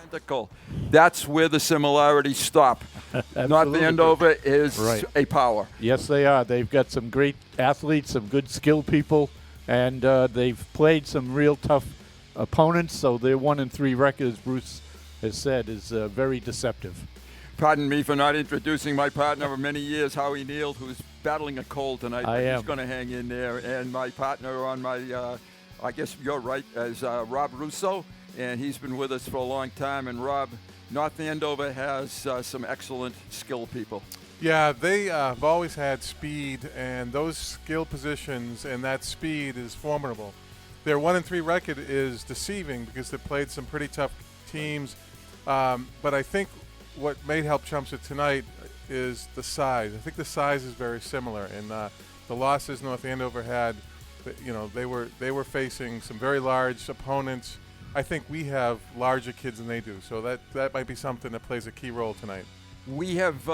Identical. That's where the similarities stop. North Andover is a power. Yes, they are. They've got some great athletes, some good skilled people, and they've played some real tough opponents. So their 1-3 record, as Bruce has said, is very deceptive. Pardon me for not introducing my partner of many years, Howie Neal, who's battling a cold tonight. He's going to hang in there. And my partner on my, I guess you're right, is Rob Russo. And he's been with us for a long time. And Rob, North Andover has some excellent skill people. Yeah, they have always had speed, and those skill positions and that speed is formidable. Their 1-3 record is deceiving because they've played some pretty tough teams. But I think what may help Chelmsford tonight is the size. I think the size is very similar. And the losses North Andover had, you know, they were facing some very large opponents. I think we have larger kids than they do, so that might be something that plays a key role tonight. We have,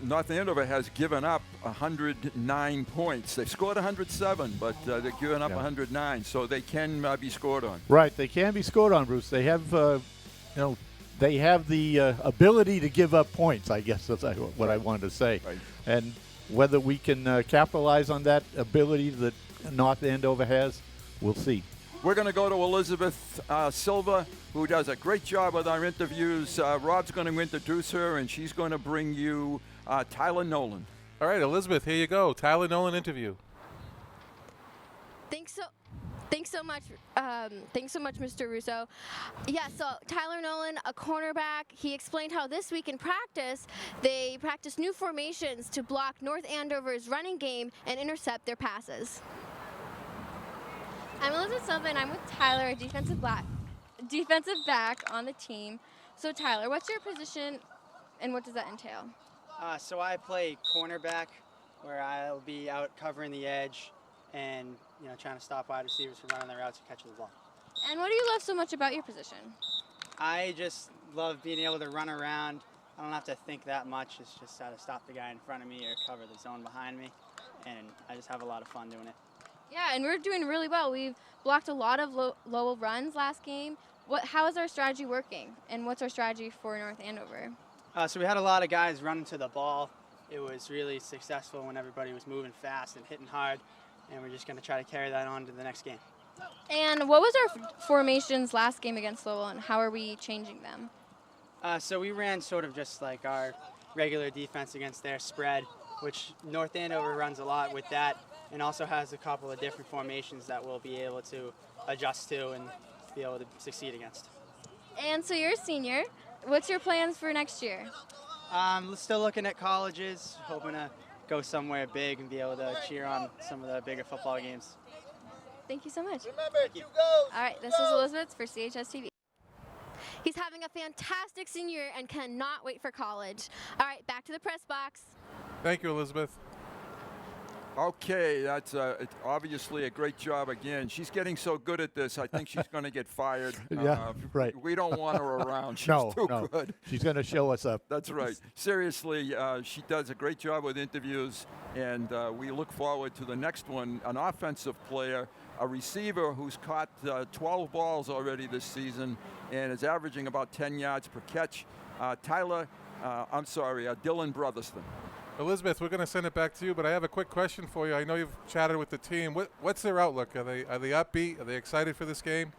North Andover has given up 109 points. They've scored 107, but they've given up 109, so they can be scored on. Right, they can be scored on, Bruce. They have, they have the ability to give up points, I guess that's what I wanted to say. Right. And whether we can capitalize on that ability that North Andover has, we'll see. We're going to go to Elizabeth Silva, who does a great job with our interviews. Rob's going to introduce her, and she's going to bring you Tyler Nolan. All right, Elizabeth, here you go. Tyler Nolan interview. Thanks so much, Mr. Russo. Yeah, so Tyler Nolan, a cornerback, he explained how this week in practice, they practiced new formations to block North Andover's running game and intercept their passes. I'm Elizabeth Silva, and I'm with Tyler, a defensive back on the team. So Tyler, what's your position, and what does that entail? So I play cornerback, where I'll be out covering the edge and trying to stop wide receivers from running their routes and catching the ball. And what do you love so much about your position? I just love being able to run around. I don't have to think that much. It's just how to stop the guy in front of me or cover the zone behind me, and I just have a lot of fun doing it. Yeah, and we're doing really well. We've blocked a lot of low runs last game. How is our strategy working, and what's our strategy for North Andover? So we had a lot of guys running to the ball. It was really successful when everybody was moving fast and hitting hard, and we're just going to try to carry that on to the next game. And what was our formations last game against Lowell, and how are we changing them? So we ran sort of just like our regular defense against their spread, which North Andover runs a lot with that, and also has a couple of different formations that we'll be able to adjust to and be able to succeed against. And so you're a senior. What's your plans for next year? Still looking at colleges, hoping to go somewhere big and be able to cheer on some of the bigger football games. Thank you so much. Remember, you. All right, this is Elizabeth for CHS TV. He's having a fantastic senior year and cannot wait for college. All right, back to the press box. Thank you, Elizabeth. Okay, that's it's obviously a great job again. She's getting so good at this, I think she's going to get fired. Yeah, right. We don't want her around. She's no, too good. She's going to show us up. That's right. Seriously, she does a great job with interviews, and we look forward to the next one, an offensive player, a receiver who's caught 12 balls already this season and is averaging about 10 yards per catch. Dylan Brotherston. Elizabeth, we're going to send it back to you, but I have a quick question for you. I know you've chatted with the team. What's their outlook? Are they upbeat? Are they excited for this game?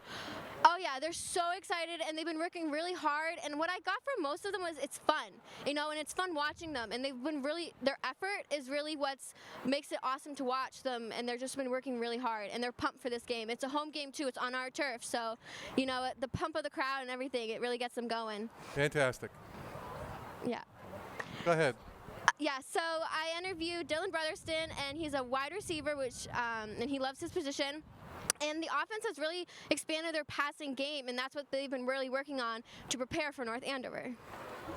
Oh yeah, they're so excited, and they've been working really hard. And what I got from most of them was it's fun, and it's fun watching them. And they've been their effort is really what makes it awesome to watch them. And they've just been working really hard, and they're pumped for this game. It's a home game too. It's on our turf, so the pump of the crowd and everything, it really gets them going. Fantastic. Yeah. Go ahead. Yeah, so I interviewed Dylan Brotherston, and he's a wide receiver, and he loves his position. And the offense has really expanded their passing game, and that's what they've been really working on to prepare for North Andover.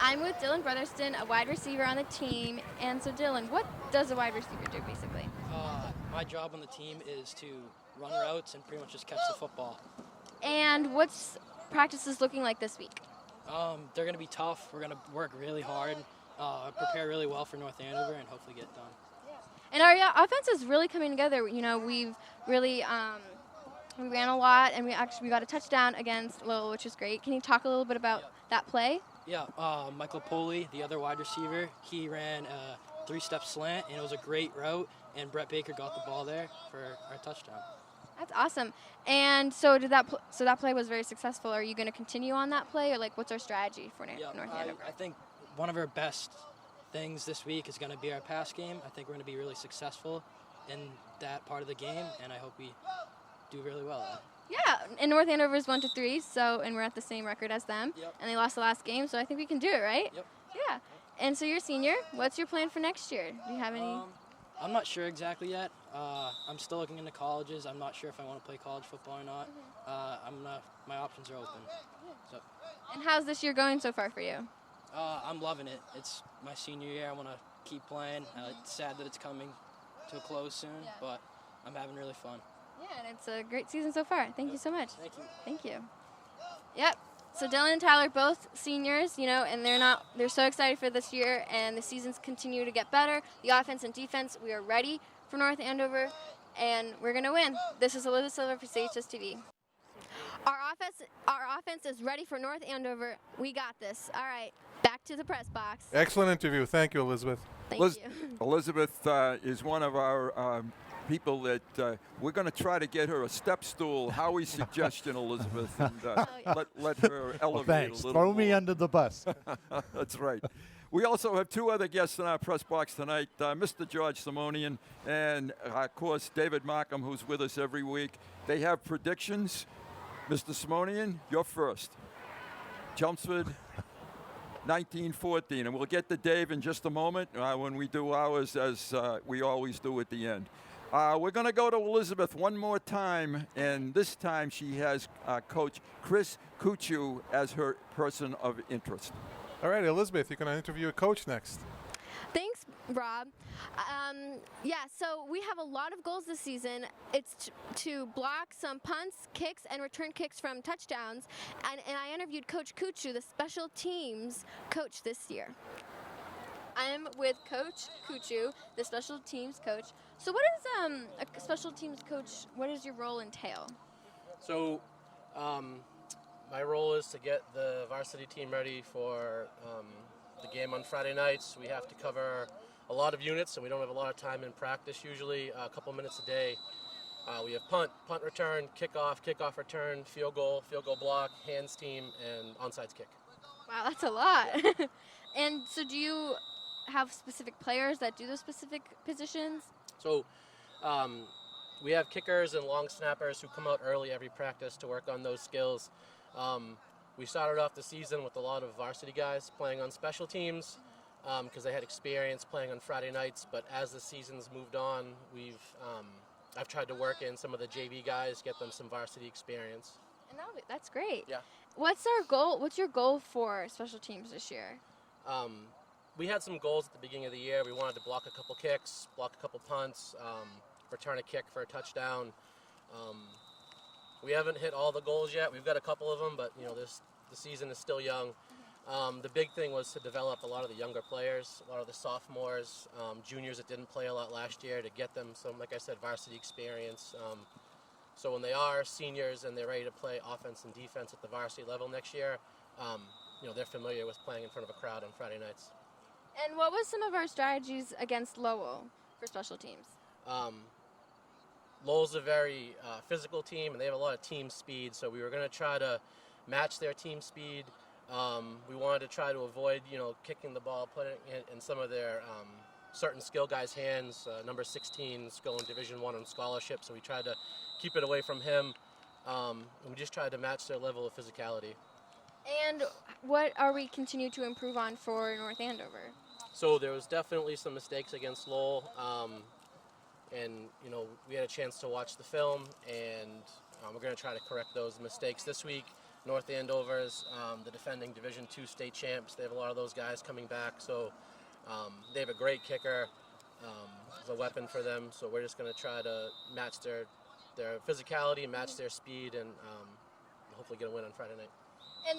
I'm with Dylan Brotherston, a wide receiver on the team. And so, Dylan, what does a wide receiver do, basically? My job on the team is to run routes and pretty much just catch the football. And what's practices looking like this week? They're going to be tough. We're going to work really hard, prepare really well for North Andover, and hopefully get done. And our offense is really coming together. You know, we've really we ran a lot, and we got a touchdown against Lowell, which is great. Can you talk a little bit about that play? Yeah, Michael Poley, the other wide receiver, he ran a 3-step slant, and it was a great route, and Brett Baker got the ball there for our touchdown. That's awesome. And so that play was very successful. Are you going to continue on that play, or like what's our strategy for North Andover? I think one of our best things this week is going to be our pass game. I think we're going to be really successful in that part of the game, and I hope we do really well at it. Yeah, and North Andover is 1-3, and we're at the same record as them. Yep. And they lost the last game, so I think we can do it, right? Yep. Yeah. And so you're a senior. What's your plan for next year? Do you have any? I'm not sure exactly yet. I'm still looking into colleges. I'm not sure if I want to play college football or not. My options are open. So. And how's this year going so far for you? I'm loving it. It's my senior year. I want to keep playing. It's sad that it's coming to a close soon, but I'm having really fun. Yeah, and it's a great season so far. Thank you so much. Thank you. Thank you. Yep. So Dylan and Tyler, both seniors, you know, and they're so excited for this year, and the seasons continue to get better. The offense and defense, we are ready for North Andover, and we're going to win. This is Elizabeth Silver for CHS TV. Our offense is ready for North Andover. We got this. All right, back to the press box. Excellent interview. Thank you, Elizabeth. Thank you. Elizabeth is one of our people that we're going to try to get her a step stool. Howie's suggestion, Elizabeth, and let her elevate well, thanks. a little Throw more. me under the bus. That's right. We also have two other guests in our press box tonight, Mr. George Simonian and, of course, David Markham, who's with us every week. They have predictions. Mr. Simonian, you're first. Chelmsford, 1914. And we'll get to Dave in just a moment when we do ours, as we always do at the end. We're going to go to Elizabeth one more time, and this time she has Coach Chris Kuchu as her person of interest. All right, Elizabeth, you're going to interview a coach next. Thanks, Rob. So we have a lot of goals this season. It's to block some punts, kicks, and return kicks from touchdowns. And I interviewed Coach Kuchu, the special teams coach this year. I'm with Coach Kuchu, the special teams coach. So what is a special teams coach, what does your role entail? So my role is to get the varsity team ready for the game on Friday nights. We have to cover a lot of units, so we don't have a lot of time in practice usually, a couple minutes a day. We have punt return, kickoff return, field goal block, hands team, and onside kick. Wow, that's a lot. And so do you have specific players that do those specific positions? So we have kickers and long snappers who come out early every practice to work on those skills. We started off the season with a lot of varsity guys playing on special teams because they had experience playing on Friday nights, but as the season's moved on, I've tried to work in some of the JV guys, get them some varsity experience. And that's great. Yeah. What's our goal? What's your goal for special teams this year? We had some goals at the beginning of the year. We wanted to block a couple kicks, block a couple punts, return a kick for a touchdown. We haven't hit all the goals yet. We've got a couple of them, but the season is still young. The big thing was to develop a lot of the younger players, a lot of the sophomores, juniors that didn't play a lot last year, to get them some, like I said, varsity experience. So when they are seniors and they're ready to play offense and defense at the varsity level next year, they're familiar with playing in front of a crowd on Friday nights. And what was some of our strategies against Lowell for special teams? Lowell's a very physical team, and they have a lot of team speed, so we were going to try to match their team speed. We wanted to try to avoid, kicking the ball, putting it in some of their certain skill guys' hands. Number 16 is going Division I on scholarship, so we tried to keep it away from him. And we just tried to match their level of physicality. And what are we continue to improve on for North Andover? So there was definitely some mistakes against Lowell. And, we had a chance to watch the film, and we're going to try to correct those mistakes this week. North Andover's the defending Division II state champs. They have a lot of those guys coming back, so they have a great kicker. It's a weapon for them, so we're just going to try to match their physicality, match their speed, and hopefully get a win on Friday night. And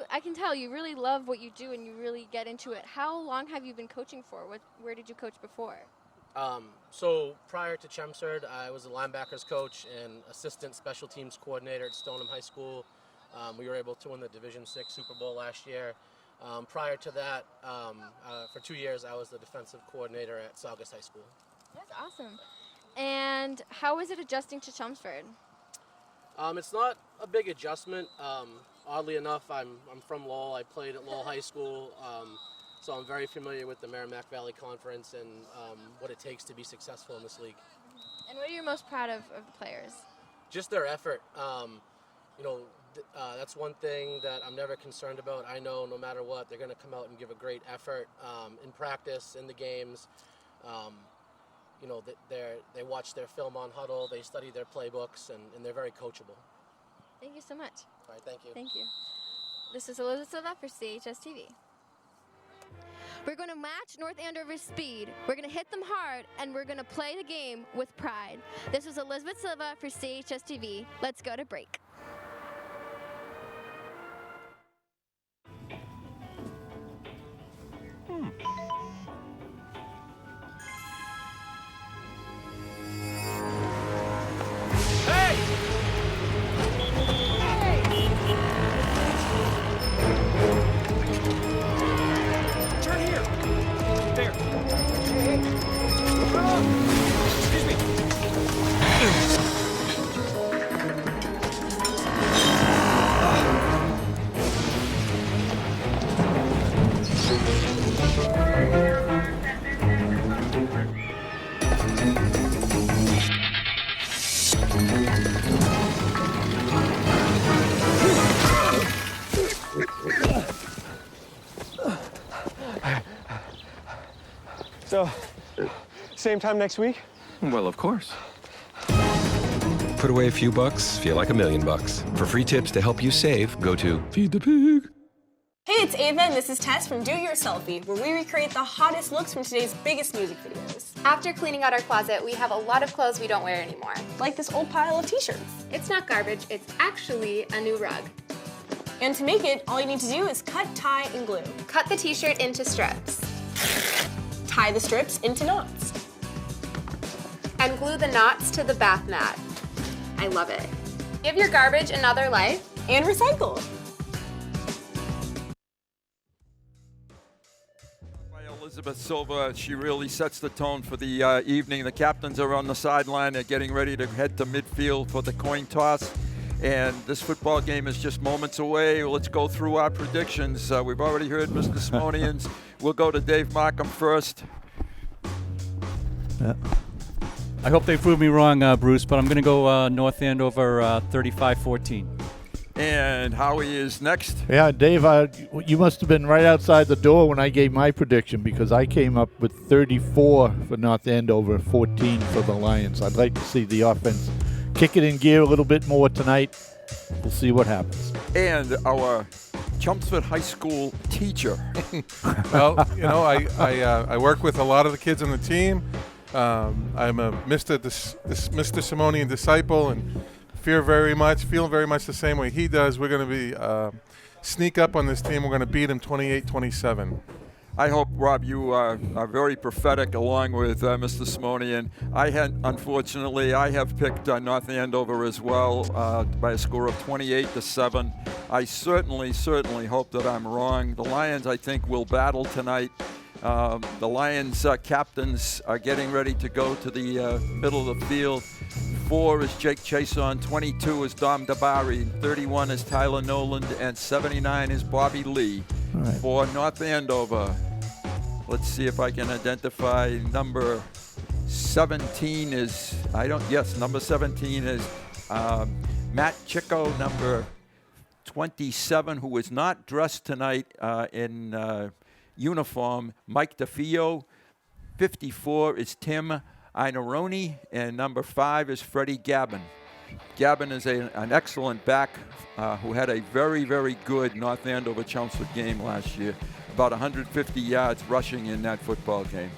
I can tell you really love what you do and you really get into it. How long have you been coaching for? Where did you coach before? So prior to Chelmsford, I was a linebackers coach and assistant special teams coordinator at Stoneham High School. We were able to win the Division VI Super Bowl last year. Prior to that, for 2 years, I was the defensive coordinator at Saugus High School. That's awesome. And how was it adjusting to Chelmsford? It's not a big adjustment. Oddly enough, I'm from Lowell. I played at Lowell High School, so I'm very familiar with the Merrimack Valley Conference and what it takes to be successful in this league. And what are you most proud of the players? Just their effort. That's one thing that I'm never concerned about. I know no matter what, they're going to come out and give a great effort in practice, in the games. They watch their film on Huddle, they study their playbooks, and they're very coachable. Thank you so much. All right, thank you. Thank you. This is Elizabeth Silva for CHS TV. We're going to match North Andover's speed. We're going to hit them hard, and we're going to play the game with pride. This was Elizabeth Silva for CHS TV. Let's go to break. So, same time next week? Well, of course. Put away a few bucks, feel like $1 million. For free tips to help you save, go to Feed the Pig. Hey, it's Ava, and this is Tess from Do Your Selfie, where we recreate the hottest looks from today's biggest music videos. After cleaning out our closet, we have a lot of clothes we don't wear anymore. Like this old pile of t-shirts. It's not garbage, it's actually a new rug. And to make it, all you need to do is cut, tie, and glue. Cut the t-shirt into strips. Tie the strips into knots. And glue the knots to the bath mat. I love it. Give your garbage another life. And recycle. Elizabeth Silva, she really sets the tone for the evening. The captains are on the sideline. They're getting ready to head to midfield for the coin toss. And this football game is just moments away. Let's go through our predictions. We've already heard Mr. Simonian's. We'll go to Dave Markham first. Yeah. I hope they prove me wrong, Bruce, but I'm going to go North Andover 35-14. And Howie is next. Yeah, Dave, you must have been right outside the door when I gave my prediction, because I came up with 34 for North Andover, 14 for the Lions. I'd like to see the offense kick it in gear a little bit more tonight. We'll see what happens. And our Chelmsford High School teacher. Well, I work with a lot of the kids on the team. I'm a Mr. Simonian disciple, and feel very much the same way he does. We're going to be sneak up on this team. We're going to beat them 28-27. I hope, Rob, you are very prophetic along with Mr. Simonian. Unfortunately, I have picked North Andover as well by a score of 28-7. I certainly hope that I'm wrong. The Lions, I think, will battle tonight. The Lions captains are getting ready to go to the middle of the field. 4 is Jake Chason, 22 is Dom Dabari, 31 is Tyler Noland, and 79 is Bobby Lee. Right. For North Andover. Let's see if I can identify number 17 is, number 17 is Matt Chico, number 27, who is not dressed tonight in uniform, Mike DeFio. 54 is Tim Inaroni, and number 5 is Freddie Gabin. Gabin is an excellent back who had a very, very good North Andover Chelmsford game last year. About 150 yards rushing in that football game.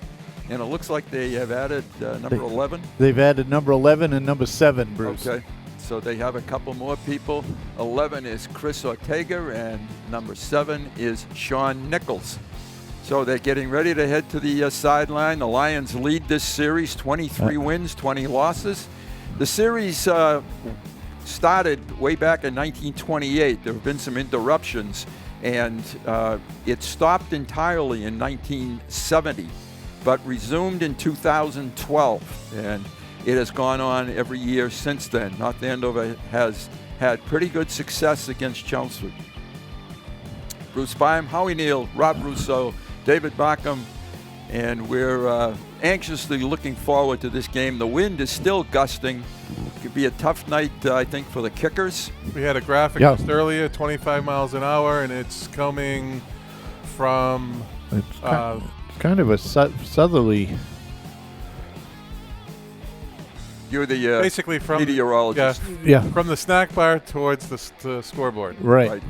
And it looks like they have added number 11. They've added number 11 and number 7, Bruce. Okay, so they have a couple more people. 11 is Chris Ortega, and number 7 is Sean Nichols. So they're getting ready to head to the sideline. The Lions lead this series, 23 wins, 20 losses. The series started way back in 1928. There have been some interruptions, and it stopped entirely in 1970, but resumed in 2012, and it has gone on every year since then. North Andover has had pretty good success against Chelmsford. Bruce Byam, Howie Neal, Rob Russo, David Markham, and we're anxiously looking forward to this game. The wind is still gusting. It could be a tough night, I think, for the kickers. We had a graphic just earlier, 25 miles an hour, and it's coming from... It's kind of a southerly... You're the basically from meteorologist. From the snack bar towards the scoreboard. Right.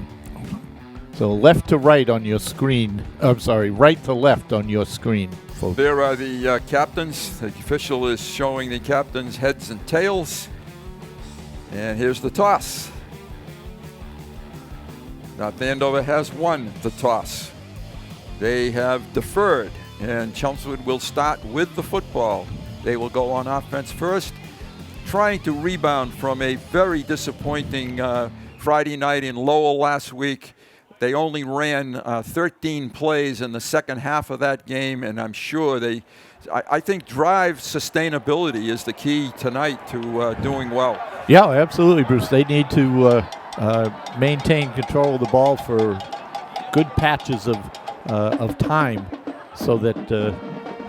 So left to right on your screen. I'm sorry, right to left on your screen, folks. There are the captains. The official is showing the captains' heads and tails. And here's the toss. North Andover has won the toss. They have deferred, and Chelmsford will start with the football. They will go on offense first, trying to rebound from a very disappointing Friday night in Lowell last week. They only ran 13 plays in the second half of that game, and I'm sure I think drive sustainability is the key tonight to doing well. Yeah, absolutely, Bruce. They need to maintain control of the ball for good patches of time so that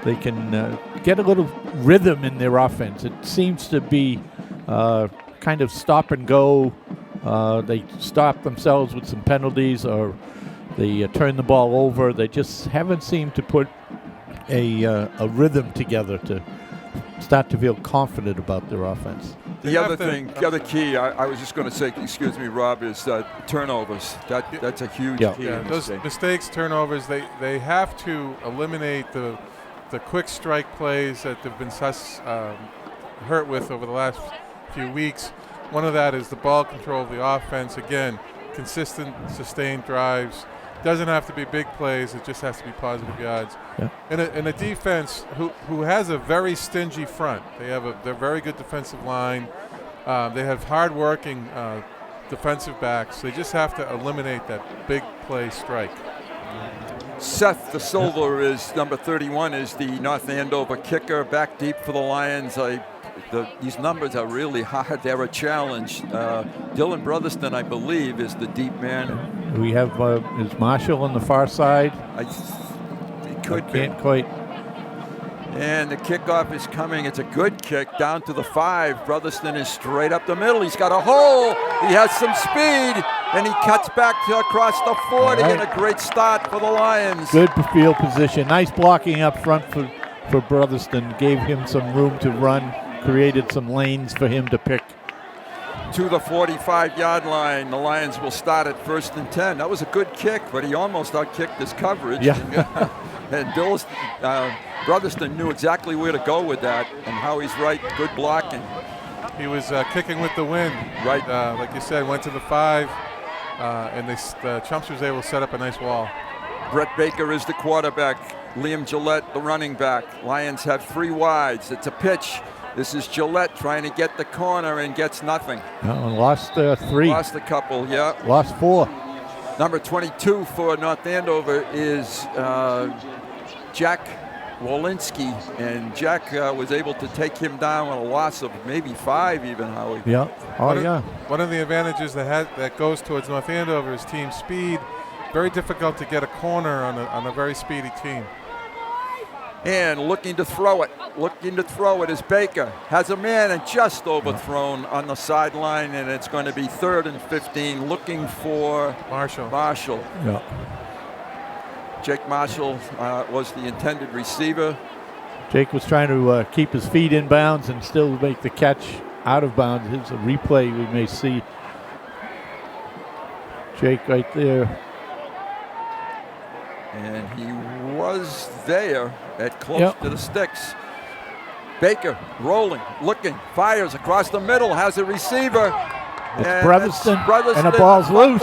they can get a little rhythm in their offense. It seems to be kind of stop and go. They stop themselves with some penalties, or they turn the ball over. They just haven't seemed to put a rhythm together to start to feel confident about their offense. The other key, I was just going to say, excuse me, Rob, is turnovers. That's a huge key. Yeah, those mistakes, turnovers, they have to eliminate the quick strike plays that they've been hurt with over the last few weeks. One of that is the ball control of the offense. Again, consistent, sustained drives. Doesn't have to be big plays. It just has to be positive yards. Yeah. In a defense who has a very stingy front. They're very good defensive line. They have hard-working defensive backs. They just have to eliminate that big play strike. Seth the Silver is number 31, is the North Andover kicker, back deep for the Lions. These numbers are really hard. They're a challenge. Dylan Brotherston, I believe, is the deep man. We have is Marshall on the far side. It could be. Can't quite. And the kickoff is coming. It's a good kick down to the 5. Brotherston is straight up the middle. He's got a hole. He has some speed, and he cuts back across the 40, and a great start for the Lions. Good field position. Nice blocking up front for Brotherston. Gave him some room to run. Created some lanes for him to pick. To the 45-yard line, the Lions will start at 1st and 10. That was a good kick, but he almost outkicked his coverage. Yeah. And Brotherston knew exactly where to go with that, and Howie's right, good blocking. He was kicking with the wind. Right. Like you said, went to the 5, and Chumps was able to set up a nice wall. Brett Baker is the quarterback. Liam Gillette, the running back. Lions have 3 wides. It's a pitch. This is Gillette trying to get the corner and gets nothing. Lost 3. Lost a couple, yeah. Lost 4. Number 22 for North Andover is Jack Wolinski, and Jack was able to take him down with a loss of maybe 5 even, Howie. Yeah. One of the advantages that goes towards North Andover is team speed. Very difficult to get a corner on a very speedy team. And looking to throw it is Baker. Has a man and just overthrown on the sideline, and it's going to be 3rd and 15, looking for Marshall. Yeah. Jake Marshall was the intended receiver. Jake was trying to keep his feet in bounds and still make the catch out of bounds. Here's a replay we may see. Jake right there. And he was there at close to the sticks. Baker rolling, looking, fires across the middle, has a receiver. It's Brotherston, and the ball's loose.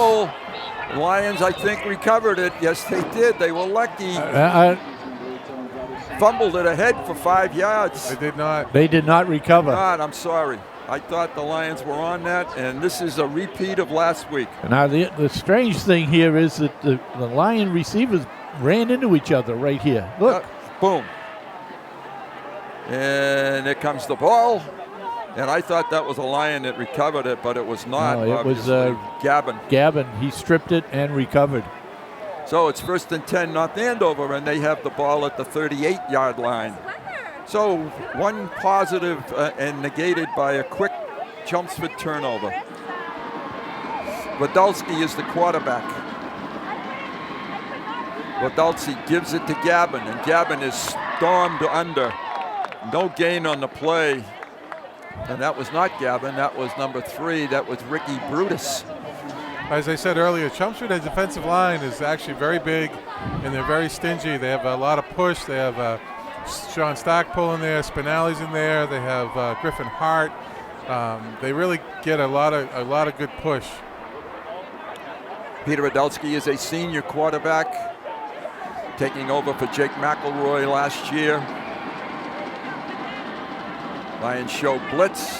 Lions, I think, recovered it. Yes, they did. They were lucky. Fumbled it ahead for 5 yards. They did not. They did not recover. I'm sorry. I thought the Lions were on that, and this is a repeat of last week. Now, the strange thing here is that the Lion receivers ran into each other right here. Look. Boom. And here comes the ball. And I thought that was a Lion that recovered it, but it was not. No, it was Gavin. Gavin. He stripped it and recovered. So it's 1st and 10 North Andover, and they have the ball at the 38-yard line. So one positive and negated by a quick Chelmsford turnover. Wadulski is the quarterback. Wadulski gives it to Gavin, and Gavin is stormed under. No gain on the play. And that was not Gavin, that was number 3, that was Ricky Brutus. As I said earlier, Chelmsford's defensive line is actually very big, and they're very stingy. They have a lot of push. They have Sean Stackpole in there, Spinelli's in there. They have Griffin Hart. They really get a lot of good push. Peter Wadulski is a senior quarterback, taking over for Jake McElroy last year. Lions show blitz,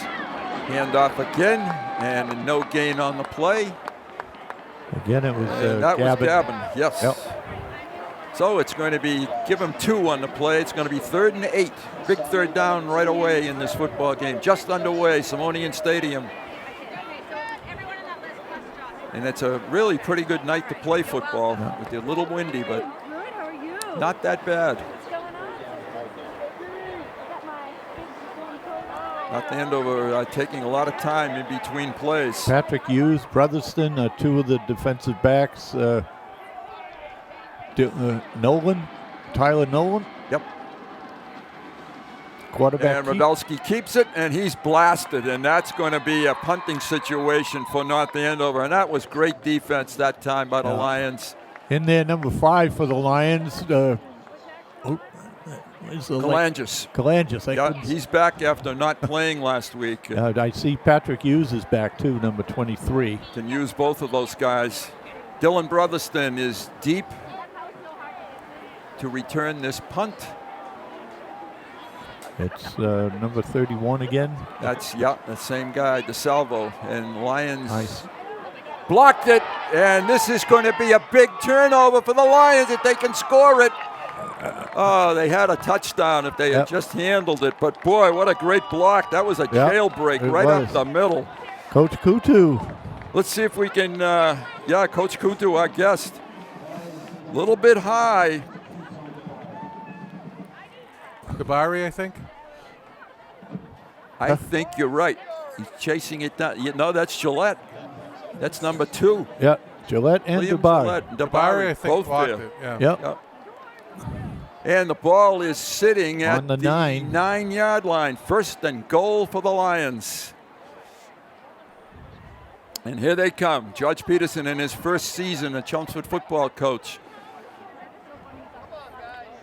handoff again, and no gain on the play. Again, it was that Gavin. was Gavin, yes. Yep. So it's going to be, give him 2 on the play. It's going to be 3rd and 8. Big third down right away in this football game. Just underway, Simonian Stadium. And it's a really pretty good night to play football. It's a little windy, but not that bad. North Andover taking a lot of time in between plays. Patrick Hughes, Brotherston, 2 of the defensive backs. Nolan, Tyler Nolan. Yep. Quarterback. And Wadulski keeps it, and he's blasted, and that's going to be a punting situation for North Andover. And that was great defense that time by the Lions. In there, number 5 for the Lions. Kalangis. He's back after not playing last week. I see Patrick Hughes is back too, number 23. Can use both of those guys. Dylan Brotherston is deep to return this punt. It's number 31 again. That's, the same guy, DeSalvo. And Lions blocked it, and this is going to be a big turnover for the Lions if they can score it. They had a touchdown if they had just handled it. But, boy, what a great block. That was a jailbreak right up the middle. Coach Kutu. Let's see if we can, Coach Kutu, our guest. A little bit high. Kabari, I think. I think you're right. He's chasing it down. No, that's Gillette. That's number 2. Yeah, Gillette and Dabari. Dabari, I think, both there. it. Yeah. Yep. And the ball is sitting at on the 9-yard line. 1st and goal for the Lions. And here they come. George Peterson in his first season, a Chelmsford football coach.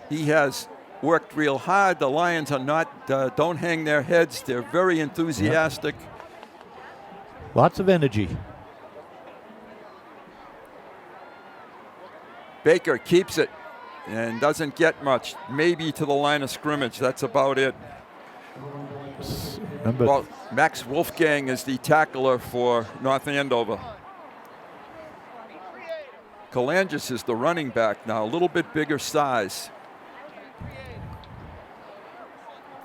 He has worked real hard. The Lions are not, don't hang their heads. They're very enthusiastic. Lots of energy. Baker keeps it and doesn't get much. Maybe to the line of scrimmage. That's about it. Max Wolfgang is the tackler for North Andover. Kalangis is the running back now, a little bit bigger size.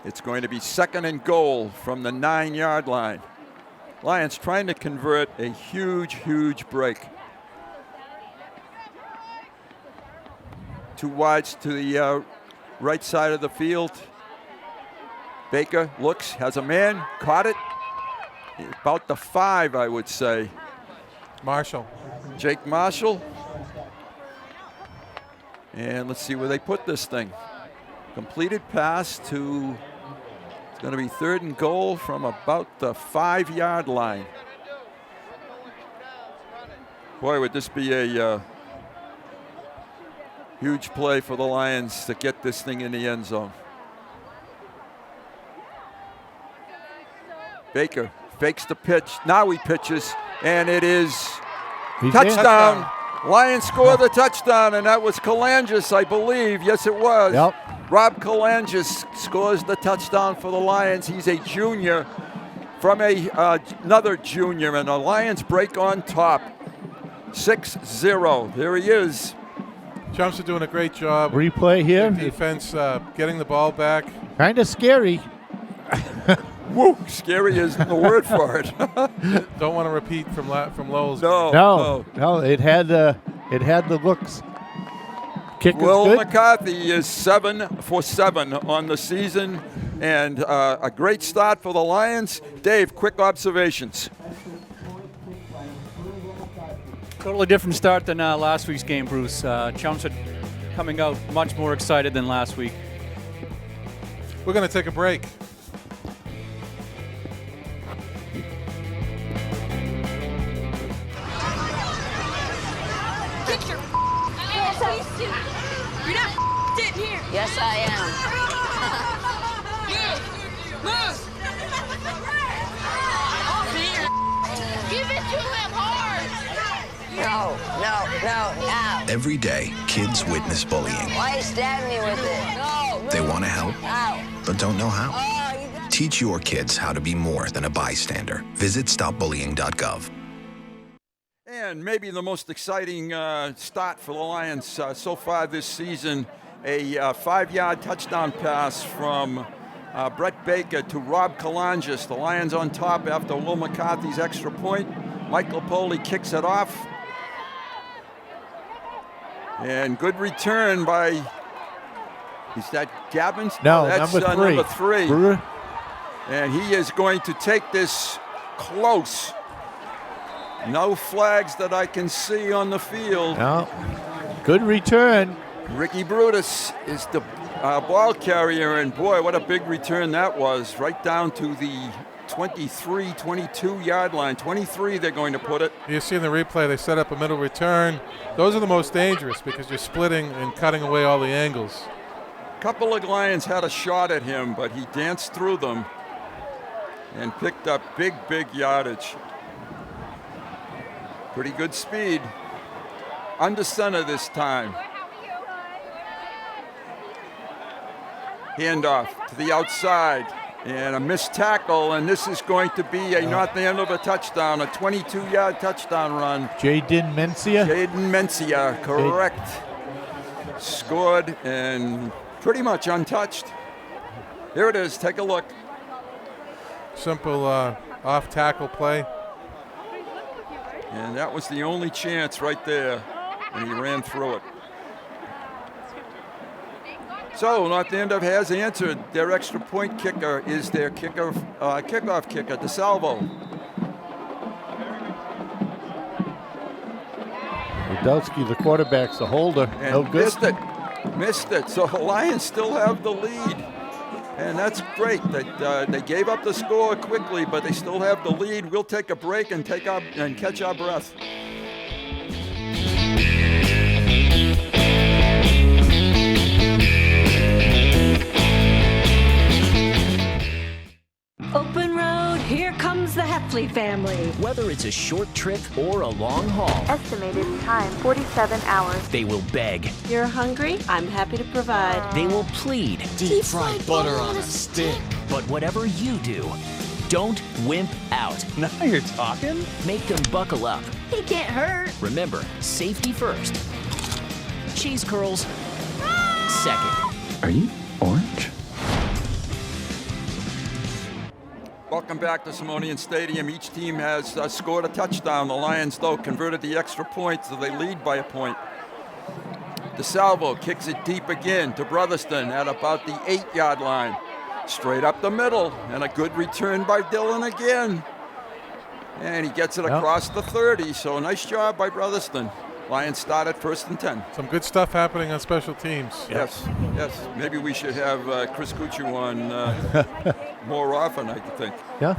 It's going to be 2nd and goal from the 9-yard line. Lions trying to convert a huge break. 2 wides to the right side of the field. Baker looks, has a man, caught it. About the 5, I would say. Marshall. Jake Marshall. And let's see where they put this thing. Completed pass to, it's going to be 3rd and goal from about the 5-yard line. Boy, would this be a huge play for the Lions to get this thing in the end zone. Baker fakes the pitch. Now he pitches, and it is touchdown. Lions score the touchdown, and that was Kalangis, I believe. Yes, it was. Yep. Rob Kalangis scores the touchdown for the Lions. He's a junior from another junior, and the Lions break on top. 6-0. There he is. Chelmsford doing a great job. Replay here. Defense getting the ball back. Kind of scary. Woo, scary is the word for it. Don't want to repeat from Lowell's. No. It had the looks. Kick Will is good. McCarthy is 7 for 7 on the season, and a great start for the Lions. Dave, quick observations. Totally different start than last week's game, Bruce. Chelmsford coming out much more excited than last week. We're going to take a break. Get your ass. You're not sitting here. Yes, I am. Move. Give it to him hard. No. Every day, kids witness bullying. Why are you stabbing me with it? No. They want to help, Ow. but don't know how. Oh, Teach your kids how to be more than a bystander. Visit stopbullying.gov. And maybe the most exciting start for the Lions so far this season, a 5-yard touchdown pass from Brett Baker to Rob Kalangis. The Lions on top after Will McCarthy's extra point. Michael Poley kicks it off. And good return by, is that Gabbins? No, that's number 3. Number 3. And he is going to take this close. No flags that I can see on the field. No. Good return. Ricky Brutus is the ball carrier, and boy, what a big return that was. Right down to the 23, 22-yard line. 23, they're going to put it. You see in the replay, they set up a middle return. Those are the most dangerous because you're splitting and cutting away all the angles. A couple of Lions had a shot at him, but he danced through them and picked up big yardage. Pretty good speed. Under center this time. Handoff to the outside. And a missed tackle, and this is going to be a North Andover touchdown, a 22-yard touchdown run. Jaden Mencia, correct. Scored and pretty much untouched. Here it is, take a look. Simple off-tackle play. And that was the only chance right there, and he ran through it. So North Andover has answered. Their extra point kicker is their kickoff kicker, DeSalvo. Radulski, the quarterback's a holder. And no good. Missed it. So the Lions still have the lead. And that's great that they gave up the score quickly, but they still have the lead. We'll take a break and catch our breath. Open road, here comes the Heffley family. Whether it's a short trip or a long haul. Estimated time, 47 hours. They will beg. You're hungry? I'm happy to provide. They will plead. Deep fried butter on a stick. But whatever you do, don't wimp out. Now you're talking. Make them buckle up. He can't hurt. Remember, safety first. Cheese curls second. Are you orange? Welcome back to Simonian Stadium. Each team has scored a touchdown. The Lions, though, converted the extra point, so they lead by a point. DeSalvo kicks it deep again to Brotherston at about the 8-yard line. Straight up the middle, and a good return by Dillon again. And he gets it across the 30, so nice job by Brotherston. Lions start at 1st and 10. Some good stuff happening on special teams. Yes. Maybe we should have Chris Kuchu on more often, I think. Yeah.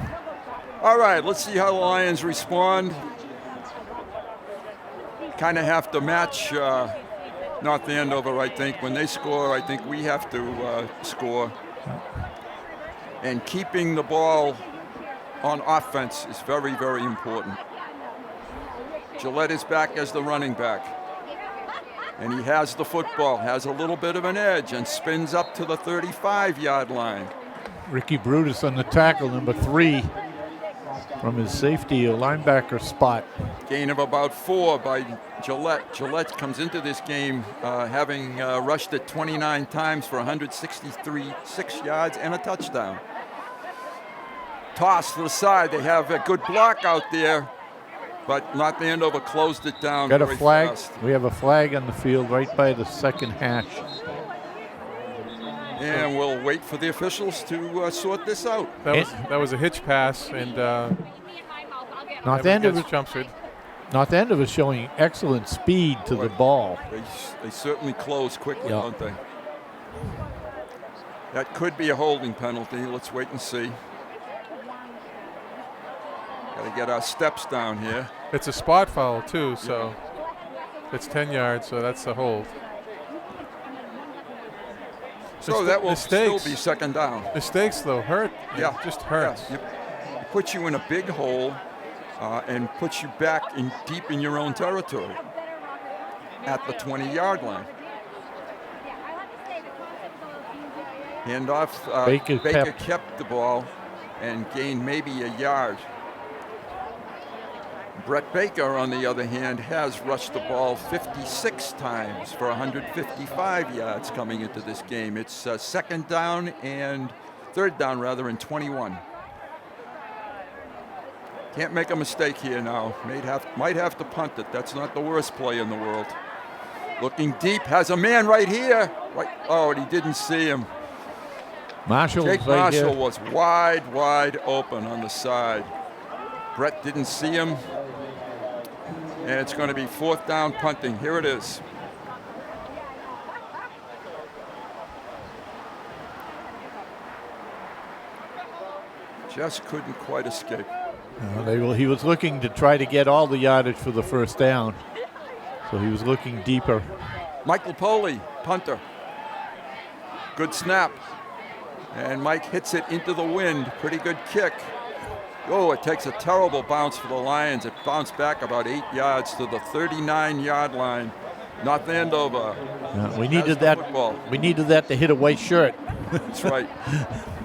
All right, let's see how the Lions respond. Kind of have to match North Andover, I think. When they score, I think we have to score. And keeping the ball on offense is very, very important. Gillette is back as the running back. And he has the football, has a little bit of an edge, and spins up to the 35-yard line. Ricky Brutus on the tackle, number 3, from his safety or linebacker spot. Gain of about 4 by Gillette. Gillette comes into this game having rushed it 29 times for 166 yards and a touchdown. Toss to the side. They have a good block out there, but North Andover closed it down. Got a very flag. fast. We have a flag on the field right by the second hash. And we'll wait for the officials to sort this out. That was a hitch pass, and North Andover Chelmsford. North Andover is showing excellent speed to the ball. They certainly close quickly, don't they? That could be a holding penalty. Let's wait and see. Got to get our steps down here. It's a spot foul too, so it's 10 yards, so that's a hold. So that will still be second down. Mistakes though hurt. Yeah, it just hurts. Yeah. It puts you in a big hole and puts you back deep in your own territory at the 20-yard line. Handoff. Baker kept the ball and gained maybe a yard. Brett Baker, on the other hand, has rushed the ball 56 times for 155 yards coming into this game. It's third down and 21. Can't make a mistake here now. Might have to punt it. That's not the worst play in the world. Looking deep, has a man right here. Oh, and he didn't see him. Jake Marshall was wide open on the side. Brett didn't see him. And it's going to be 4th down punting. Here it is. Just couldn't quite escape. He was looking to try to get all the yardage for the first down. So he was looking deeper. Michael Poley, punter. Good snap. And Mike hits it into the wind. Pretty good kick. Oh, it takes a terrible bounce for the Lions. It bounced back about 8 yards to the 39-yard line. North Andover. We needed that. Football. We needed that to hit a white shirt. That's right.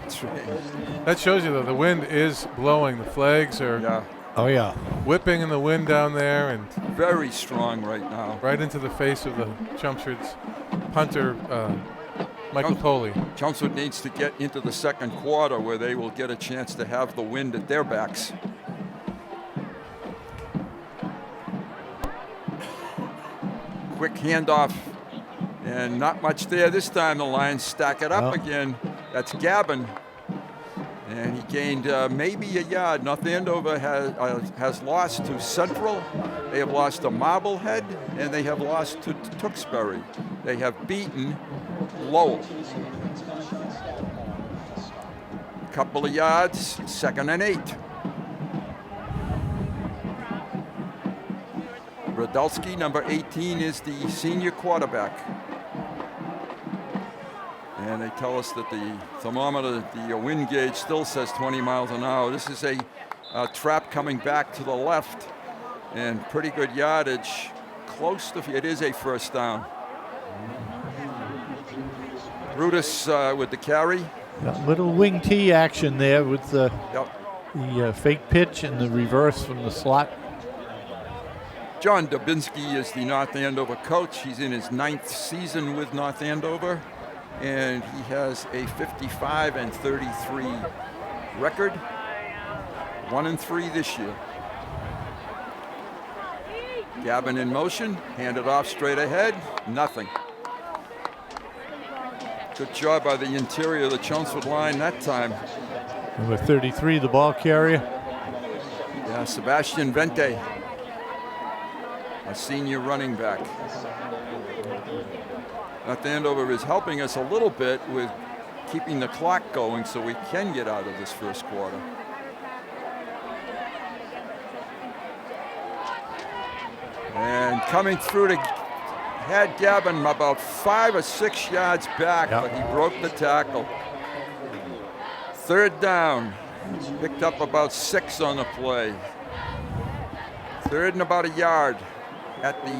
That's right. That shows you, though, the wind is blowing. The flags are whipping in the wind down there. And very strong right now. Right into the face of the Chelmsford's punter, Michael Poley. Chelmsford needs to get into the second quarter where they will get a chance to have the wind at their backs. Quick handoff, and not much there this time. The Lions stack it up again. That's Gavin, and he gained maybe a yard. North Andover has lost to Central. They have lost to Marblehead, and they have lost to Tewksbury. They have beaten Lowell. Couple of yards, 2nd and 8. Radulski, number 18, is the senior quarterback. And they tell us that the thermometer, the wind gauge, still says 20 miles an hour. This is a trap coming back to the left, and pretty good yardage. Close to, it is a first down. Brutus with the carry. Little wing T action there with the fake pitch and the reverse from the slot. John Dubinsky is the North Andover coach. He's in his 9th season with North Andover, and he has a 55-33 record. 1-3 this year. Gavin in motion, handed off straight ahead, nothing. Good job by the interior of the Chelmsford line that time. Number 33, the ball carrier. Yeah, Sebastian Vente, a senior running back. North Andover is helping us a little bit with keeping the clock going so we can get out of this first quarter. And coming through to had Gavin about 5 or 6 yards back, but he broke the tackle. 3rd down, picked up about 6 on the play. 3rd and about a yard at the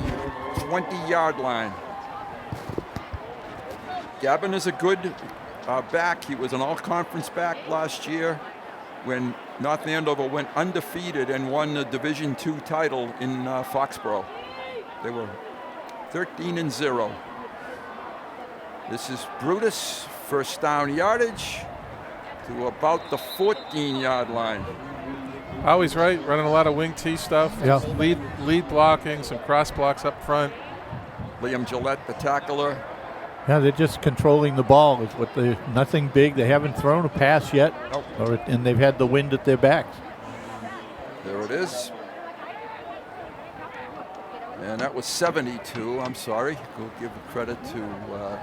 20-yard line. Gavin is a good back. He was an all-conference back last year when North Andover went undefeated and won the Division II title in Foxborough. They were 13-0. This is Brutus, first down yardage to about the 14-yard line. Always right, running a lot of wing T stuff. Yeah. Lead blocking, some cross blocks up front. Liam Gillette, the tackler. Yeah, they're just controlling the ball. Is what they nothing big. They haven't thrown a pass yet, nope. And they've had the wind at their backs. There it is. And that was 72. I'm sorry. Go give credit to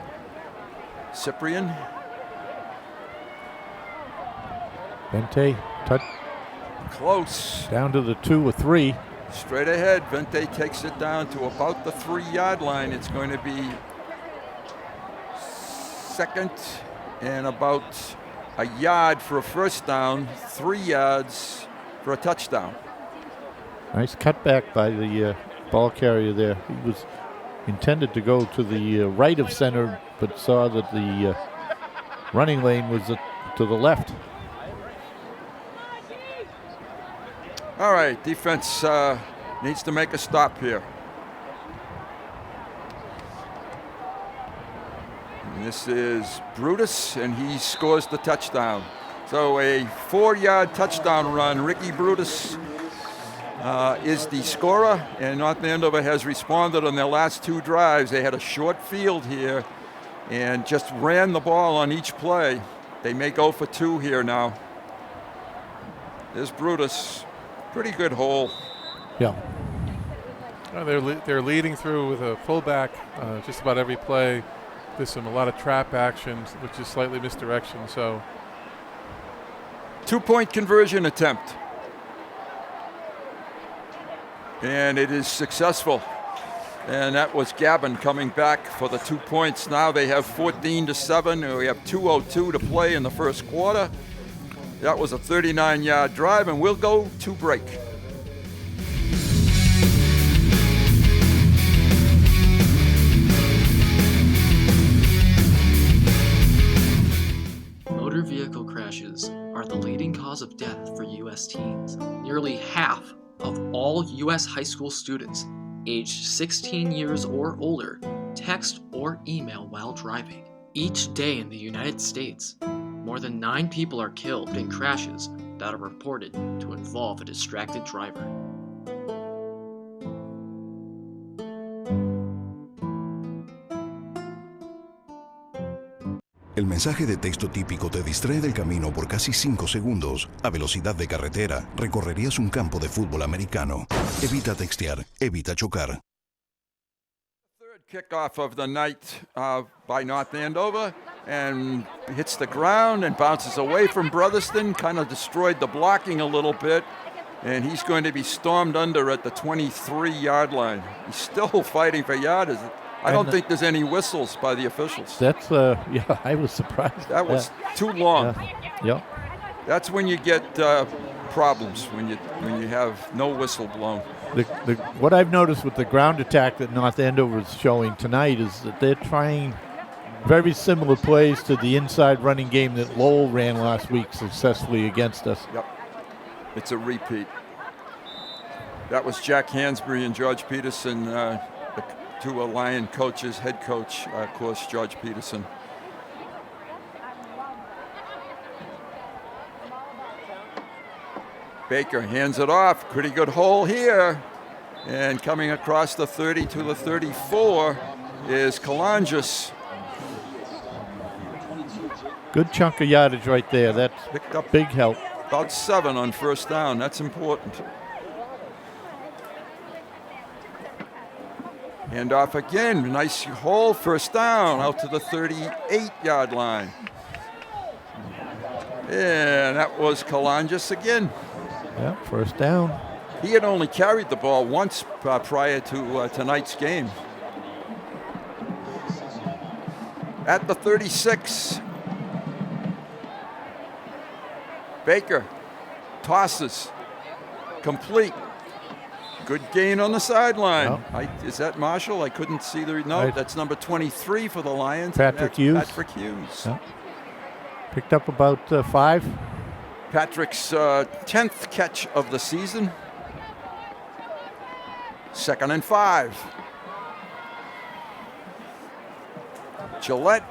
Cyprian. Vente, touch. Close. Down to the 2 or 3. Straight ahead. Vente takes it down to about the 3-yard line. It's going to be 2nd and about a yard for a first down, 3 yards for a touchdown. Nice cutback by the ball carrier there. He was intended to go to the right of center, but saw that the running lane was to the left. All right, defense needs to make a stop here. And this is Brutus, and he scores the touchdown. So a 4-yard touchdown run. Ricky Brutus is the scorer, and North Andover has responded on their last 2 drives. They had a short field here and just ran the ball on each play. They may go for 2 here now. There's Brutus. Pretty good hole. Yeah. They're leading through with a fullback just about every play. There's a lot of trap actions, which is slightly misdirection. So 2-point conversion attempt. And it is successful. And that was Gavin coming back for the 2 points. Now they have 14-7. And we have 2:02 to play in the first quarter. That was a 39-yard drive, and we'll go to break. Motor vehicle crashes are the leading cause of death for U.S. teens. Nearly half of all U.S. high school students aged 16 years or older text or email while driving. Each day in the United States, more than 9 people are killed in crashes that are reported to involve a distracted driver. El mensaje de texto típico te distrae del camino por casi 5 segundos. A velocidad de carretera, recorrerías un campo de fútbol americano. Evita textear, evita chocar. Third kickoff of the night by North Andover, and hits the ground and bounces away from Brotherston, kind of destroyed the blocking a little bit, and he's going to be stormed under at the 23-yard line. He's still fighting for yardage. I don't think there's any whistles by the officials. That's, yeah, I was surprised. That was too long. Yeah. That's when you get problems, when you have no whistle blown. What I've noticed with the ground attack that North Andover is showing tonight is that they're trying very similar plays to the inside running game that Lowell ran last week successfully against us. Yep. It's a repeat. That was Jack Hansberry and George Peterson, the 2 Lion coaches, head coach, of course, George Peterson. Baker hands it off. Pretty good hole here. And coming across the 30 to the 34 is Kalanges. Good chunk of yardage right there. That's picked up big help. About 7 on first down. That's important. Hand off again. Nice hole. First down out to the 38-yard line. And that was Kalanges again. Yeah, first down. He had only carried the ball once prior to tonight's game. At the 36, Baker tosses, complete. Good gain on the sideline. No. Is that Marshall? I couldn't see the... No, Right. that's number 23 for the Lions. Patrick Hughes. Patrick Hughes. Yeah. Picked up about 5. Patrick's 10th catch of the season. 2nd and 5. Gillette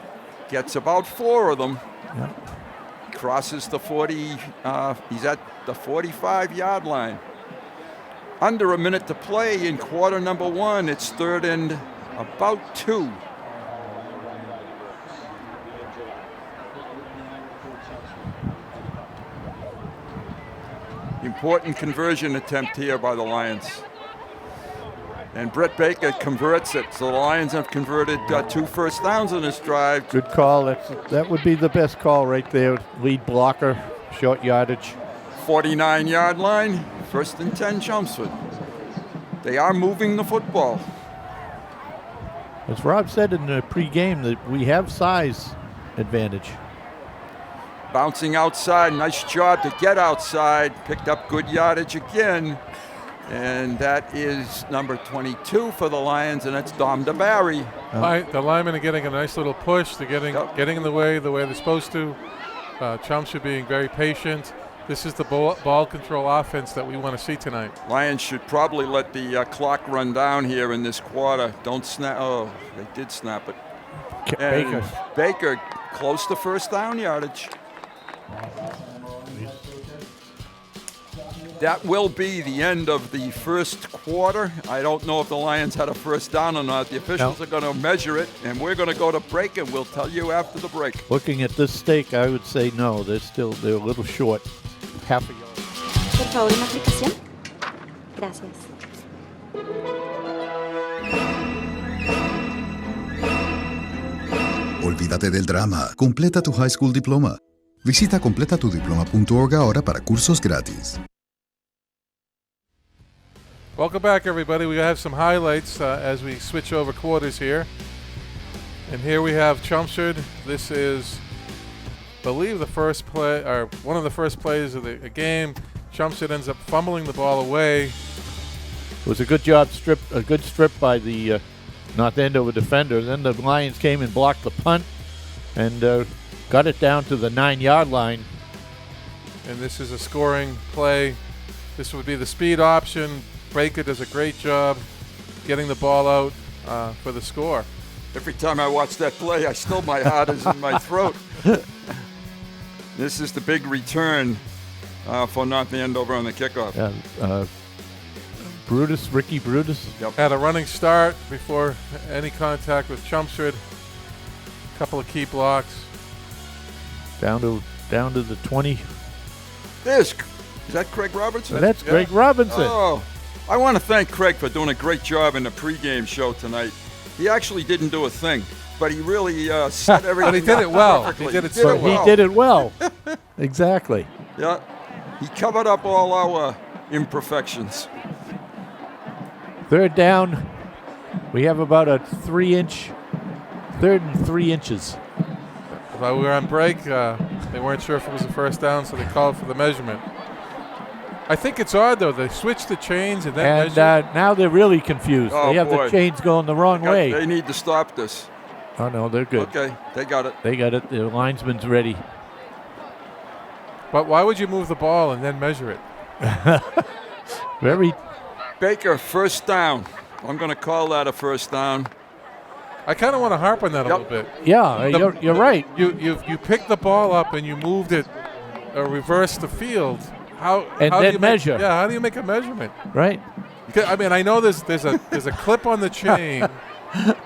gets about 4 of them. Yeah. Crosses the 40. He's at the 45-yard line. Under a minute to play in quarter number 1. It's 3rd and about 2. Important conversion attempt here by the Lions. And Brett Baker converts it. So the Lions have converted 2 first downs in this drive. Good call. That would be the best call right there. Lead blocker, short yardage. 49-yard line, 1st and 10 Chelmsford. They are moving the football. As Rob said in the pregame, that we have size advantage. Bouncing outside, nice job to get outside. Picked up good yardage again. And that is number 22 for the Lions, and that's Dom DeBarry. The linemen are getting a nice little push. They're getting in the way they're supposed to. Chelmsford being very patient. This is the ball control offense that we want to see tonight. Lions should probably let the clock run down here in this quarter. Don't snap. Oh, they did snap it. And Baker close to first down yardage. That will be the end of the first quarter. I don't know if the Lions had a first down or not. The officials are going to measure it, and we're going to go to break, and we'll tell you after the break. Looking at this stake, I would say no. They're a little short. Half a yard. Por favor, una aplicación. Gracias. Olvídate del drama. Completa tu high school diploma. Visita completatudiploma.org ahora para cursos gratis. Welcome back, everybody. We have some highlights as we switch over quarters here. And here we have Chelmsford. This is, I believe, the first play, or one of the first plays of the game. Chelmsford ends up fumbling the ball away. It was a good job, a good strip by the North Andover defender. Then the Lions came and blocked the punt and got it down to the 9-yard line. And this is a scoring play. This would be the speed option. Baker does a great job getting the ball out for the score. Every time I watch that play, my heart is in my throat. This is the big return for North Andover on the kickoff. Yeah, Ricky Brutus. Yep. Had a running start before any contact with Chelmsford. A couple of key blocks. Down to the 20. Is that Craig Robertson? That's Craig Robinson. Oh, I want to thank Craig for doing a great job in the pregame show tonight. He actually didn't do a thing, but he really set everything. But he did it well. Perfectly. He did it so well. He did it well. Exactly. Yeah, he covered up all our imperfections. 3rd down. We have about a 3-inch, 3rd and 3 inches. While we were on break, they weren't sure if it was a first down, so they called for the measurement. I think it's odd, though. They switched the chains and then measured. Now they're really confused. Oh, they have boy. the chains going the wrong way. They need to stop this. Oh, no, they're good. Okay, they got it. They got it. The linesman's ready. But why would you move the ball and then measure it? Very. Baker, first down. I'm going to call that a first down. I kind of want to harp on that a little bit. Yeah, you're right. You picked the ball up and you moved it, reversed the field. How then do you measure. How do you make a measurement? Right. I mean, I know there's a clip on the chain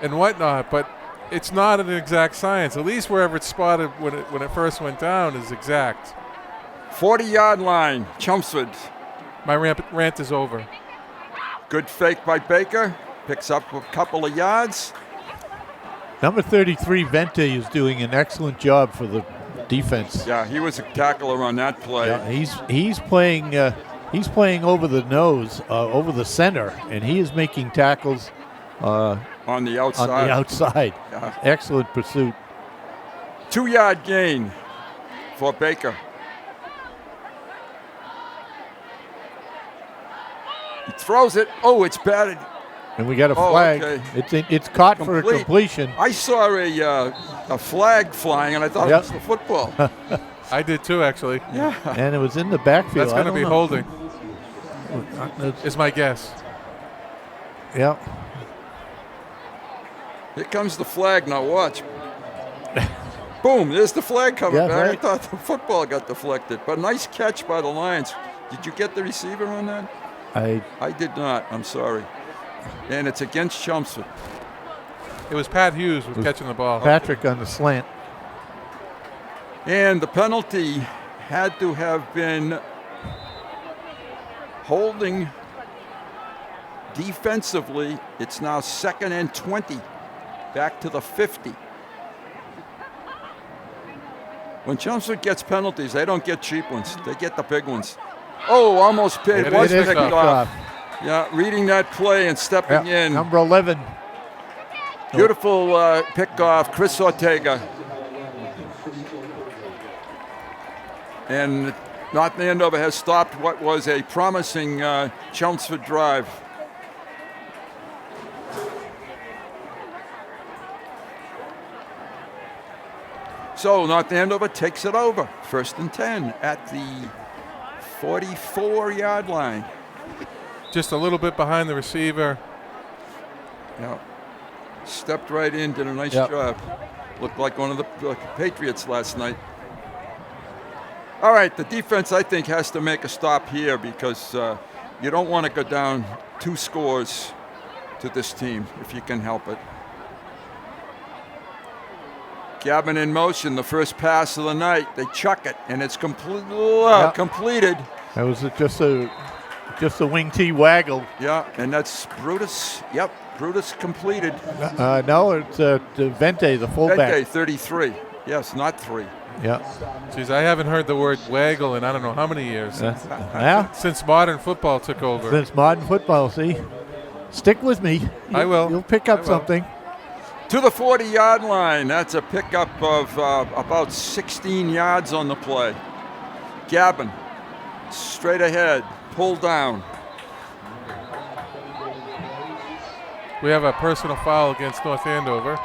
and whatnot, but it's not an exact science. At least wherever it's spotted when it first went down is exact. 40-yard line, Chelmsford. My rant is over. Good fake by Baker. Picks up a couple of yards. Number 33, Vente, is doing an excellent job for the defense. Yeah, he was a tackler on that play. Yeah, he's playing over the nose, over the center, and he is making tackles on the outside. Yeah. Excellent pursuit. 2-yard gain for Baker. He throws it. Oh, it's batted. And we got a flag. Okay. It's caught for a completion. I saw a flag flying, and I thought it was the football. I did too, actually. Yeah. And it was in the backfield. That's going to be holding. Is my guess. Yeah. Here comes the flag. Now watch. Boom, there's the flag coming back. Right. I thought the football got deflected. But nice catch by the Lions. Did you get the receiver on that? I did not. I'm sorry. And it's against Chelmsford. It was Pat Hughes was catching the ball. Patrick on the slant. And the penalty had to have been holding defensively. It's now 2nd and 20. Back to the 50. When Chelmsford gets penalties, they don't get cheap ones. They get the big ones. Oh, almost picked. Was picked off. Yeah, reading that play and stepping in. Number 11. Beautiful pick-off, Chris Ortega. And North Andover has stopped what was a promising Chelmsford drive. So North Andover takes it over. 1st and 10 at the 44-yard line. Just a little bit behind the receiver. Yeah. Stepped right in, did a nice job. Looked like one of the Patriots last night. All right, the defense, I think, has to make a stop here because you don't want to go down 2 scores to this team if you can help it. Gavin in motion, the first pass of the night. They chuck it, and it's completed. That was just a wing T waggle. Yeah, and that's Brutus. Yep, Brutus completed. No, it's Vente, the fullback. Vente, 33. Yes, not 3. Yeah. Geez, I haven't heard the word waggle in I don't know how many years. Since modern football took over. Since modern football, see? Stick with me. I will. You'll pick up something. To the 40-yard line. That's a pickup of about 16 yards on the play. Gavin, straight ahead, pull down. We have a personal foul against North Andover.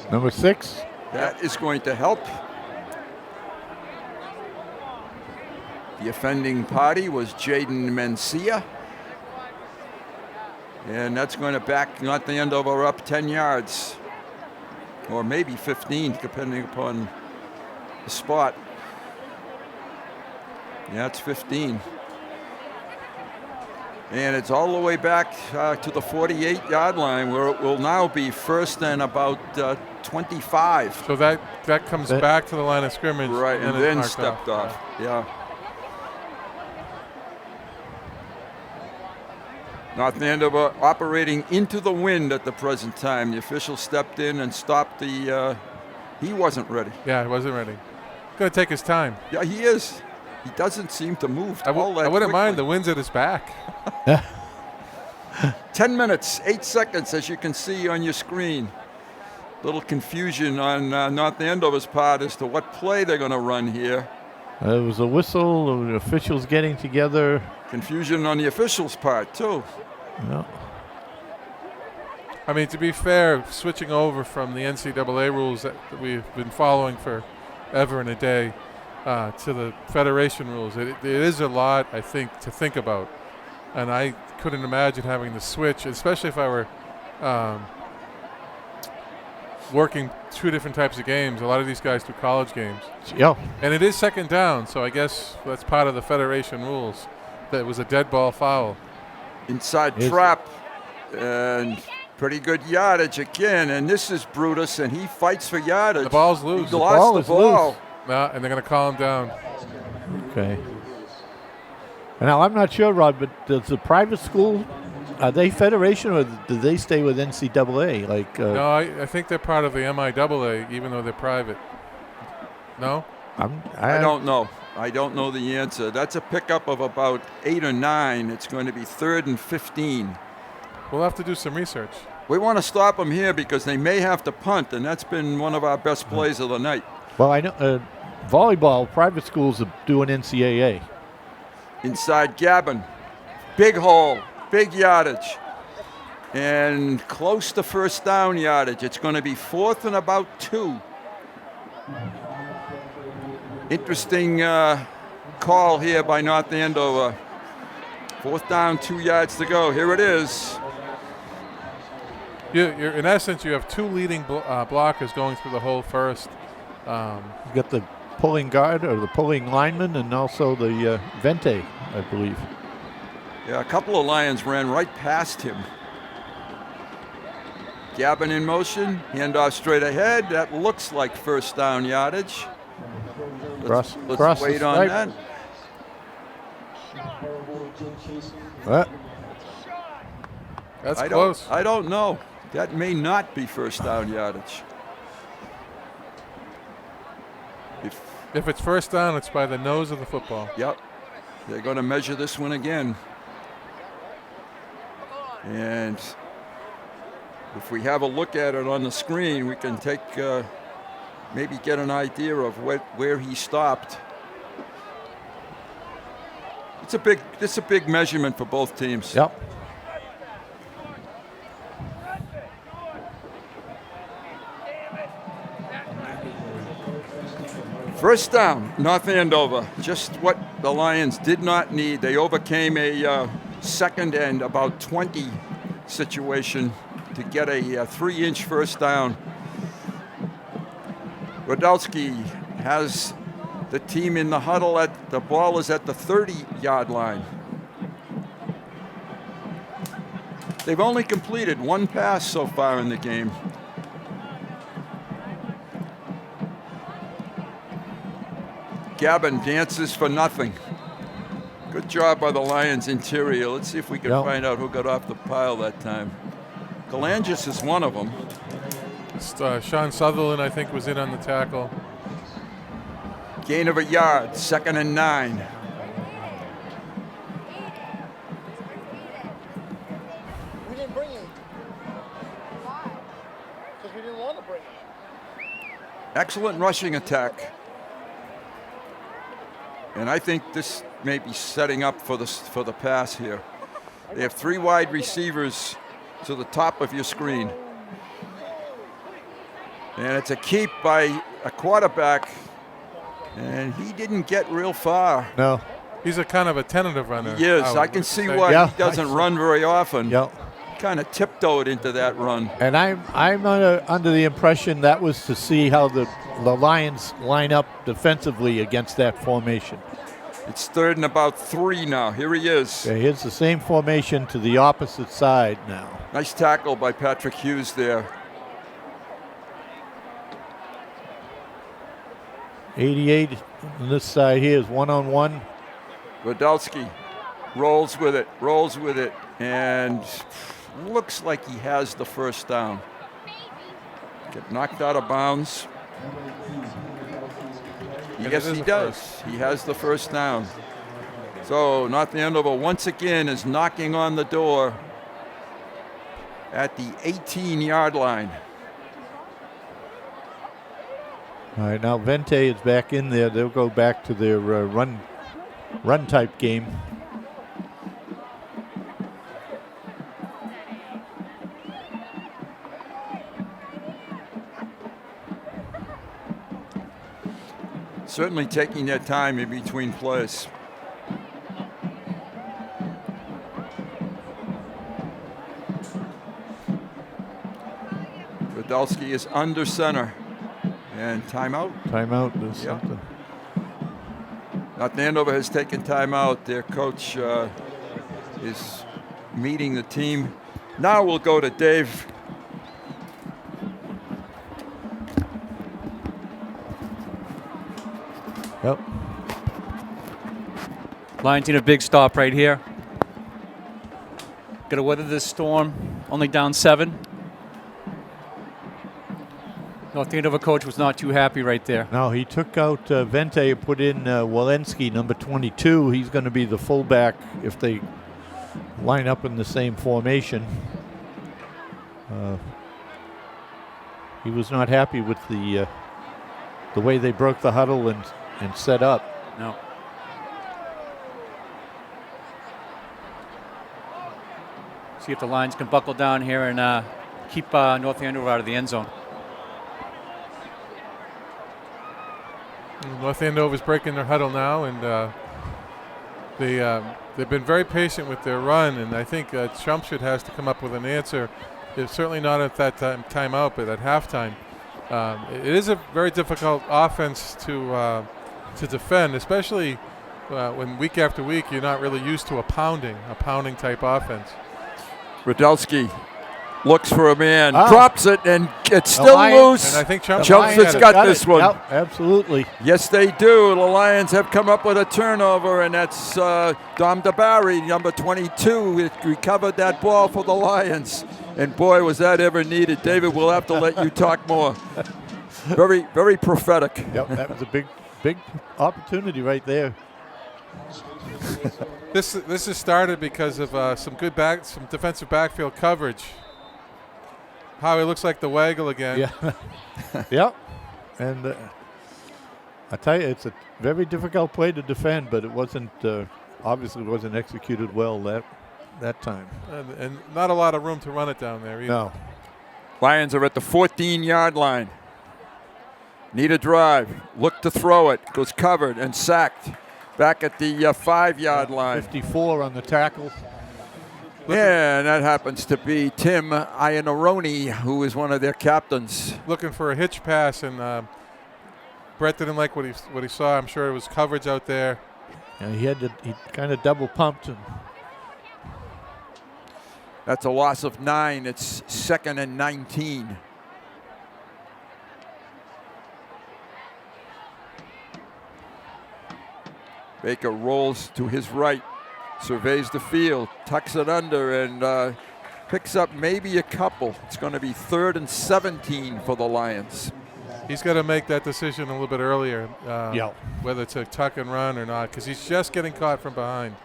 Number 6. That is going to help. The offending party was Jaden Mencia. And that's going to back North Andover up 10 yards. Or maybe 15, depending upon the spot. Yeah, it's 15. And it's all the way back to the 48-yard line, where it will now be 1st and about 25. So that comes back to the line of scrimmage. Right, and then stepped off. Yeah. North Andover operating into the wind at the present time. The official stepped in and stopped the. He wasn't ready. Yeah, he wasn't ready. Going to take his time. Yeah, he is. He doesn't seem to move. I wouldn't mind. The wind's at his back. 10 minutes, 8 seconds, as you can see on your screen. Little confusion on North Andover's part as to what play they're going to run here. There was a whistle, the officials getting together. Confusion on the officials' part, too. Yeah. I mean, to be fair, switching over from the NCAA rules that we've been following for ever and a day to the Federation rules, it is a lot, I think, to think about. And I couldn't imagine having to switch, especially if I were working 2 different types of games. A lot of these guys do college games. Yeah. And it is 2nd down, so I guess that's part of the Federation rules. That it was a dead ball foul. Inside trap, and pretty good yardage again. And this is Brutus, and he fights for yardage. The ball's loose. He lost the ball. No, and they're going to call him down. Okay. Now, I'm not sure, Rod, but does the private school, are they Federation or do they stay with NCAA? No, I think they're part of the MIAA, even though they're private. No? I don't know. I don't know the answer. That's a pickup of about 8 or 9. It's going to be 3rd and 15. We'll have to do some research. We want to stop them here because they may have to punt, and that's been one of our best plays of the night. Well, I know volleyball, private schools do an NCAA. Inside Gavin. Big hole, big yardage. And close to first down yardage. It's going to be 4th and about 2. Interesting call here by North Andover. 4th down, 2 yards to go. Here it is. You're in essence, you have 2 leading blockers going through the whole first. You got the pulling guard or the pulling lineman and also the Vente, I believe. Yeah, a couple of Lions ran right past him. Gavin in motion, handoff straight ahead. That looks like first down yardage. Let's wait on that. What? That's close. I don't know. That may not be first down yardage. If it's first down, it's by the nose of the football. Yep. They're going to measure this one again. And if we have a look at it on the screen, we can take maybe get an idea of where he stopped. It's a big measurement for both teams. Yep. First down, North Andover. Just what the Lions did not need. They overcame a second and about 20 situation to get a 3-inch first down. Rodolski has the team in the huddle. The ball is at the 30-yard line. They've only completed 1 pass so far in the game. Gavin dances for nothing. Good job by the Lions interior. Let's see if we can find out who got off the pile that time. Galangis is one of them. Sean Sutherland, I think, was in on the tackle. Gain of a yard, 2nd and 9. We didn't bring it. Why? Because we didn't want to bring it. Excellent rushing attack. And I think this may be setting up for the pass here. They have 3 wide receivers to the top of your screen. And it's a keep by a quarterback. And he didn't get real far. No. He's a kind of a tentative runner. He is. I can see why he doesn't run very often. Yep. Kind of tiptoed into that run. And I'm under the impression that was to see how the Lions line up defensively against that formation. It's 3rd and about 3 now. Here he is. Yeah, here's the same formation to the opposite side now. Nice tackle by Patrick Hughes there. 88 on this side here is 1-on-1. Rodolski rolls with it, and looks like he has the first down. Get knocked out of bounds. Yes, he does. He has the first down. So North Andover once again is knocking on the door at the 18-yard line. All right, now Vente is back in there. They'll go back to their run type game. Certainly taking their time in between plays. Rodolski is under center. And timeout. Timeout is something. North Andover has taken timeout. Their coach is meeting the team. Now we'll go to Dave. Yep. Lions need a big stop right here. Got to weather this storm. Only down 7. North Andover coach was not too happy right there. No, he took out Vente, put in Walensky, number 22. He's going to be the fullback if they line up in the same formation. He was not happy with the way they broke the huddle and set up. No. See if the Lions can buckle down here and keep North Andover out of the end zone. North Andover's breaking their huddle now, and they've been very patient with their run, and I think Chelmsford has to come up with an answer. It's certainly not at that timeout, but at halftime. It is a very difficult offense to defend, especially when week after week you're not really used to a pounding type offense. Radulski looks for a man, drops it, and it's still loose. And I think Chelmsford's got this one. Yep, absolutely. Yes, they do. The Lions have come up with a turnover, and that's Dom DeBarry, number 22, recovered that ball for the Lions. And boy, was that ever needed. David, we'll have to let you talk more. Very, very prophetic. Yep, that was a big opportunity right there. This has started because of some defensive backfield coverage. Howie looks like the waggle again. Yeah. Yep. And I tell you, it's a very difficult play to defend, but it wasn't obviously wasn't executed well that time. And not a lot of room to run it down there either. No. Lions are at the 14-yard line. Need a drive. Look to throw it. Goes covered and sacked. Back at the 5-yard line. 54 on the tackle. Yeah, and that happens to be Tim Iannarone, who is one of their captains. Looking for a hitch pass, and Brett didn't like what he saw. I'm sure it was coverage out there. Yeah, he kind of double pumped him. That's a loss of 9. It's 2nd and 19. Baker rolls to his right, surveys the field, tucks it under, and picks up maybe a couple. It's going to be 3rd and 17 for the Lions. He's got to make that decision a little bit earlier, whether to tuck and run or not, because he's just getting caught from behind.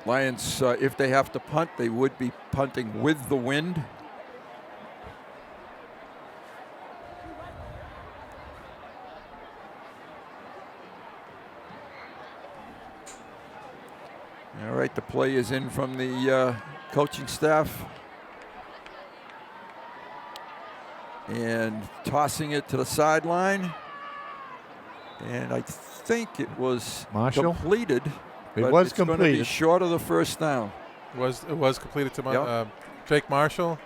Lions, if they have to punt, they would be punting with the wind. All right, the play is in from the coaching staff. And tossing it to the sideline. And I think it was completed. It was completed. It's going to be short of the first down. It was completed to Jake Marshall.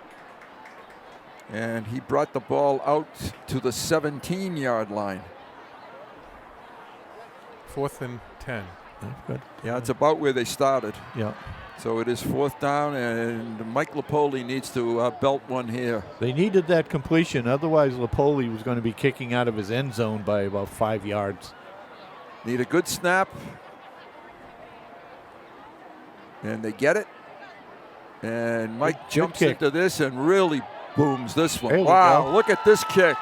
And he brought the ball out to the 17-yard line. 4th and 10. Good. Yeah, it's about where they started. Yeah. So it is 4th down, and Mike Lapoli needs to belt one here. They needed that completion. Otherwise, Lapoli was going to be kicking out of his end zone by about 5 yards. Need a good snap. And they get it. And Mike jumps into this and really booms this one. Wow, look at this kick.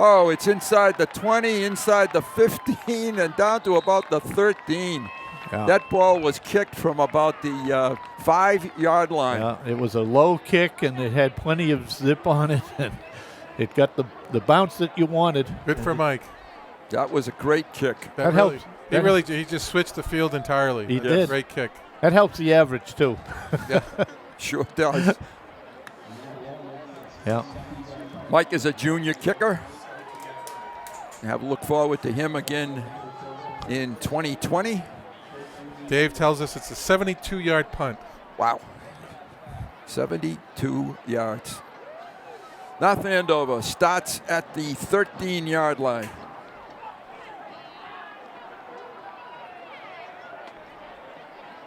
Oh, it's inside the 20, inside the 15, and down to about the 13. Yeah. That ball was kicked from about the 5-yard line. Yeah, it was a low kick, and it had plenty of zip on it, and it got the bounce that you wanted. Good for Mike. That was a great kick. That helps. He just switched the field entirely. He did. Great kick. That helps the average, too. Yeah, sure does. Yeah. Mike is a junior kicker. Have a look forward to him again in 2020. Dave tells us it's a 72-yard punt. Wow. 72 yards. North Andover starts at the 13-yard line.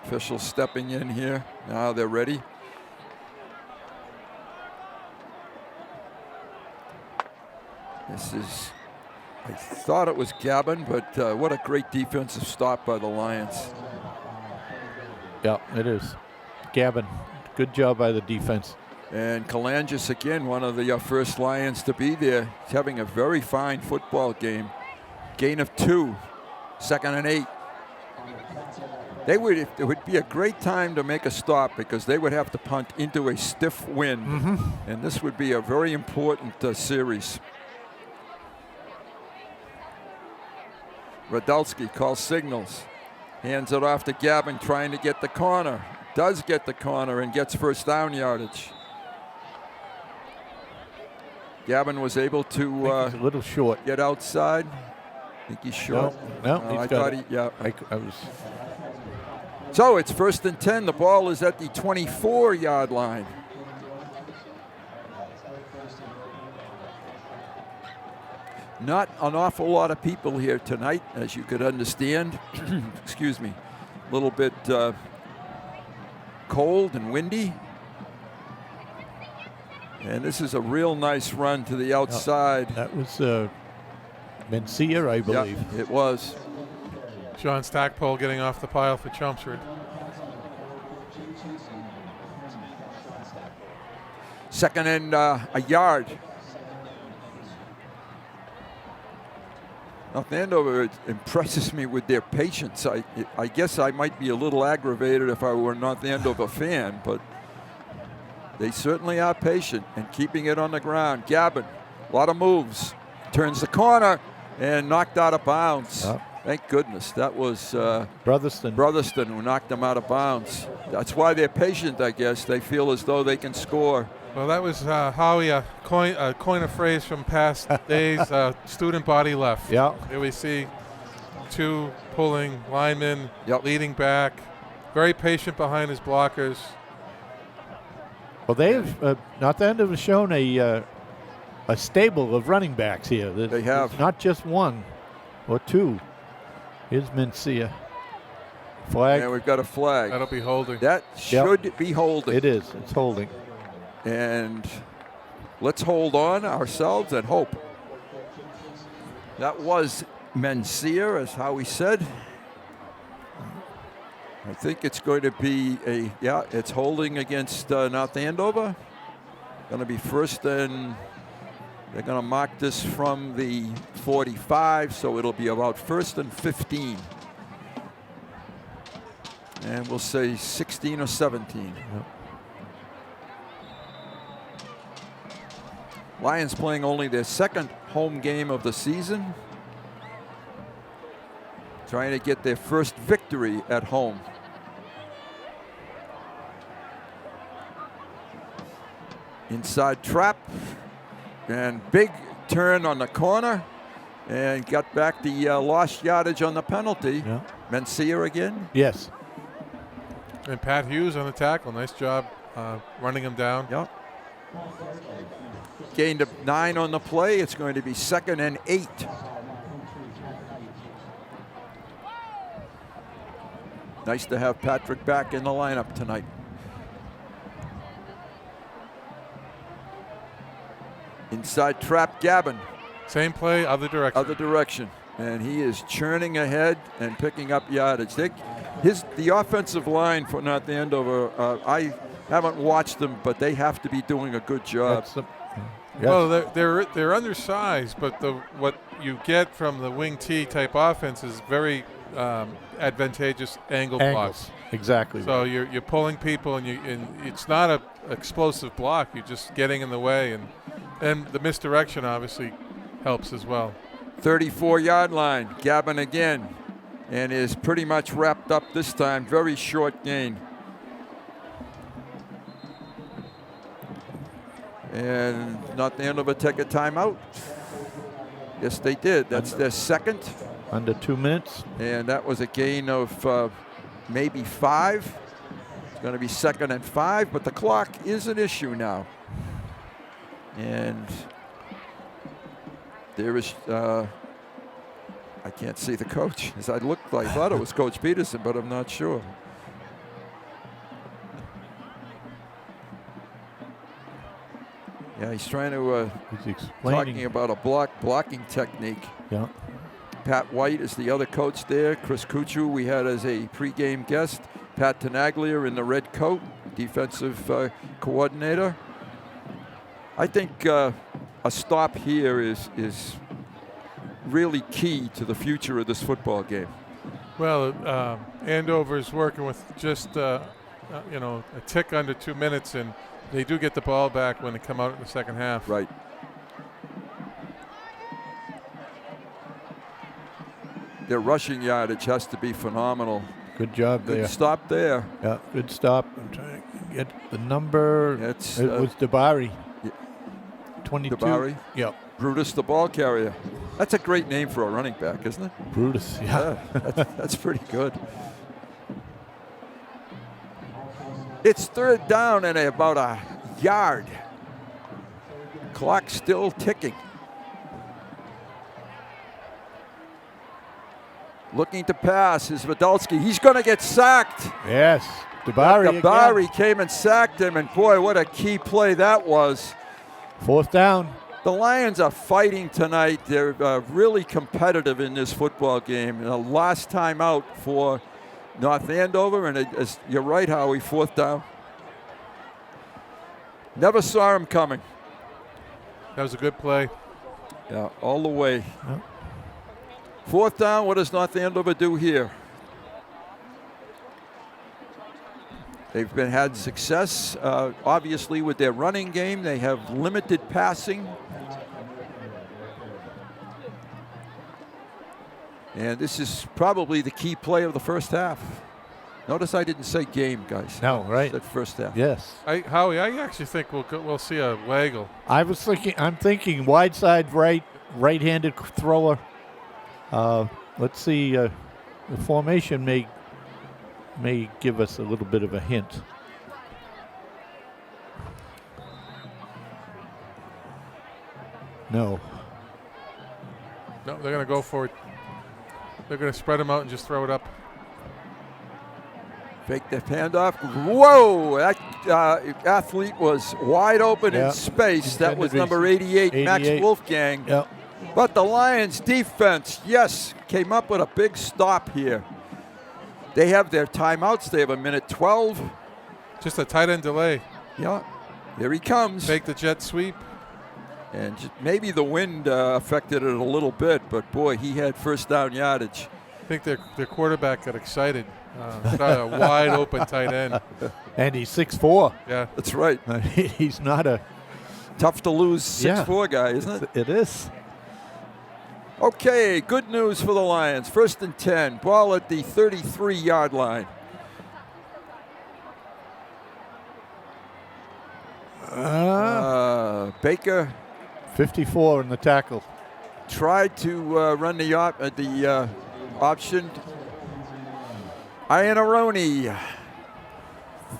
Officials stepping in here. Now they're ready. This is, I thought it was Gavin, but what a great defensive stop by the Lions. Yeah, it is. Gavin, good job by the defense. And Kalangis, again, one of the first Lions to be there. He's having a very fine football game. Gain of 2, 2nd and 8. It would be a great time to make a stop because they would have to punt into a stiff wind. Mm-hmm. And this would be a very important series. Radulski calls signals. Hands it off to Gavin, trying to get the corner. Does get the corner and gets first down yardage. Gavin was able to I think he's a little short. Get outside. I think he's short. No, he's I got thought it. he, yeah. I was. So it's 1st and 10. The ball is at the 24-yard line. Not an awful lot of people here tonight, as you could understand. Excuse me. A little bit cold and windy. And this is a real nice run to the outside. That was Mencia, I believe. Yep, it was. John Stackpole getting off the pile for Chelmsford. Second and a yard. North Andover impresses me with their patience. I guess I might be a little aggravated if I were a North Andover fan, but they certainly are patient and keeping it on the ground. Gavin, a lot of moves. Turns the corner and knocked out of bounds. Oh. Thank goodness. That was Brotherston who knocked them out of bounds. That's why they're patient, I guess. They feel as though they can score. Well, that was Howie, coin a phrase from past days, student body left. Yeah. Here we see two pulling linemen, leading back, very patient behind his blockers. Well, they have North Andover shown a stable of running backs here. They have. It's not just one or two. Here's Mencia. Flag. Yeah, we've got a flag. That'll be holding. That should be holding. It is. It's holding. And let's hold on ourselves and hope. That was Mencia, as Howie said. I think it's going to be it's holding against North Andover. Going to be first and they're going to mark this from the 45, so it'll be about 1st and 15. And we'll say 16 or 17. Yep. Lions playing only their second home game of the season. Trying to get their first victory at home. Inside trap. And big turn on the corner. And got back the lost yardage on the penalty. Yeah. Mencia again. Yes. And Pat Hughes on the tackle. Nice job running him down. Yep. Gained 9 on the play. It's going to be 2nd and 8. Nice to have Patrick back in the lineup tonight. Inside trap, Gavin. Same play, other direction. Other direction. And he is churning ahead and picking up yardage. The offensive line for North Andover, I haven't watched them, but they have to be doing a good job. Yes. Well, they're undersized, but what you get from the wing T type offense is very advantageous angle blocks. Exactly. So you're pulling people, and it's not a explosive block. You're just getting in the way, and the misdirection obviously helps as well. 34-yard line. Gavin again, and is pretty much wrapped up this time. Very short gain. And North Andover take a timeout. Yes, they did. That's their second. Under 2 minutes. And that was a gain of maybe 5. It's going to be 2nd and 5, but the clock is an issue now. And there is, I can't see the coach. As I thought it was Coach Peterson, but I'm not sure. Yeah, he's trying to talking about a blocking technique. Yeah. Pat White is the other coach there. Chris Kuchu we had as a pregame guest. Pat Tenaglia in the red coat, defensive coordinator. I think a stop here is really key to the future of this football game. Well, Andover's working with just a tick under 2 minutes, and they do get the ball back when they come out in the second half. Right. their rushing yardage has to be phenomenal. Good job there. Good stop there. Yeah, good stop. I'm trying to get the number. It was Dabari. Yeah. 22. Dabari? Yep. Brutus, the ball carrier. That's a great name for a running back, isn't it? Brutus, yeah. That's pretty good. It's third down and about a yard. Clock still ticking. Looking to pass is Vidalski. He's going to get sacked. Yes, Dabari came and sacked him, and boy, what a key play that was. Fourth down. The Lions are fighting tonight. They're really competitive in this football game. And the last time out for North Andover, and you're right, Howie, fourth down. Never saw him coming. That was a good play. Yeah, all the way. Yep. Fourth down, what does North Andover do here? They've had success, obviously, with their running game. They have limited passing. And this is probably the key play of the first half. Notice I didn't say game, guys. No, right. I said first half. Yes. Howie, I actually think we'll see a waggle. I'm thinking wide side right-handed thrower. Let's see. The formation may give us a little bit of a hint. No. No, they're going to go for it. They're going to spread them out and just throw it up. Fake the handoff. Whoa! That athlete was wide open in space. That was number 88, Max Wolfgang. Yep. But the Lions defense, yes, came up with a big stop here. They have their timeouts. They have a minute 12. Just a tight end delay. Yeah. Here he comes. Fake the jet sweep. And maybe the wind affected it a little bit, but boy, he had first down yardage. I think their quarterback got excited. Got a wide open tight end. And he's 6'4". Yeah. That's right. He's not a tough to lose 6'4" guy, isn't it? It is. Okay, good news for the Lions. 1st and 10. Ball at the 33-yard line. Baker. 54 in the tackle. Tried to run the option. Iannarone,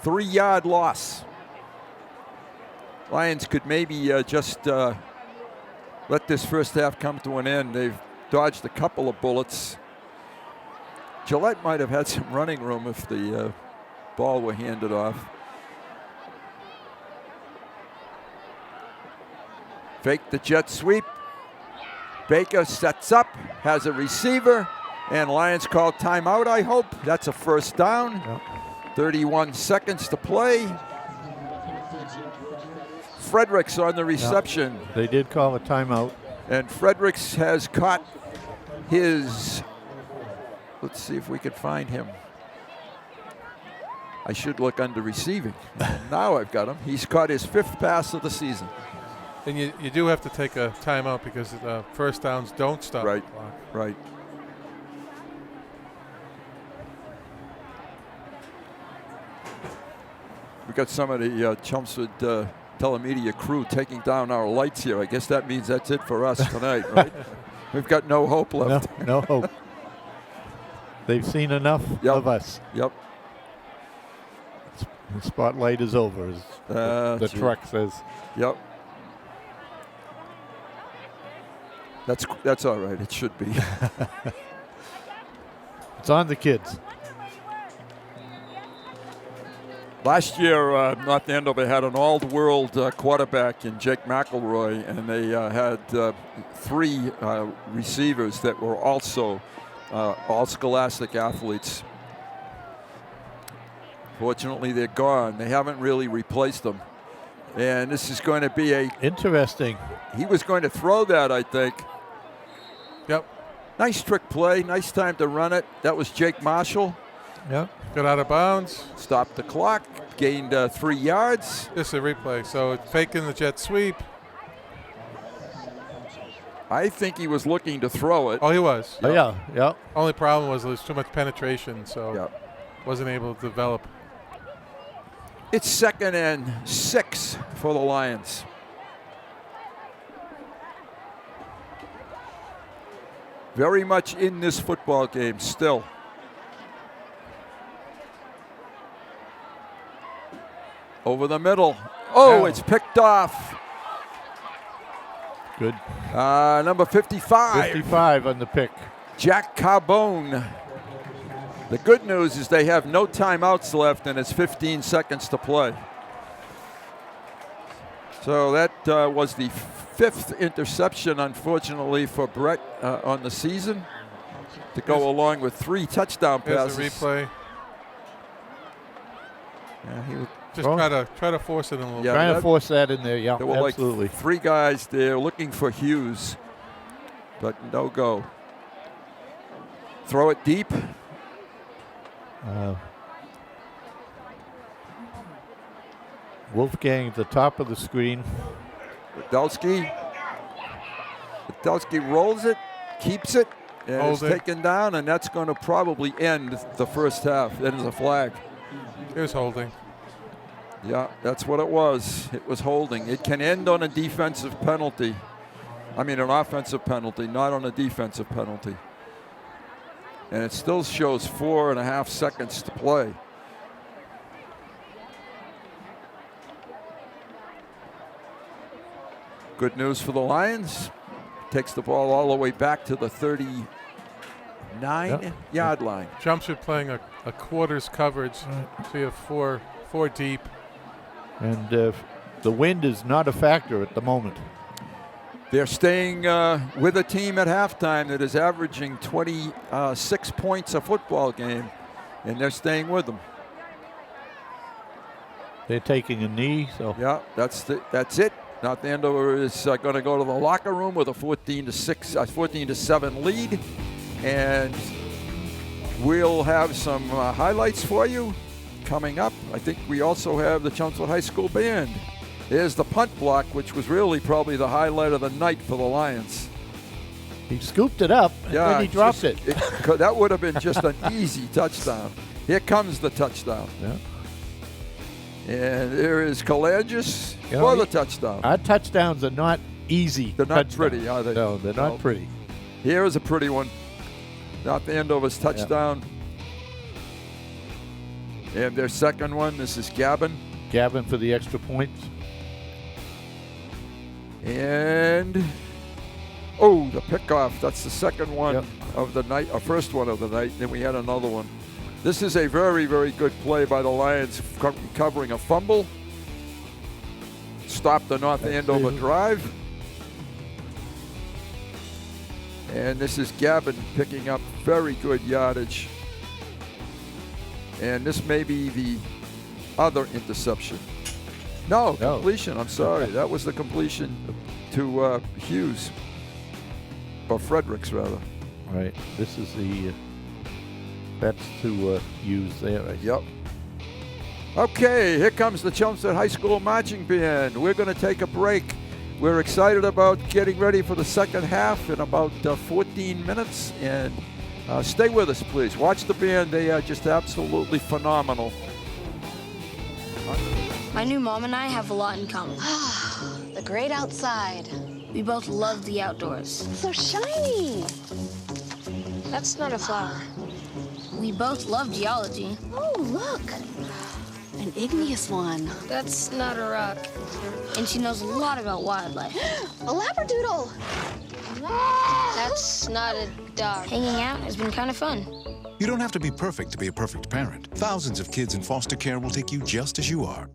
3-yard loss. Lions could maybe just let this first half come to an end. They've dodged a couple of bullets. Gillette might have had some running room if the ball were handed off. Fake the jet sweep. Baker sets up, has a receiver, and Lions call timeout, I hope. That's a first down. Yep. 31 seconds to play. Fredericks on the reception. Yep. They did call a timeout. And Fredericks has caught his, let's see if we can find him. I should look under receiving. Now I've got him. He's caught his 5th pass of the season. And you do have to take a timeout because first downs don't stop the clock. Right. We got some of the Chelmsford telemedia crew taking down our lights here. I guess that means that's it for us tonight, right? We've got no hope left. No hope. They've seen enough of us. Yep. The spotlight is over, as the truck says. Yep. That's all right. It should be. It's on the kids. Last year, North Andover had an all-world quarterback in Jake McElroy, and they had 3 receivers that were also all scholastic athletes. Fortunately, they're gone. They haven't really replaced them. And this is going to be interesting. He was going to throw that, I think. Yep. Nice trick play. Nice time to run it. That was Jake Marshall. Yep. Got out of bounds. Stopped the clock. Gained 3 yards. This is a replay. So it's faking the jet sweep. I think he was looking to throw it. Oh, he was. Oh, yeah, yeah. Only problem was there was too much penetration, so wasn't able to develop. It's 2nd and 6 for the Lions. Very much in this football game still. Over the middle. Oh, it's picked off. Good. Number 55. 55 on the pick. Jack Carbone. The good news is they have no timeouts left, and it's 15 seconds to play. So that was the 5th interception, unfortunately, for Brett on the season, to go along with 3 touchdown passes. Here's the replay. Yeah, he would just try to force it in a little bit. Trying to force that in there, yeah, there were absolutely. Like 3 guys there looking for Hughes, but no go. Throw it deep. Wolfgang at the top of the screen. Podolski rolls it, keeps it, and is taken down, and that's going to probably end the first half. That is a flag. It was holding. Yeah, that's what it was. It was holding. It can end on a defensive penalty. I mean, an offensive penalty, not on a defensive penalty. And it still shows 4.5 seconds to play. Good news for the Lions. Takes the ball all the way back to the 39-yard line. Chelmsford playing a quarters coverage. So you have four deep. And the wind is not a factor at the moment. They're staying with a team at halftime that is averaging 26 points a football game, and they're staying with them. They're taking a knee, so yeah, that's it. Now Andover is going to go to the locker room with a 14-7 lead, and we'll have some highlights for you coming up. I think we also have the Chelmsford High School band. There's the punt block, which was really probably the highlight of the night for the Lions. He scooped it up, and then he dropped it. That would have been just an easy touchdown. Here comes the touchdown. Yeah. And there is Kalangis for the touchdown. Our touchdowns are not easy. They're not pretty, are they? No, they're not pretty. Here is a pretty one. Not the Andover's touchdown. Yeah. And their second one, this is Gavin. Gavin for the extra points. And, the pickoff. That's the second one of the night, or first one of the night. Then we had another one. This is a very, very good play by the Lions, covering a fumble. Stop the North Andover drive. And this is Gavin picking up very good yardage. And this may be the other interception. No, completion. I'm sorry. That was the completion to Hughes. Or Fredericks, rather. Right. This is the... That's to Hughes there. Yep. Okay, here comes the Chelmsford High School Marching Band. We're going to take a break. We're excited about getting ready for the second half in about 14 minutes. And stay with us, please. Watch the band. They are just absolutely phenomenal. My new mom and I have a lot in common. The great outside. We both love the outdoors. So shiny. That's not a flower. We both love geology. Oh, look. An igneous one. That's not a rock. And she knows a lot about wildlife. A labradoodle. That's not a dog. Hanging out has been kind of fun. You don't have to be perfect to be a perfect parent. Thousands of kids in foster care will take you just as you are.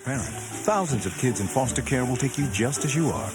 Parent. Thousands of kids in foster care will take you just as you are.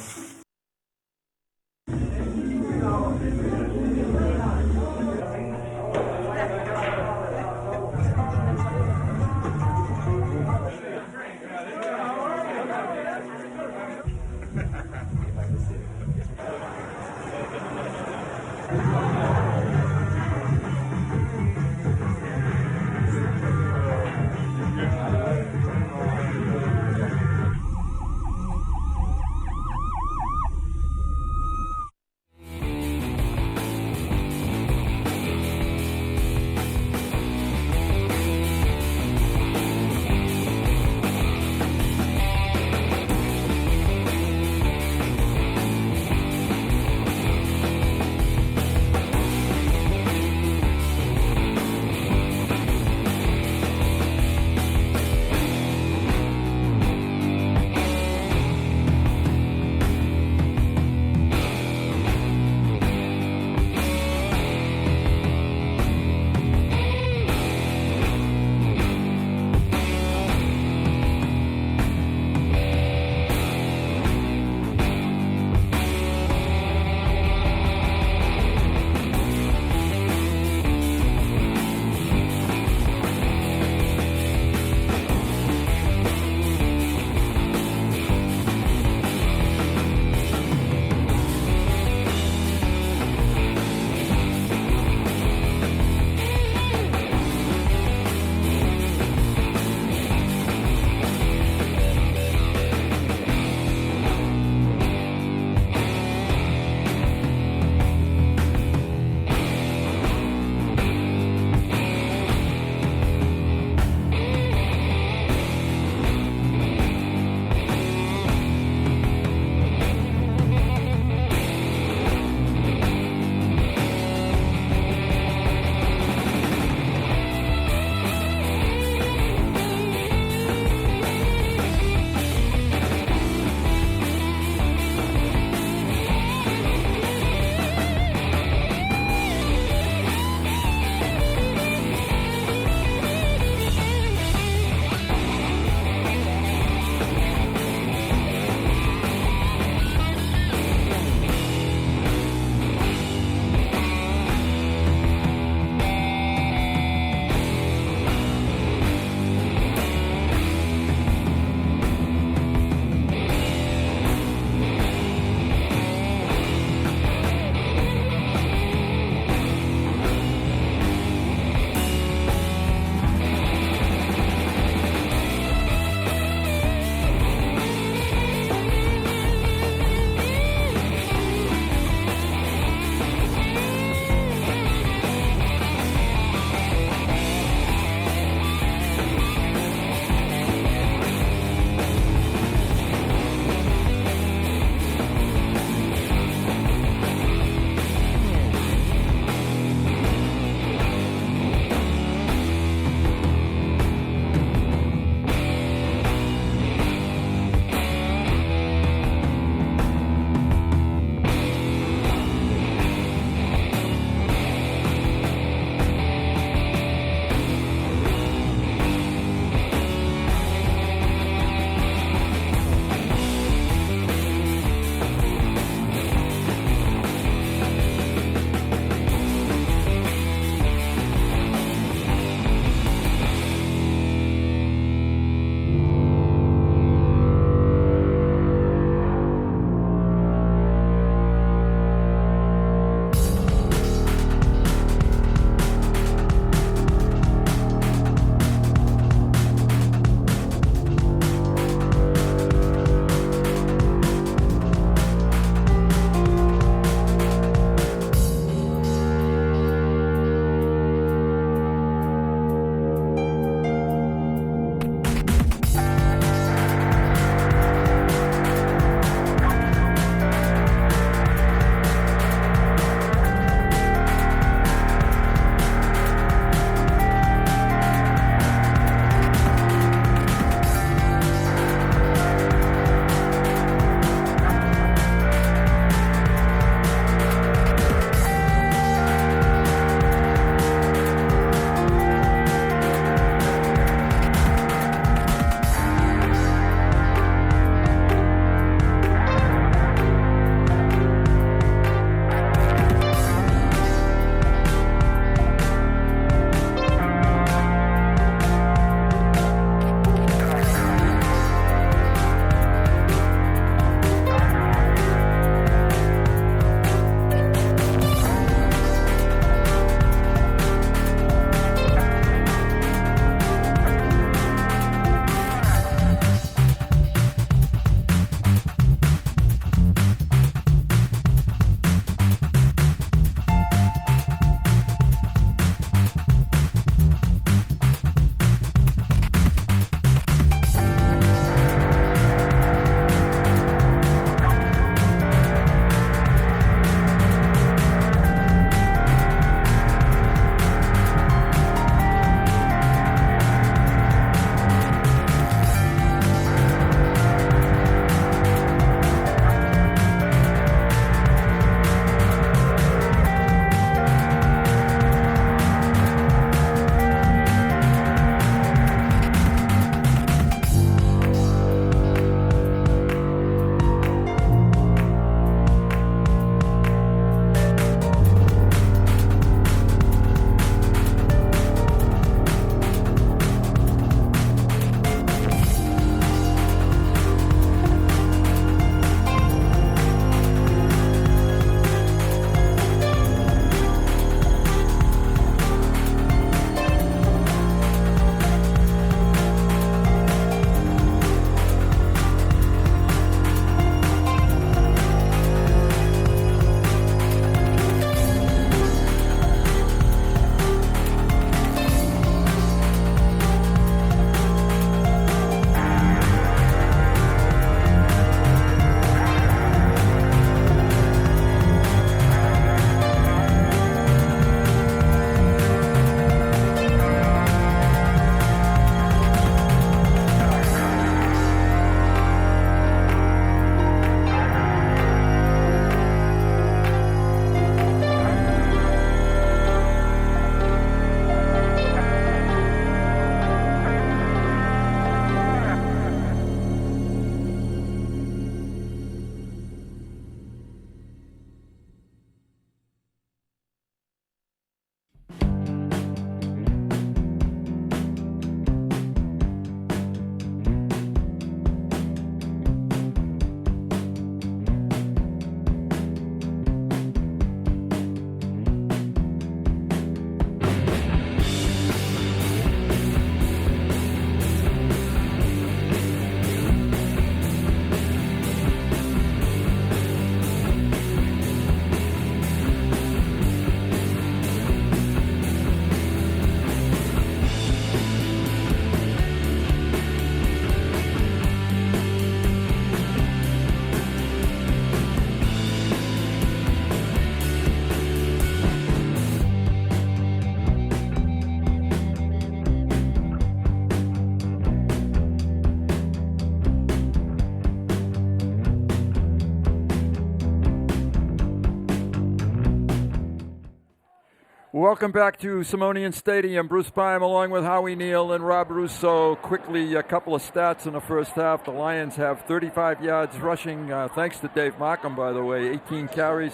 Welcome back to Simonian Stadium. Bruce Byam along with Howie Neal and Rob Russo. Quickly, a couple of stats in the first half. The Lions have 35 yards rushing, thanks to Dave Markham, by the way, 18 carries.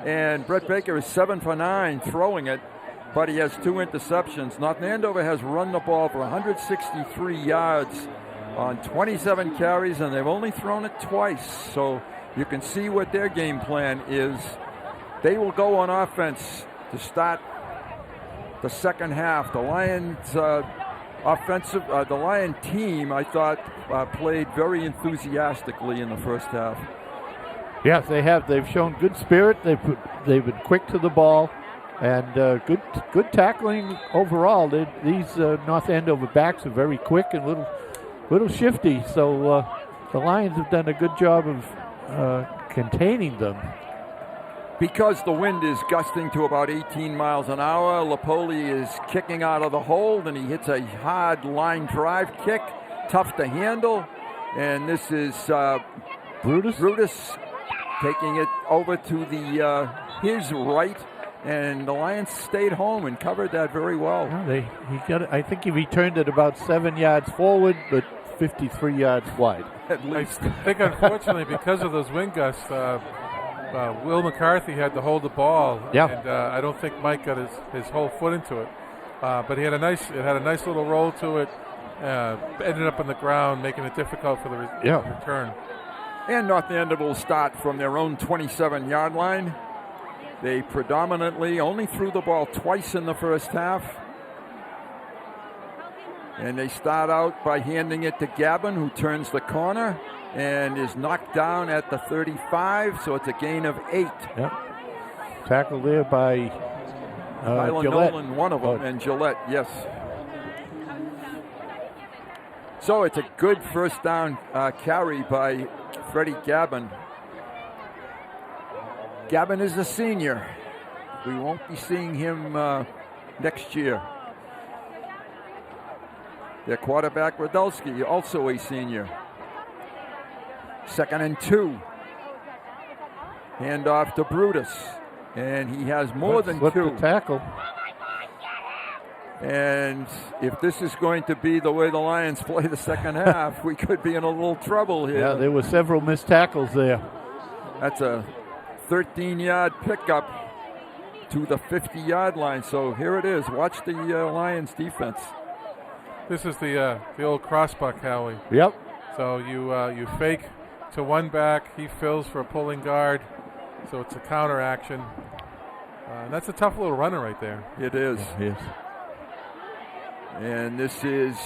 And Brett Baker is 7 for 9 throwing it, but he has 2 interceptions. North Andover has run the ball for 163 yards on 27 carries, and they've only thrown it twice. So you can see what their game plan is. They will go on offense to start the second half. The Lions the Lion team, I thought, played very enthusiastically in the first half. Yes, they have. They've shown good spirit. They've been quick to the ball, and good tackling overall. These North Andover backs are very quick and little shifty. So the Lions have done a good job of containing them. Because the wind is gusting to about 18 miles an hour, Lapoli is kicking out of the hold, and he hits a hard line drive kick, tough to handle. And this is Brutus taking it over to his right, and the Lions stayed home and covered that very well. Yeah, I think he returned it about 7 yards forward, but 53 yards wide. At least. I think, unfortunately, because of those wind gusts, Will McCarthy had to hold the ball, and I don't think Mike got his whole foot into it. But it had a nice little roll to it. Ended up on the ground, making it difficult for the return. And North Andover will start from their own 27-yard line. They predominantly only threw the ball twice in the first half. And they start out by handing it to Gavin, who turns the corner and is knocked down at the 35, so it's a gain of 8. Yep. Tackle there by Gillette. Nolan, one of them, and Gillette, yes. So it's a good first down carry by Freddie Gavin. Gavin is a senior. We won't be seeing him next year. Their quarterback, Radulski, also a senior. 2nd and 2. Hand off to Brutus. And he has more than 2. The tackle. And if this is going to be the way the Lions play the second half, we could be in a little trouble here. Yeah, there were several missed tackles there. That's a 13-yard pickup to the 50-yard line. So here it is. Watch the Lions defense. This is the old crossbuck, Howie. Yep. So you fake to one back, he fills for a pulling guard, so it's a counter action. That's a tough little runner right there. It is. Yes. And this is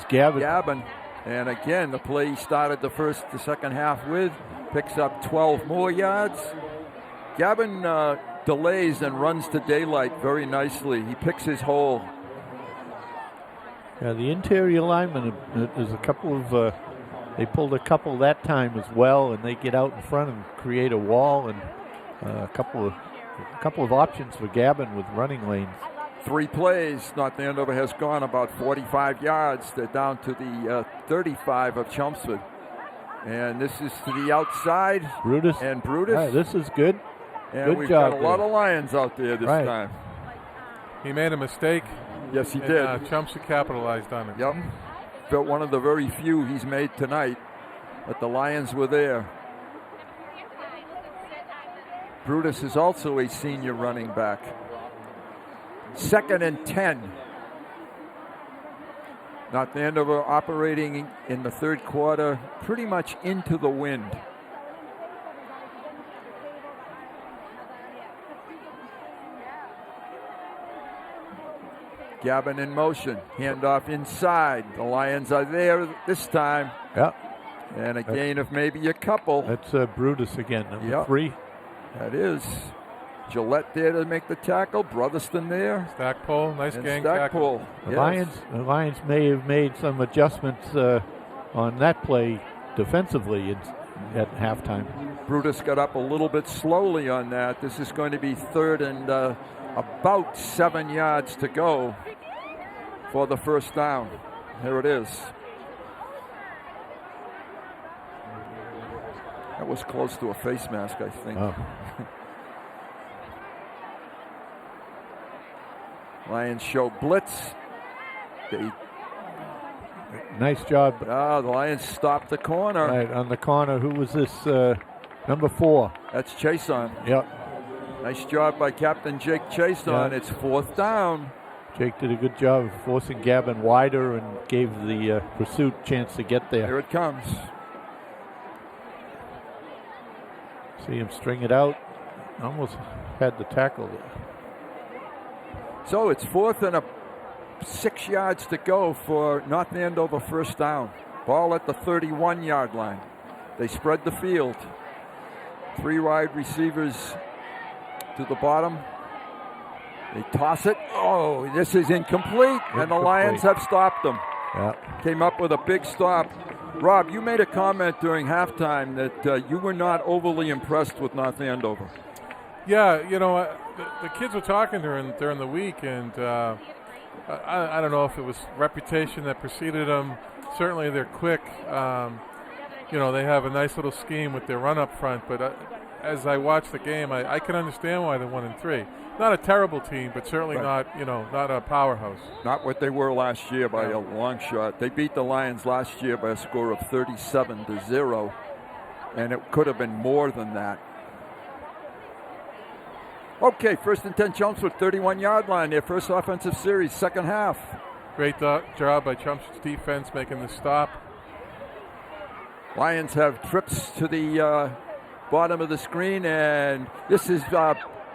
Gavin. And again, the play he started the second half with picks up 12 more yards. Gavin delays and runs to daylight very nicely. He picks his hole. Yeah, the interior lineman, there's a couple of, they pulled a couple that time as well, and they get out in front and create a wall, and a couple of options for Gavin with running lanes. 3 plays. North Andover has gone about 45 yards. They're down to the 35 of Chelmsford. And this is to the outside. Brutus. Brutus. This is good. And good we've job got a lot of Lions out there this time. He made a mistake. Yes, he did. Chelmsford capitalized on it. Yep. Felt one of the very few he's made tonight, but the Lions were there. Brutus is also a senior running back. 2nd and 10. North Andover operating in the third quarter pretty much into the wind. Gavin in motion. Handoff inside. The Lions are there this time. Yep. And a gain of maybe a couple. That's Brutus again, number 3. That is. Gillette there to make the tackle. Brotherston there. Stackpole, nice gang tackle. The Lions may have made some adjustments on that play defensively at halftime. Brutus got up a little bit slowly on that. This is going to be 3rd and about 7 yards to go for the first down. Here it is. That was close to a face mask, I think. Oh. Lions show blitz. Nice job. The Lions stopped the corner. Right, on the corner. Who was this? Number 4. That's Chason. Yep. Nice job by Captain Jake Chason. It's 4th down. Jake did a good job of forcing Gavin wider and gave the pursuit chance to get there. Here it comes. See him string it out. Almost had the tackle there. So it's 4th and 6 yards to go for North Andover first down. Ball at the 31-yard line. They spread the field. 3 wide receivers to the bottom. They toss it. Oh, this is incomplete. And the Lions have stopped them. Yeah. Came up with a big stop. Rob, you made a comment during halftime that you were not overly impressed with North Andover. Yeah, you know, the kids were talking during the week, and I don't know if it was reputation that preceded them. Certainly they're quick. You know, they have a nice little scheme with their run up front, but as I watch the game, I can understand why they're 1-3. Not a terrible team, but certainly not a powerhouse. Not what they were last year by a long shot. They beat the Lions last year by a score of 37-0, and it could have been more than that. Okay, 1st and 10 Chelmsford, 31-yard line, their first offensive series, second half. Great job by Chelmsford's defense making the stop. Lions have trips to the bottom of the screen, and this is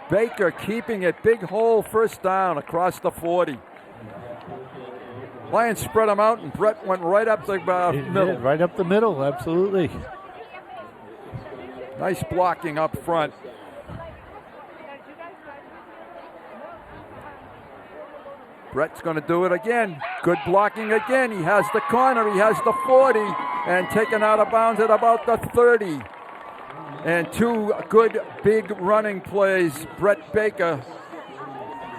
Baker keeping it. Big hole, first down across the 40. Lions spread them out, and Brett went right up the middle. Right up the middle, absolutely. Nice blocking up front. Brett's going to do it again. Good blocking again. He has the corner. He has the 40 and taken out of bounds at about the 30. And 2 good big running plays. Brett Baker.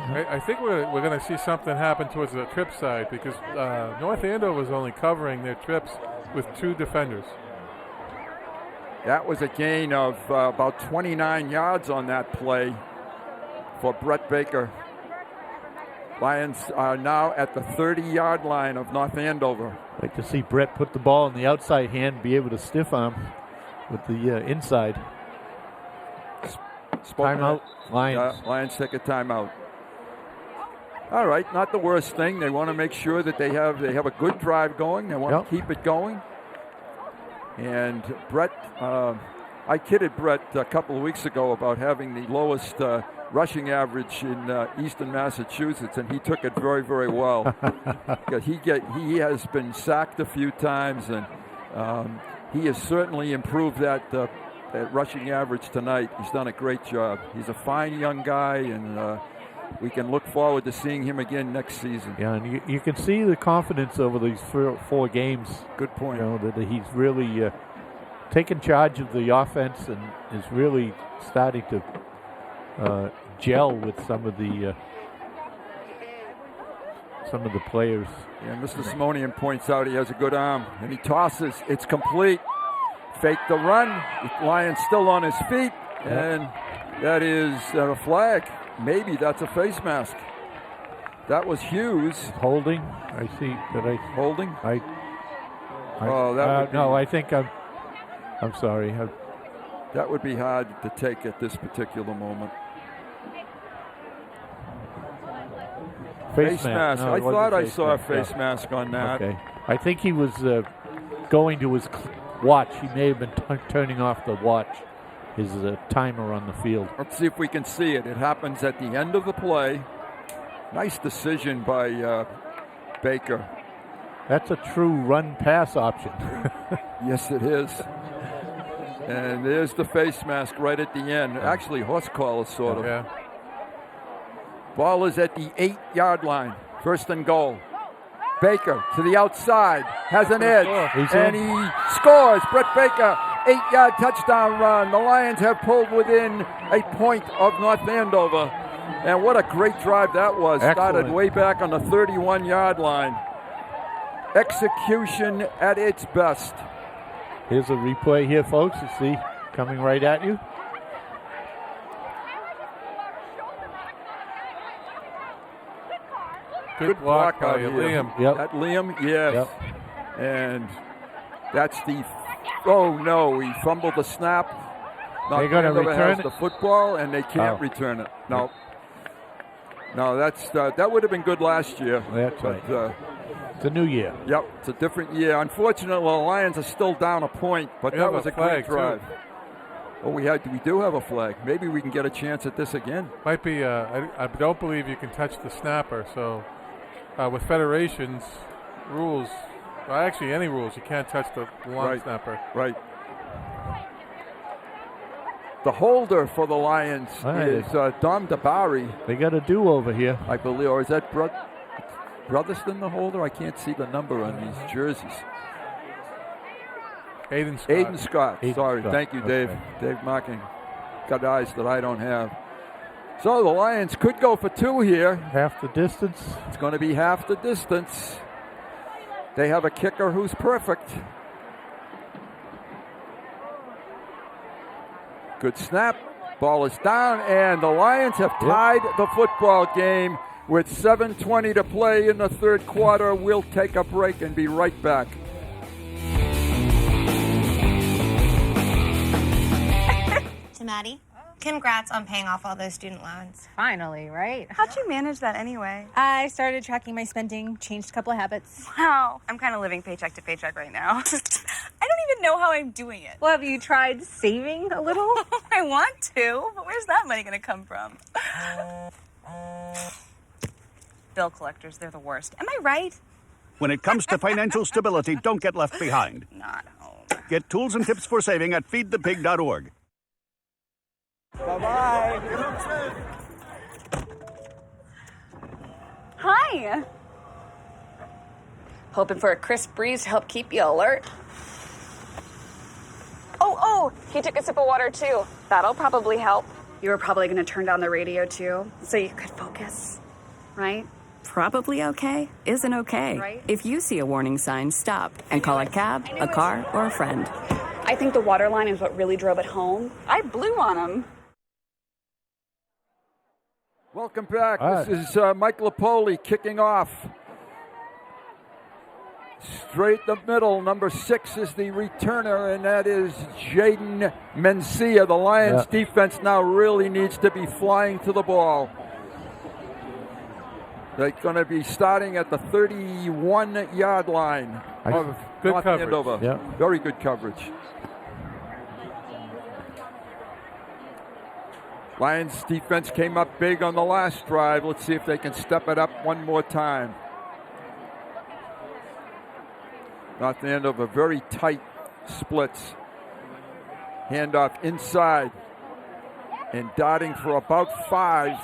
I think we're going to see something happen towards the trip side because North Andover was only covering their trips with 2 defenders. That was a gain of about 29 yards on that play for Brett Baker. Lions are now at the 30-yard line of North Andover. I'd like to see Brett put the ball in the outside hand, be able to stiff arm with the inside. Timeout, Lions. Lions take a timeout. All right, not the worst thing. They want to make sure that they have a good drive going. They want to keep it going. And Brett, I kidded Brett a couple of weeks ago about having the lowest rushing average in eastern Massachusetts, and he took it very, very well. He has been sacked a few times, and he has certainly improved that rushing average tonight. He's done a great job. He's a fine young guy, and we can look forward to seeing him again next season. Yeah, and you can see the confidence over these 4 games. Good point. You know, that he's really taken charge of the offense and is really starting to gel with some of the players. Yeah, Mr. Simonian points out he has a good arm, and he tosses. It's complete. Fake the run. The Lion's still on his feet, and that is a flag. Maybe that's a face mask. That was Hughes. Holding. I see. Did I holding? I think I'm sorry. That would be hard to take at this particular moment. Face mask. No, I thought I saw a face mask on that. Okay. I think he was going to his watch. He may have been turning off the watch, his timer on the field. Let's see if we can see it. It happens at the end of the play. Nice decision by Baker. That's a true run-pass option. Yes, it is. And there's the face mask right at the end. Actually, horse collar, sort of. Yeah. Ball is at the 8-yard line. First and goal. Baker to the outside. Has an edge. And he scores. Brett Baker, 8-yard touchdown run. The Lions have pulled within a point of North Andover. And what a great drive that was. Excellent. Started way back on the 31-yard line. Execution at its best. Here's a replay here, folks. You see, coming right at you. Good block by Liam. Yep. That Liam, yes. Yep. And that's the. Oh no, he fumbled the snap. They're going to return the football, and they can't return it. No. No, that would have been good last year. That's right. It's a new year. Yep, it's a different year. Unfortunately, the Lions are still down a point, but that was a great drive. Too. Oh, we do have a flag. Maybe we can get a chance at this again. Might be. I don't believe you can touch the snapper. So, with Federation's rules, well, actually any rules, you can't touch the long snapper. Right. The holder for the Lions is Dom DeBari. They got a do-over here. I believe, or is that Brotherston the holder? I can't see the number on these jerseys. Aiden Scott. Sorry. Thank you, Dave. Okay. Dave Marking. Got eyes that I don't have. So the Lions could go for 2 here. Half the distance. It's going to be half the distance. They have a kicker who's perfect. Good snap. Ball is down, and the Lions have tied the football game with 7:20 to play in the third quarter. We'll take a break and be right back. To Maddie, congrats on paying off all those student loans. Finally, right? How'd you manage that anyway? I started tracking my spending, changed a couple of habits. Wow, I'm kind of living paycheck to paycheck right now. I don't even know how I'm doing it. Well, have you tried saving a little? I want to, but where's that money going to come from? Bill collectors, they're the worst. Am I right? When it comes to financial stability, don't get left behind. Not home. Get tools and tips for saving at feedthepig.org. Bye-bye. Hi. Hoping for a crisp breeze to help keep you alert. Oh, he took a sip of water too. That'll probably help. You were probably going to turn down the radio too, so you could focus, right? Probably okay isn't okay. Right. If you see a warning sign, stop and call a cab, a car, or a friend. I think the water line is what really drove it home. I blew on him. Welcome back. This is Mike Lapoli kicking off. Straight the middle. Number 6 is the returner, and that is Jaden Mencia. The Lions defense now really needs to be flying to the ball. They're going to be starting at the 31-yard line of good coverage. Andover. Yeah. Very good coverage. Lions defense came up big on the last drive. Let's see if they can step it up one more time. North Andover, very tight splits. Handoff inside. And darting for about 5,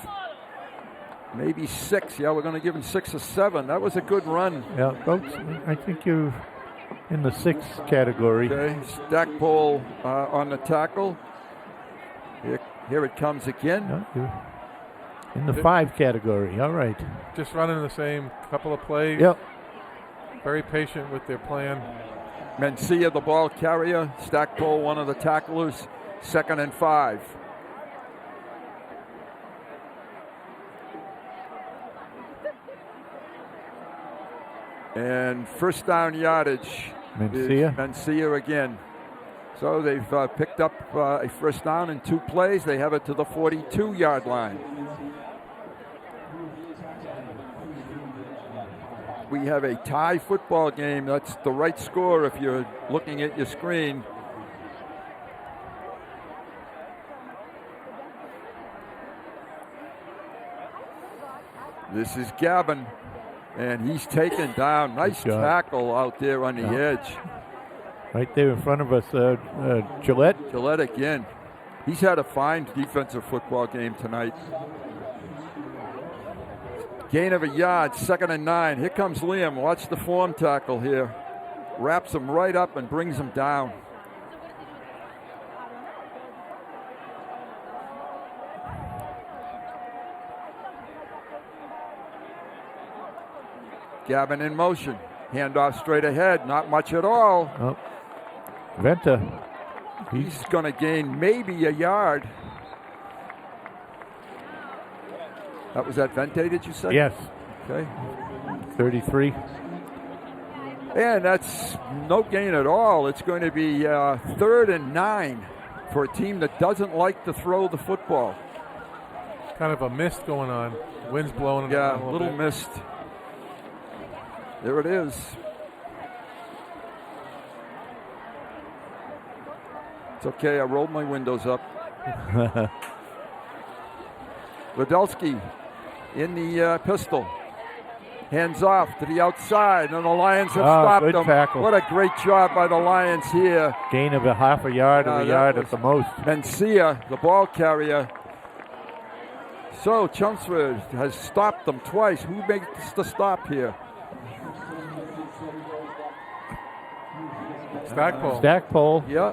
maybe 6. Yeah, we're going to give him 6 or 7. That was a good run. Yeah, folks, I think you're in the 6 category. Okay, Stackpole on the tackle. Here it comes again. Yeah, you're in the 5 category. All right. Just running the same couple of plays. Yep. Very patient with their plan. Mencia, the ball carrier. Stackpole, one of the tacklers. 2nd and 5. And first down yardage. Mencia again. So they've picked up a first down in 2 plays. They have it to the 42-yard line. We have a tie football game. That's the right score if you're looking at your screen. This is Gavin, and he's taken down. Nice tackle out there on the edge. Right there in front of us, Gillette. Gillette again. He's had a fine defensive football game tonight. Gain of a yard, 2nd and 9. Here comes Liam. Watch the form tackle here. Wraps him right up and brings him down. Gavin in motion. Handoff straight ahead. Not much at all. Oh. Venta. He's going to gain maybe a yard. That was at Vente, did you say? Yes. Okay. 33. And that's no gain at all. It's going to be 3rd and 9 for a team that doesn't like to throw the football. Kind of a mist going on. Wind's blowing. Yeah, a little bit. mist. There it is. It's okay. I rolled my windows up. Ladelsky in the pistol. Hands off to the outside, and the Lions have stopped good them. tackle. What a great job by the Lions here. Gain of a half a yard or a yard at the most. Mencia, the ball carrier. So Chelmsford has stopped them twice. Who makes the stop here? Stackpole. Stackpole. Yeah.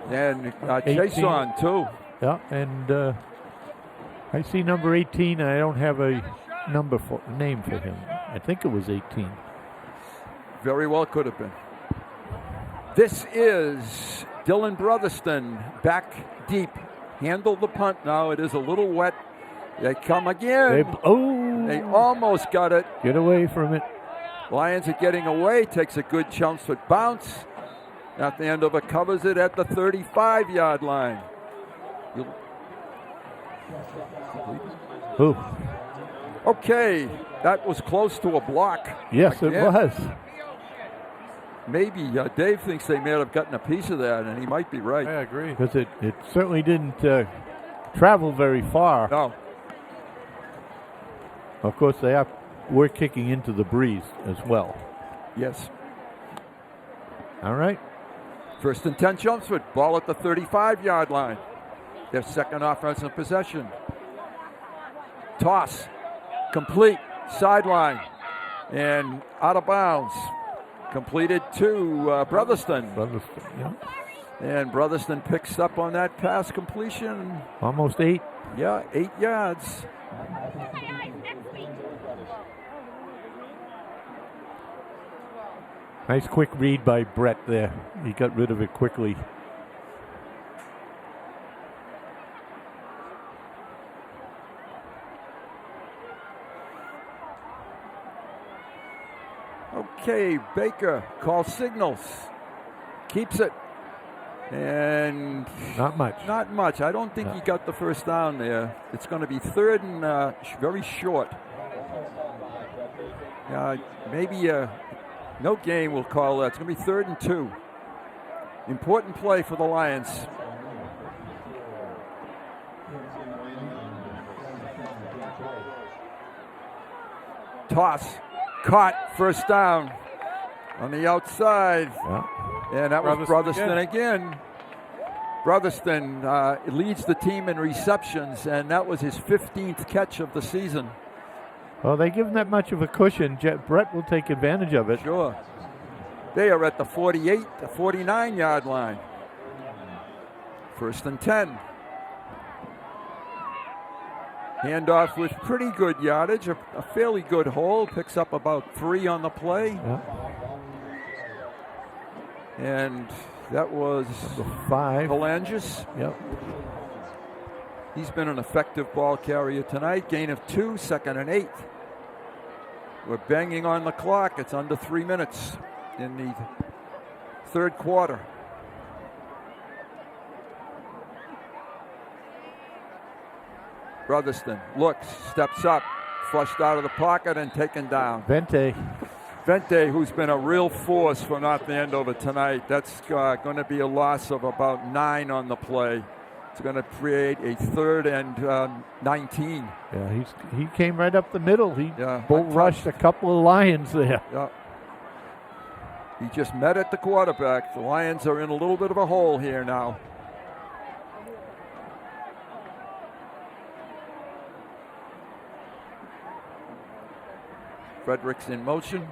And Jason, too. Yeah, and I see number 18. I don't have a name for him. I think it was 18. Very well could have been. This is Dylan Brotherston back deep. Handle the punt now. It is a little wet. They come again. They almost got it. Get away from it. Lions are getting away. Takes a good Chelmsford bounce. At the Andover covers it at the 35-yard line. Ooh. Okay, that was close to a block. Yes, it was. Maybe Dave thinks they may have gotten a piece of that, and he might be right. I agree. Because it certainly didn't travel very far. No. Of course, we're kicking into the breeze as well. Yes. All right. 1st and 10 Chelmsford. Ball at the 35-yard line. Their second offensive possession. Toss. Complete. Sideline. And out of bounds. Completed to Brotherston. Yeah. And Brotherston picks up on that pass completion. Almost 8. Yeah, 8 yards. Nice quick read by Brett there. He got rid of it quickly. Okay, Baker calls signals. Keeps it. And not much. Not much. I don't think he got the first down there. It's going to be 3rd and very short. Maybe no gain, we'll call that. It's going to be 3rd and 2. Important play for the Lions. Toss. Caught. First down. On the outside. Yeah. And that was Brotherston again. Brotherston leads the team in receptions, and that was his 15th catch of the season. Well, they give him that much of a cushion. Brett will take advantage of it. Sure. They are at the 48, the 49-yard line. 1st and 10. Handoff with pretty good yardage, a fairly good hole. Picks up about 3 on the play. Yeah. And that was 5. Halanges. Yep. He's been an effective ball carrier tonight. Gain of 2, 2nd and 8. We're banging on the clock. It's under 3 minutes in the 3rd quarter. Brotherston looks, steps up, flushed out of the pocket and taken down. Vente, who's been a real force for North Andover tonight. That's going to be a loss of about 9 on the play. It's going to create a 3rd and 19. Yeah, he came right up the middle. He bull rushed a couple of Lions there. Yeah. He just met at the quarterback. The Lions are in a little bit of a hole here now. Fredericks in motion.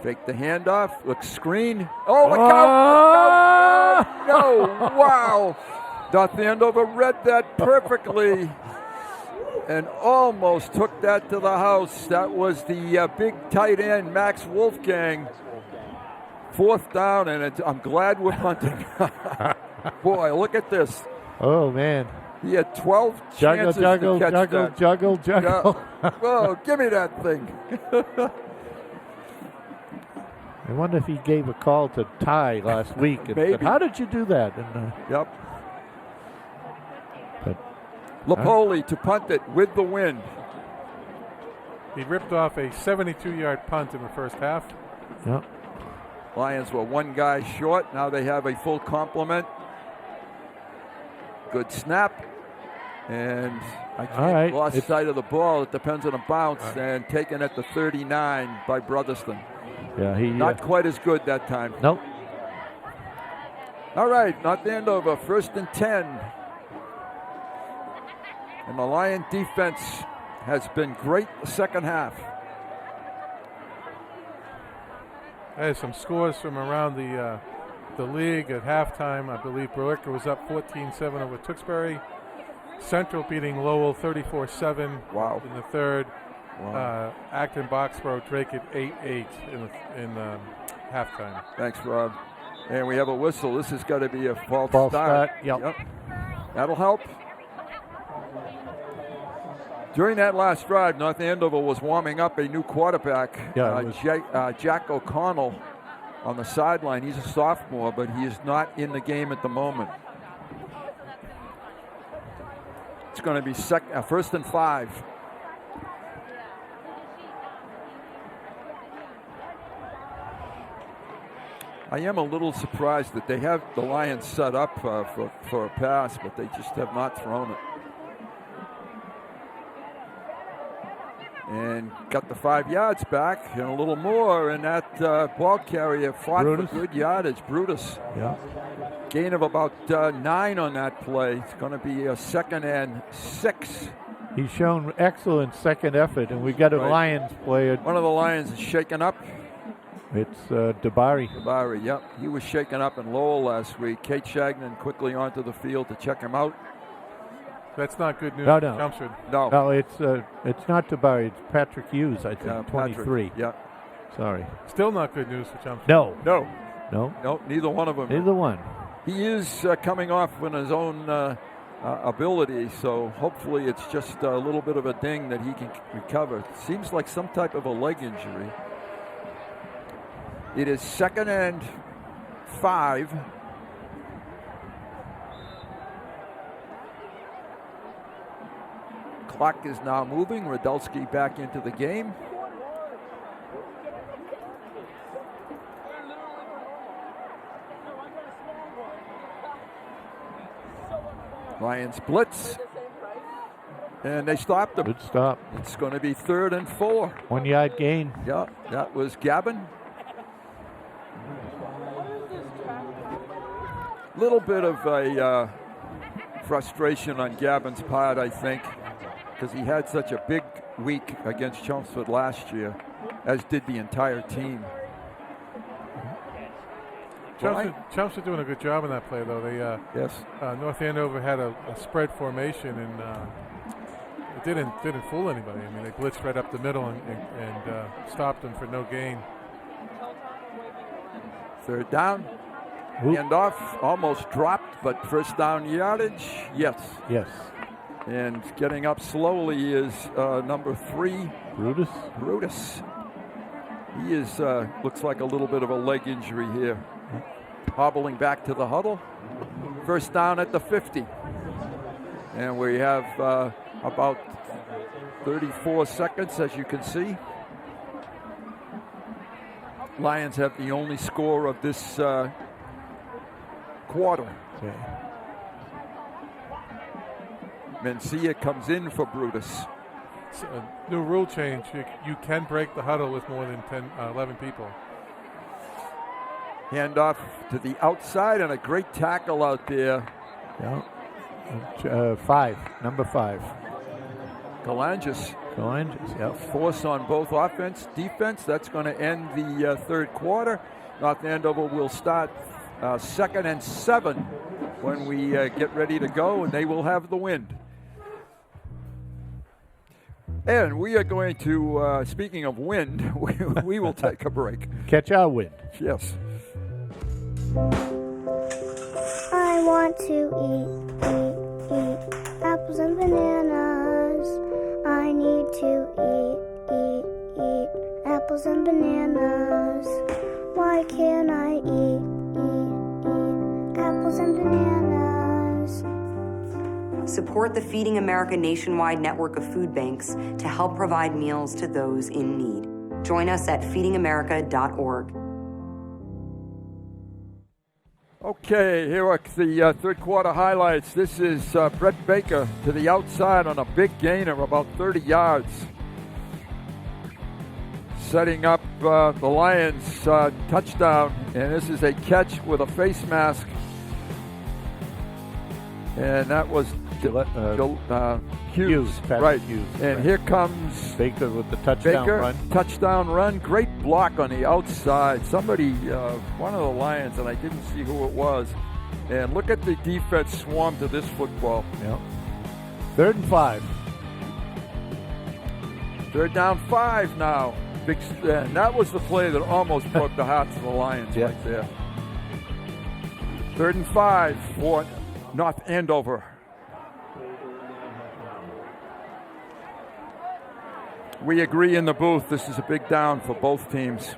Fake the handoff. Looks screen. Oh, look out! No! Wow! North Andover read that perfectly and almost took that to the house. That was the big tight end, Max Wolfgang. 4th down, and I'm glad we're punting. Boy, look at this. Oh, man. He had 12 chances to catch that. Juggle. Yeah. Whoa, give me that thing. I wonder if he gave a call to Ty last week and said, how did you do that? And, yep. Lapoli to punt it with the wind. He ripped off a 72-yard punt in the first half. Yep. Lions were one guy short. Now they have a full complement. Good snap. And I lost sight of the ball. It depends on the bounce. And taken at the 39 by Brotherston. Yeah, he not quite as good that time. Nope. All right, North Andover, 1st and 10. And the Lion defense has been great the second half. There's some scores from around the league at halftime. I believe Berwick was up 14-7 over Tewksbury. Central beating Lowell 34-7 wow. in the third. Wow. Acton Boxborough Drake at 8-8 in halftime. Thanks, Rob. And we have a whistle. This has got to be a false start. Yep. That'll help. During that last drive, North Andover was warming up a new quarterback, Jack O'Connell, on the sideline. He's a sophomore, but he is not in the game at the moment. It's going to be 1st and 5. I am a little surprised that they have the Lions set up for a pass, but they just have not thrown it. And got the 5 yards back and a little more, and that ball carrier fought for good yardage. Brutus. Yeah. Gain of about 9 on that play. It's going to be a 2nd and 6. He's shown excellent second effort, and we got a Lions player. One of the Lions is shaken up. It's Dabari. Dabari, yep. He was shaken up in Lowell last week. Kate Shagnon quickly onto the field to check him out. That's not good news. No. Chelmsford. No, it's not Dabari. It's Patrick Hughes, I think, 23. Yeah. Sorry. Still not good news for Chelmsford. No, neither one of them. Neither one. He is coming off on his own ability, so hopefully it's just a little bit of a ding that he can recover. It seems like some type of a leg injury. It is 2nd and 5. Clock is now moving. Radulski back into the game. Lions blitz. And they stopped him. Good stop. It's going to be 3rd and 4. 1 yard gain. Yeah, that was Gavin. Little bit of a frustration on Gavin's part, I think, because he had such a big week against Chelmsford last year, as did the entire team. Chelmsford doing a good job in that play, though. They North Andover had a spread formation, and it didn't fool anybody. I mean, they blitzed right up the middle and stopped them for no gain. 3rd down. Handoff almost dropped, but 1st down yardage, yes. And getting up slowly is number 3. Brutus. He is looks like a little bit of a leg injury here. Hobbling back to the huddle. 1st down at the 50. And we have about 34 seconds, as you can see. Lions have the only score of this quarter. Mencia comes in for Brutus. New rule change. You can break the huddle with more than 11 people. Handoff to the outside and a great tackle out there. Yeah. 5, number 5. Galangis, yep. Force on both offense, defense. That's going to end the 3rd quarter. North Andover will start 2nd and 7 when we get ready to go, and they will have the wind. And we are going to, speaking of wind, we will take a break. Catch our wind. Yes. I want to eat. apples and bananas. Why can't I eat apples and bananas? Support the Feeding America nationwide network of food banks to help provide meals to those in need. Join us at feedingamerica.org. Okay, here are the third quarter highlights. This is Brett Baker to the outside on a big gain of about 30 yards. Setting up the Lions touchdown, and this is a catch with a face mask. And that was Hughes, right? Hughes, and here comes Baker with the touchdown run. Touchdown run, great block on the outside. Somebody, one of the Lions, and I didn't see who it was. And look at the defense swarm to this football. Yep. 3rd and 5. 3rd down 5 now. Big, and that was the play that almost broke the hearts of the Lions right there. 3rd and 5 for North Andover. We agree in the booth. This is a big down for both teams.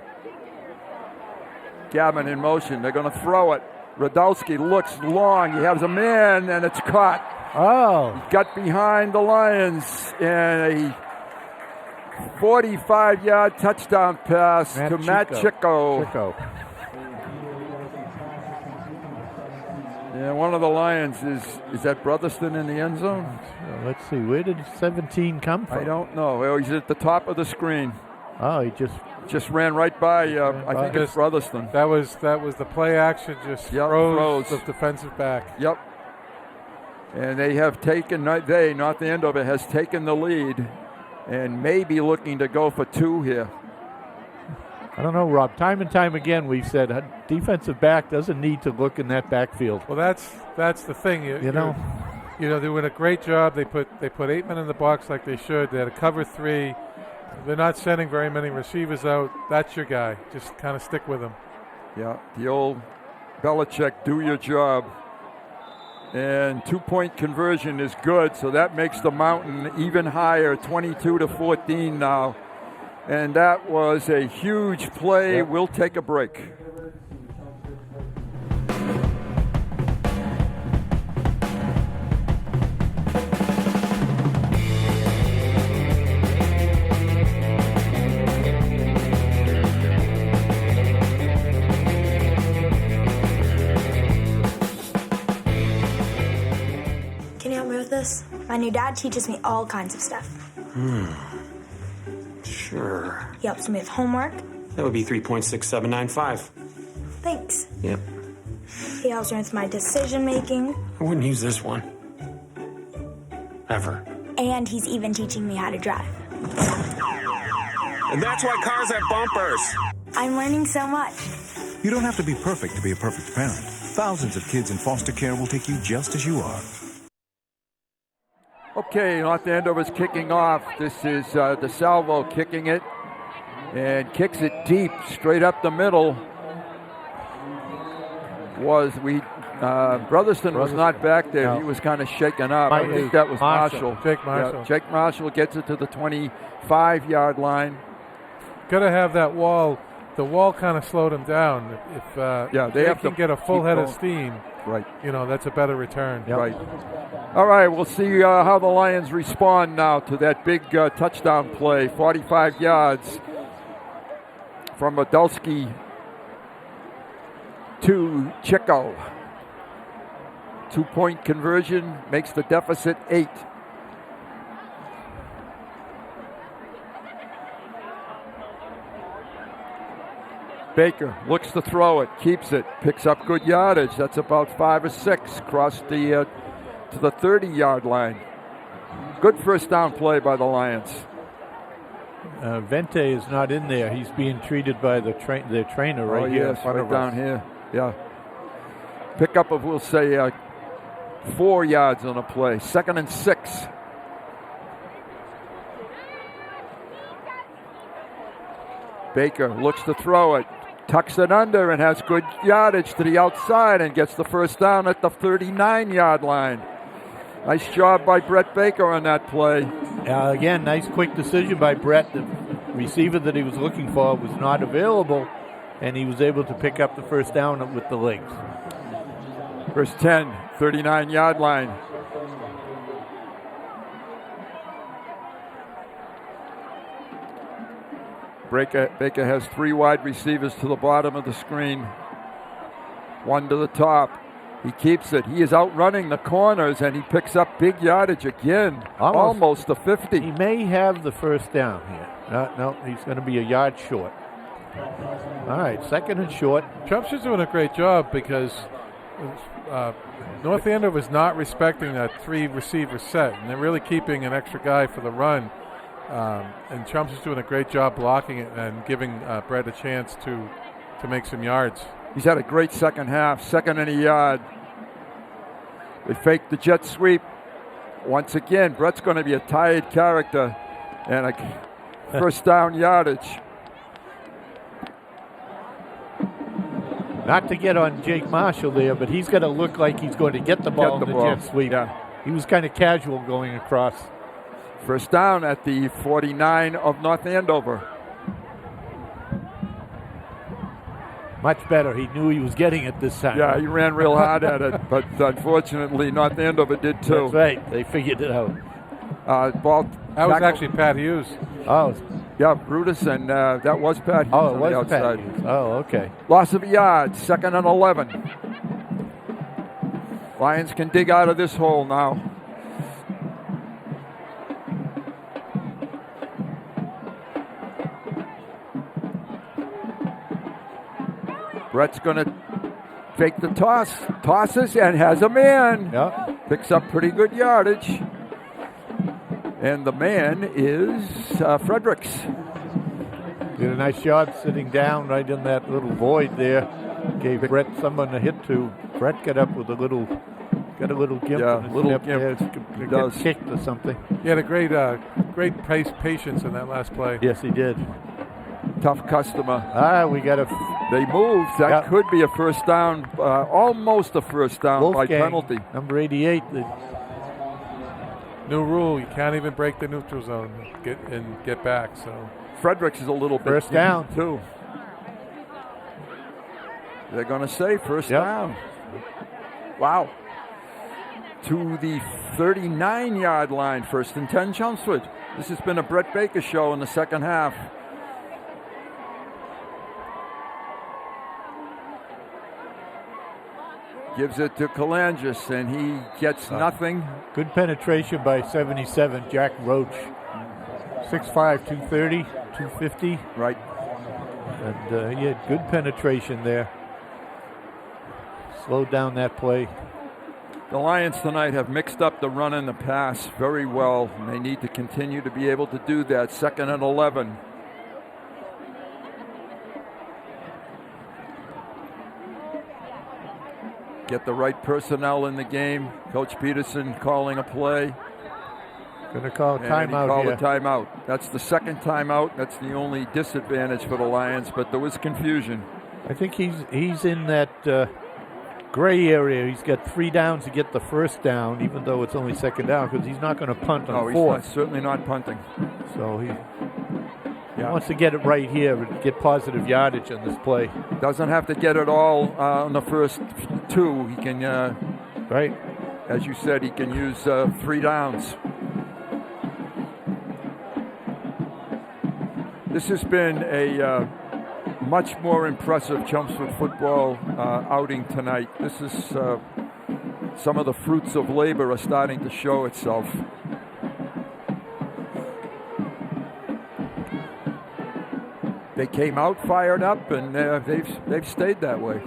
Gavin in motion. They're going to throw it. Radowski looks long. He has a man, and it's caught. Oh. He got behind the Lions, and a 45-yard touchdown pass to Matt Chico. Yeah, one of the Lions is that Brotherston in the end zone? Let's see, where did 17 come from? I don't know. Well, he's at the top of the screen. Oh, he just ran right by. I think it's Brotherston. That was the play action. Just froze the defensive back. Yep. And they have taken. North Andover has taken the lead, and may be looking to go for 2 here. I don't know, Rob. Time and time again, we've said a defensive back doesn't need to look in that backfield. Well, that's the thing. You know, they're doing a great job. They put 8 men in the box like they should. They had a cover 3. They're not sending very many receivers out. That's your guy. Just kind of stick with him. Yeah, the old Belichick, do your job. And 2-point conversion is good, so that makes the mountain even higher, 22-14 now. And that was a huge play. Yep. We'll take a break. Can you help me with this? My new dad teaches me all kinds of stuff. Sure. He helps me with homework. That would be 3.6795. Thanks. Yep. He helps me with my decision making. I wouldn't use this one. Ever. And he's even teaching me how to drive. And that's why cars have bumpers. I'm learning so much. You don't have to be perfect to be a perfect parent. Thousands of kids in foster care will take you just as you are. Okay, North Andover's kicking off. This is DeSalvo kicking it and kicks it deep, straight up the middle. Brotherston was not back there. No. He was kind of shaken up. I think that was Marshall. Jake Marshall. Yeah, Jake Marshall gets it to the 25-yard line. Got to have that wall. The wall kind of slowed him down. If they can get a full head of steam, right? That's a better return. Yep. Right. All right, we'll see how the Lions respond now to that big touchdown play, 45 yards from Radowski to Chico. 2-point conversion makes the deficit 8. Baker looks to throw it, keeps it, picks up good yardage. That's about 5 or 6 across the to the 30-yard line. Good first down play by the Lions. Vente is not in there. He's being treated by their trainer right here. Yes, right down here. Yeah. Pickup of, we'll say, 4 yards on a play. 2nd and 6. Baker looks to throw it, tucks it under, and has good yardage to the outside and gets the first down at the 39-yard line. Nice job by Brett Baker on that play. Again, nice quick decision by Brett to receiver that he was looking for was not available, and he was able to pick up the first down with the legs. First 10, 39-yard line. Baker has 3 wide receivers to the bottom of the screen. 1 to the top. He keeps it. He is outrunning the corners, and he picks up big yardage again. Almost a 50. He may have the first down here. No, he's going to be a yard short. All right, 2nd and short. Chelmsford's doing a great job because North Andover is not respecting that 3-receiver set, and they're really keeping an extra guy for the run. And Chelmsford's doing a great job blocking it and giving Brett a chance to make some yards. He's had a great second half, 2nd and a yard. They fake the jet sweep. Once again, Brett's going to be a tired character and a first down yardage. Not to get on Jake Marshall there, but he's going to look like he's going to get the ball in the jet sweep. Yeah. He was kind of casual going across. First down at the 49 of North Andover. Much better. He knew he was getting it this time. Yeah, he ran real hard at it, but unfortunately North Andover did too. That's right. They figured it out. Ball that was actually Pat Hughes. Oh. Yeah, Brutus, and that was Pat Hughes on the outside. outside. Pat Hughes. Oh, okay. Loss of a yard, 2nd and 11. Lions can dig out of this hole now. Brett's going to fake the toss, tosses, and has a man. Yep. Picks up pretty good yardage. And the man is Fredericks. Did a nice job sitting down right in that little void there. Gave Brett someone to hit to. Brett got up with a little gimp. Yeah, in his little step gimp. there. He does. Kicked or something. He had a great patience in that last play. Yes, he did. Tough customer. We got a... They moved. That could be a first down, almost a first down Wolfgang, by penalty. Number 88. New rule, you can't even break the neutral zone get back. So Fredericks is a little bit first down too. They're going to say first down. Wow. To the 39-yard line, 1st and 10 Chelmsford. This has been a Brett Baker show in the second half. Gives it to Kalangis, and he gets nothing. Good penetration by 77, Jack Roach. 6'5", 230, 250. Right. And he had good penetration there. Slowed down that play. The Lions tonight have mixed up the run and the pass very well, and they need to continue to be able to do that. 2nd and 11. Get the right personnel in the game. Coach Peterson calling a play. Going to call a and timeout he called here. a timeout. That's the 2nd timeout. That's the only disadvantage for the Lions, but there was confusion. I think he's in that gray area. He's got 3 downs to get the first down, even though it's only 2nd down, because he's not going to punt on 4th. He's certainly not punting. So he wants to get it right here and get positive yardage on this play. Doesn't have to get it all on the first 2. He can, right, as you said, he can use 3 downs. This has been a much more impressive Chelmsford football outing tonight. This is some of the fruits of labor are starting to show itself. They came out fired up, and they've stayed that way.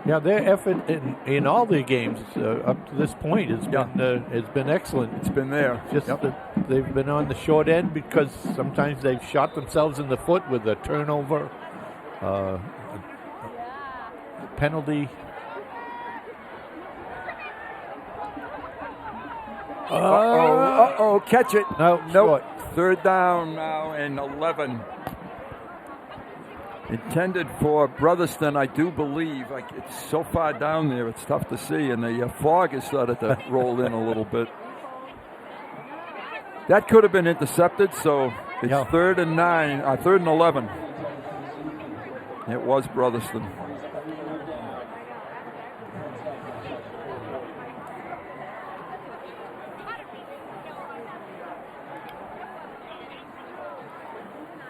Yeah, their effort in all their games up to this point has been excellent. It's been there. Just that they've been on the short end because sometimes they've shot themselves in the foot with a turnover, a penalty. Catch it. No, nope. 3rd down now and 11. Intended for Brotherston, I do believe. It's so far down there, it's tough to see, and the fog has started to roll in a little bit. That could have been intercepted, so it's 3rd and 11. It was Brotherston.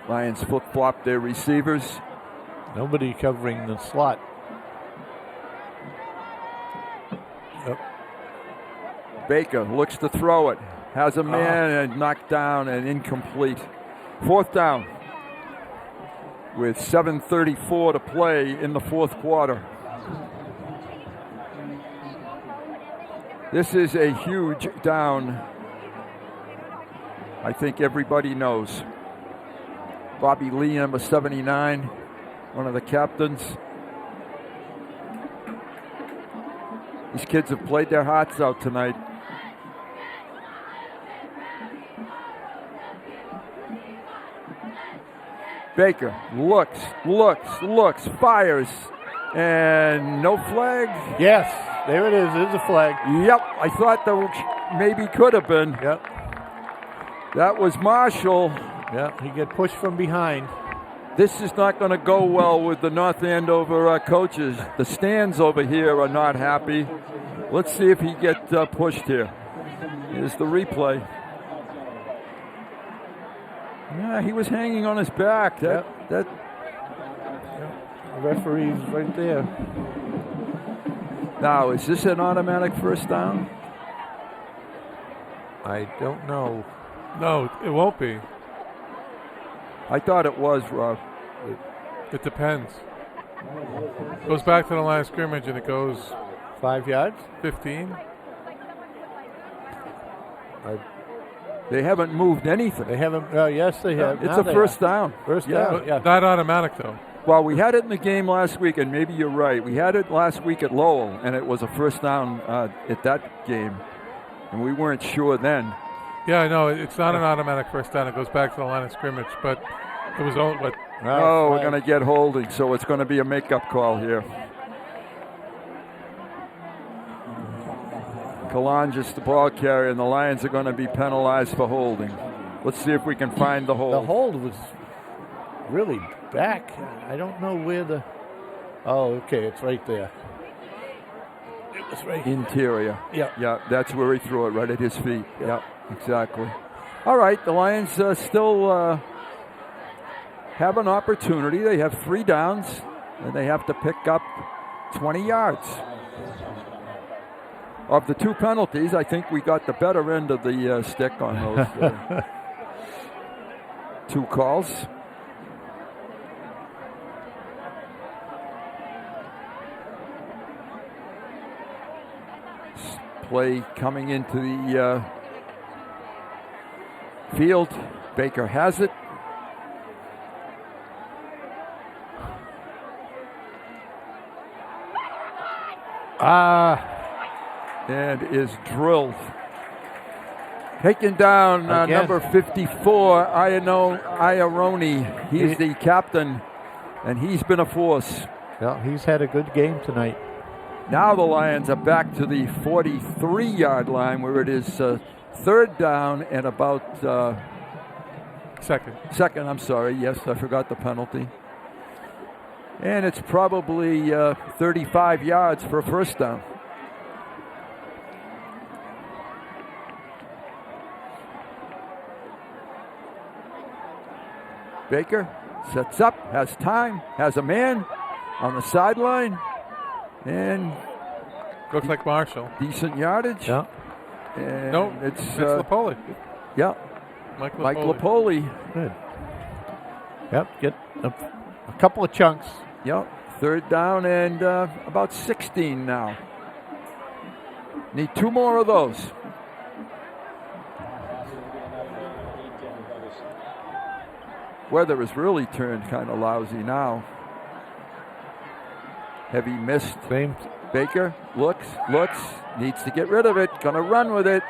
Lions flip-flop their receivers. Nobody covering the slot. Yep. Baker looks to throw it. Has a man and knocked down and incomplete. 4th down with 7:34 to play in the 4th quarter. This is a huge down. I think everybody knows. Bobby Lee, number 79, one of the captains. These kids have played their hearts out tonight. Baker looks, fires, and no flag. Yes, there it is. There's a flag. Yep, I thought there maybe could have been. Yep. That was Marshall. Yeah, he got pushed from behind. This is not going to go well with the North Andover coaches. The stands over here are not happy. Let's see if he gets pushed here. Here's the replay. Yeah, he was hanging on his back. The referee's right there. Now, is this an automatic first down? I don't know. No, it won't be. I thought it was, Rob. It depends. Goes back to the line of scrimmage and it goes 5 yards? 15. They haven't moved anything. They haven't. Yes, they have. It's a first down. First down. Yeah. Not automatic though. Well, we had it in the game last week, and maybe you're right. We had it last week at Lowell, and it was a first down at that game, and we weren't sure then. Yeah, I know. It's not an automatic first down. It goes back to the line of scrimmage, but it was all what. Oh, we're going to get holding, so it's going to be a makeup call here. Kalanges, the ball carrier, and the Lions are going to be penalized for holding. Let's see if we can find the hold. The hold was really back. I don't know where the. Oh, okay, it's right there. It was right interior. Yeah. Yeah, that's where he threw it, right at his feet. Yeah, exactly. All right, the Lions still have an opportunity. They have 3 downs, and they have to pick up 20 yards. Of the 2 penalties, I think we got the better end of the stick on those 2 calls. Play coming into the field. Baker has it. And is drilled. Taken down number 54, Iaroni. He's the captain, and he's been a force. Yeah, he's had a good game tonight. Now the Lions are back to the 43-yard line, where it is 3rd down and about... Second, I'm sorry. Yes, I forgot the penalty. And it's probably 35 yards for a first down. Baker sets up, has time, has a man on the sideline, and looks like Marshall. Decent yardage. Yeah. And no, it's Lapoli. Yeah. Mike Lapoli. Good. Yep, get a couple of chunks. Yep. 3rd down and about 16 now. Need 2 more of those. Weather has really turned kind of lousy now. Heavy mist. Baker looks, needs to get rid of it, gonna run with it,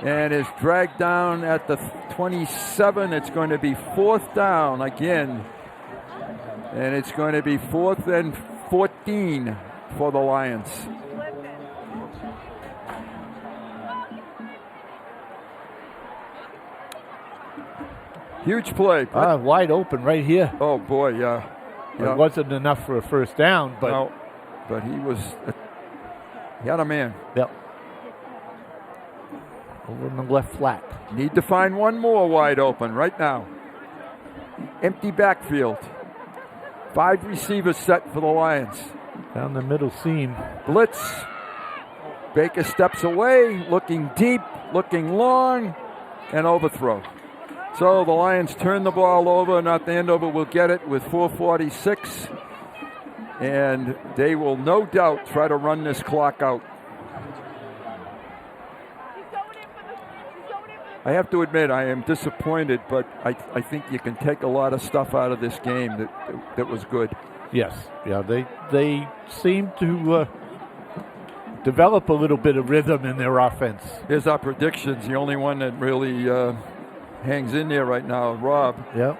and is dragged down at the 27. It's going to be 4th down again. And it's going to be 4th and 14 for the Lions. Huge play. Wide open right here. Oh, boy, yeah. It wasn't enough for a first down, but... No, but he had a man. Yep. Over in the left flat. Need to find one more wide open right now. Empty backfield. 5 receivers set for the Lions. Down the middle seam. Blitz. Baker steps away, looking deep, looking long, and overthrow. So the Lions turn the ball over. North Andover will get it with 4:46. And they will no doubt try to run this clock out. I have to admit, I am disappointed, but I think you can take a lot of stuff out of this game that was good. Yes, yeah, they seem to develop a little bit of rhythm in their offense. Here's our predictions. The only one that really hangs in there right now, Rob. Yep.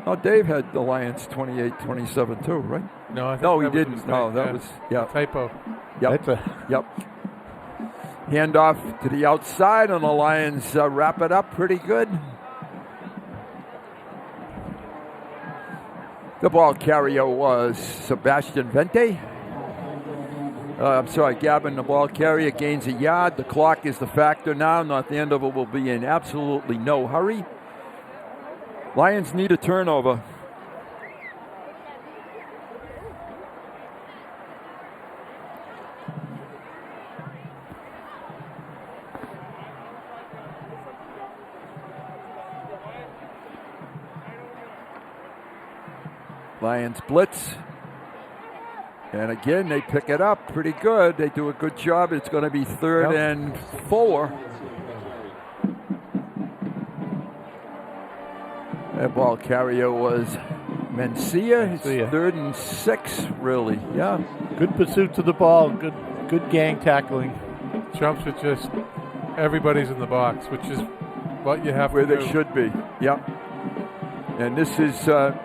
Oh, Dave had the Lions 28-27 too, right? No, he didn't. No, that was a typo. Yep. Yep. Handoff to the outside, and the Lions wrap it up pretty good. The ball carrier was Sebastian Vente. Gavin, the ball carrier, gains a yard. The clock is the factor now. North Andover will be in absolutely no hurry. Lions need a turnover. Lions blitz. And again, they pick it up pretty good. They do a good job. It's going to be 3rd and 4. That ball carrier was Mencia. It's 3rd and 6, really. Yeah. Good pursuit to the ball. Good gang tackling. Jumps are just everybody's in the box, which is what you have where to do. They should be. Yep. And this is a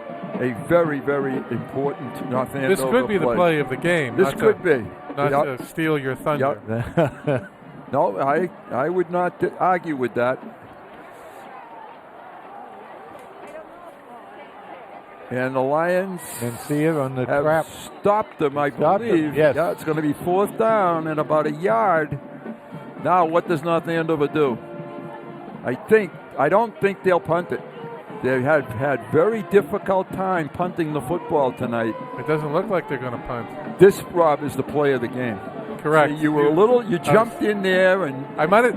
very, very important North Andover This could be play. The play of the game. This could be. Not to steal your thunder. Yep. No, I would not argue with that. And the Lions on the have trap. Stopped them, I believe. Yes. Yeah, it's going to be 4th down and about a yard. Now, what does North Andover do? I don't think they'll punt it. They have had very difficult time punting the football tonight. It doesn't look like they're going to punt. This, Rob, is the play of the game. Correct. So you jumped in there, and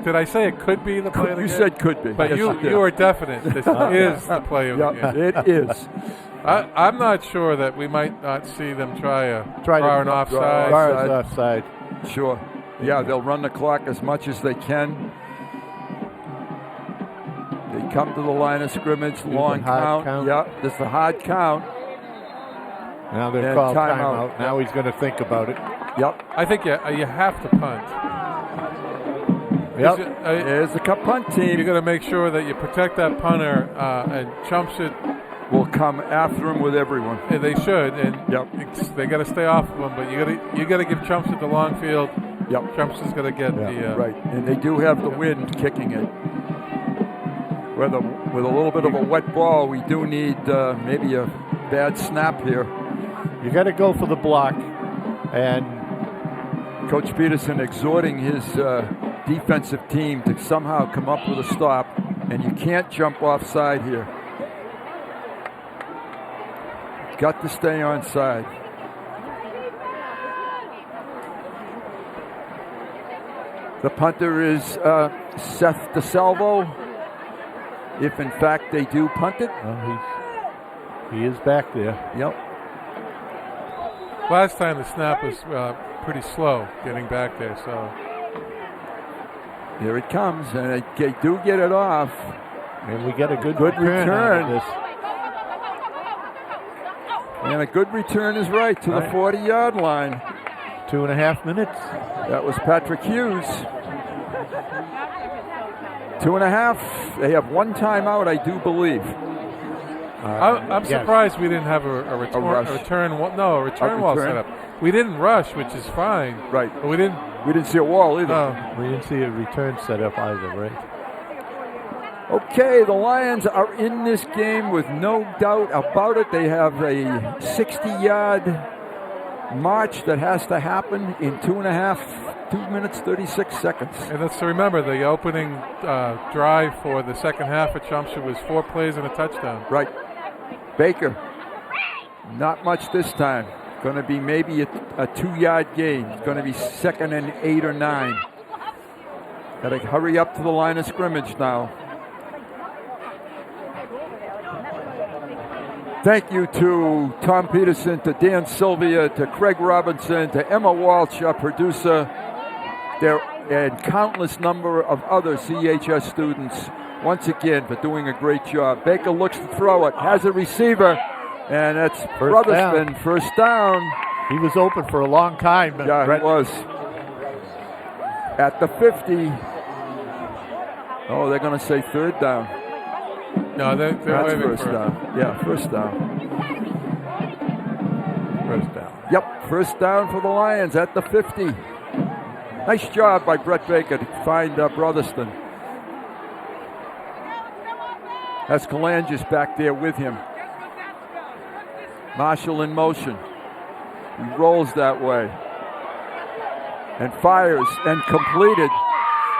did I say it could be the play of the game? You said could be. But yes, you are definite. This is the play of the game. It is. I'm not sure that we might not see them try an offside. Offside. Sure. Yeah, they'll run the clock as much as they can. They come to the line of scrimmage, long count. Yeah, there's the hard count. Now they're called timeout. Now he's going to think about it. Yep. I think you have to punt. Yep. There's the punt team. You're going to make sure that you protect that punter, and Chelmsford will come after him with everyone. Yeah, they should, and they got to stay off of him. But you got to give Chelmsford the long field. Yep. Chelmsford's going to get the right, and they do have the wind kicking it. With a little bit of a wet ball, we do need maybe a bad snap here. You got to go for the block, and Coach Peterson exhorting his defensive team to somehow come up with a stop, and you can't jump offside here. Got to stay onside. The punter is Seth DeSalvo. If in fact they do punt it. He is back there. Yep. Last time the snap was pretty slow getting back there, so. Here it comes, and they do get it off. And we get a good return. Out of this. And a good return is right to the 40-yard line. 2.5 minutes. That was Patrick Hughes. 2.5. They have one timeout, I do believe. I'm surprised we didn't have a return wall set up. We didn't rush, which is fine. Right. But we didn't see a wall either. We didn't see a return set up either, right? Okay, the Lions are in this game with no doubt about it. They have a 60-yard march that has to happen in 2 minutes, 36 seconds. And let's remember, the opening drive for the second half at Chelmsford was 4 plays and a touchdown. Right. Baker, not much this time. Going to be maybe a 2-yard gain. It's going to be 2nd and 8 or 9. Got to hurry up to the line of scrimmage now. Thank you to Tom Peterson, to Dan Sylvia, to Craig Robinson, to Emma Walsh, our producer, and countless number of other CHS students, once again, for doing a great job. Baker looks to throw it, has a receiver, and that's Brotherston, first down. He was open for a long time. Yeah, he was. At the 50. Oh, they're going to say third down. No, they're That's waving first down. Yeah, first down. First down. Yep, first down for the Lions at the 50. Nice job by Brett Baker to find Brotherston. That's Kalangis back there with him. Marshall in motion. He rolls that way. And fires and completed.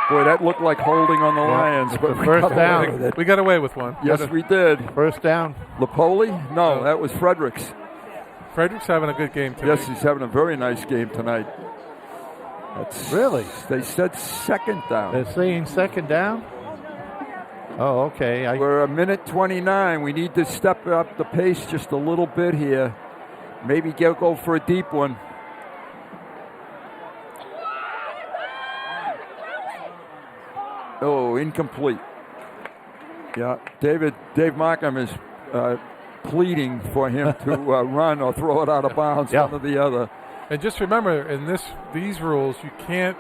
Boy, that looked like holding on the Lions. But first down. We got away with one. Yes, we did. First down. Lapoli? No, that was Fredericks. Fredericks having a good game tonight. Yes, he's having a very nice game tonight. That's really? They said second down. They're saying second down? Oh, okay. We're a minute 29. We need to step up the pace just a little bit here. Maybe go for a deep one. Oh, incomplete. Yeah, Dave Markham is pleading for him to run or throw it out of bounds, one or the other. And just remember, in these rules, you can't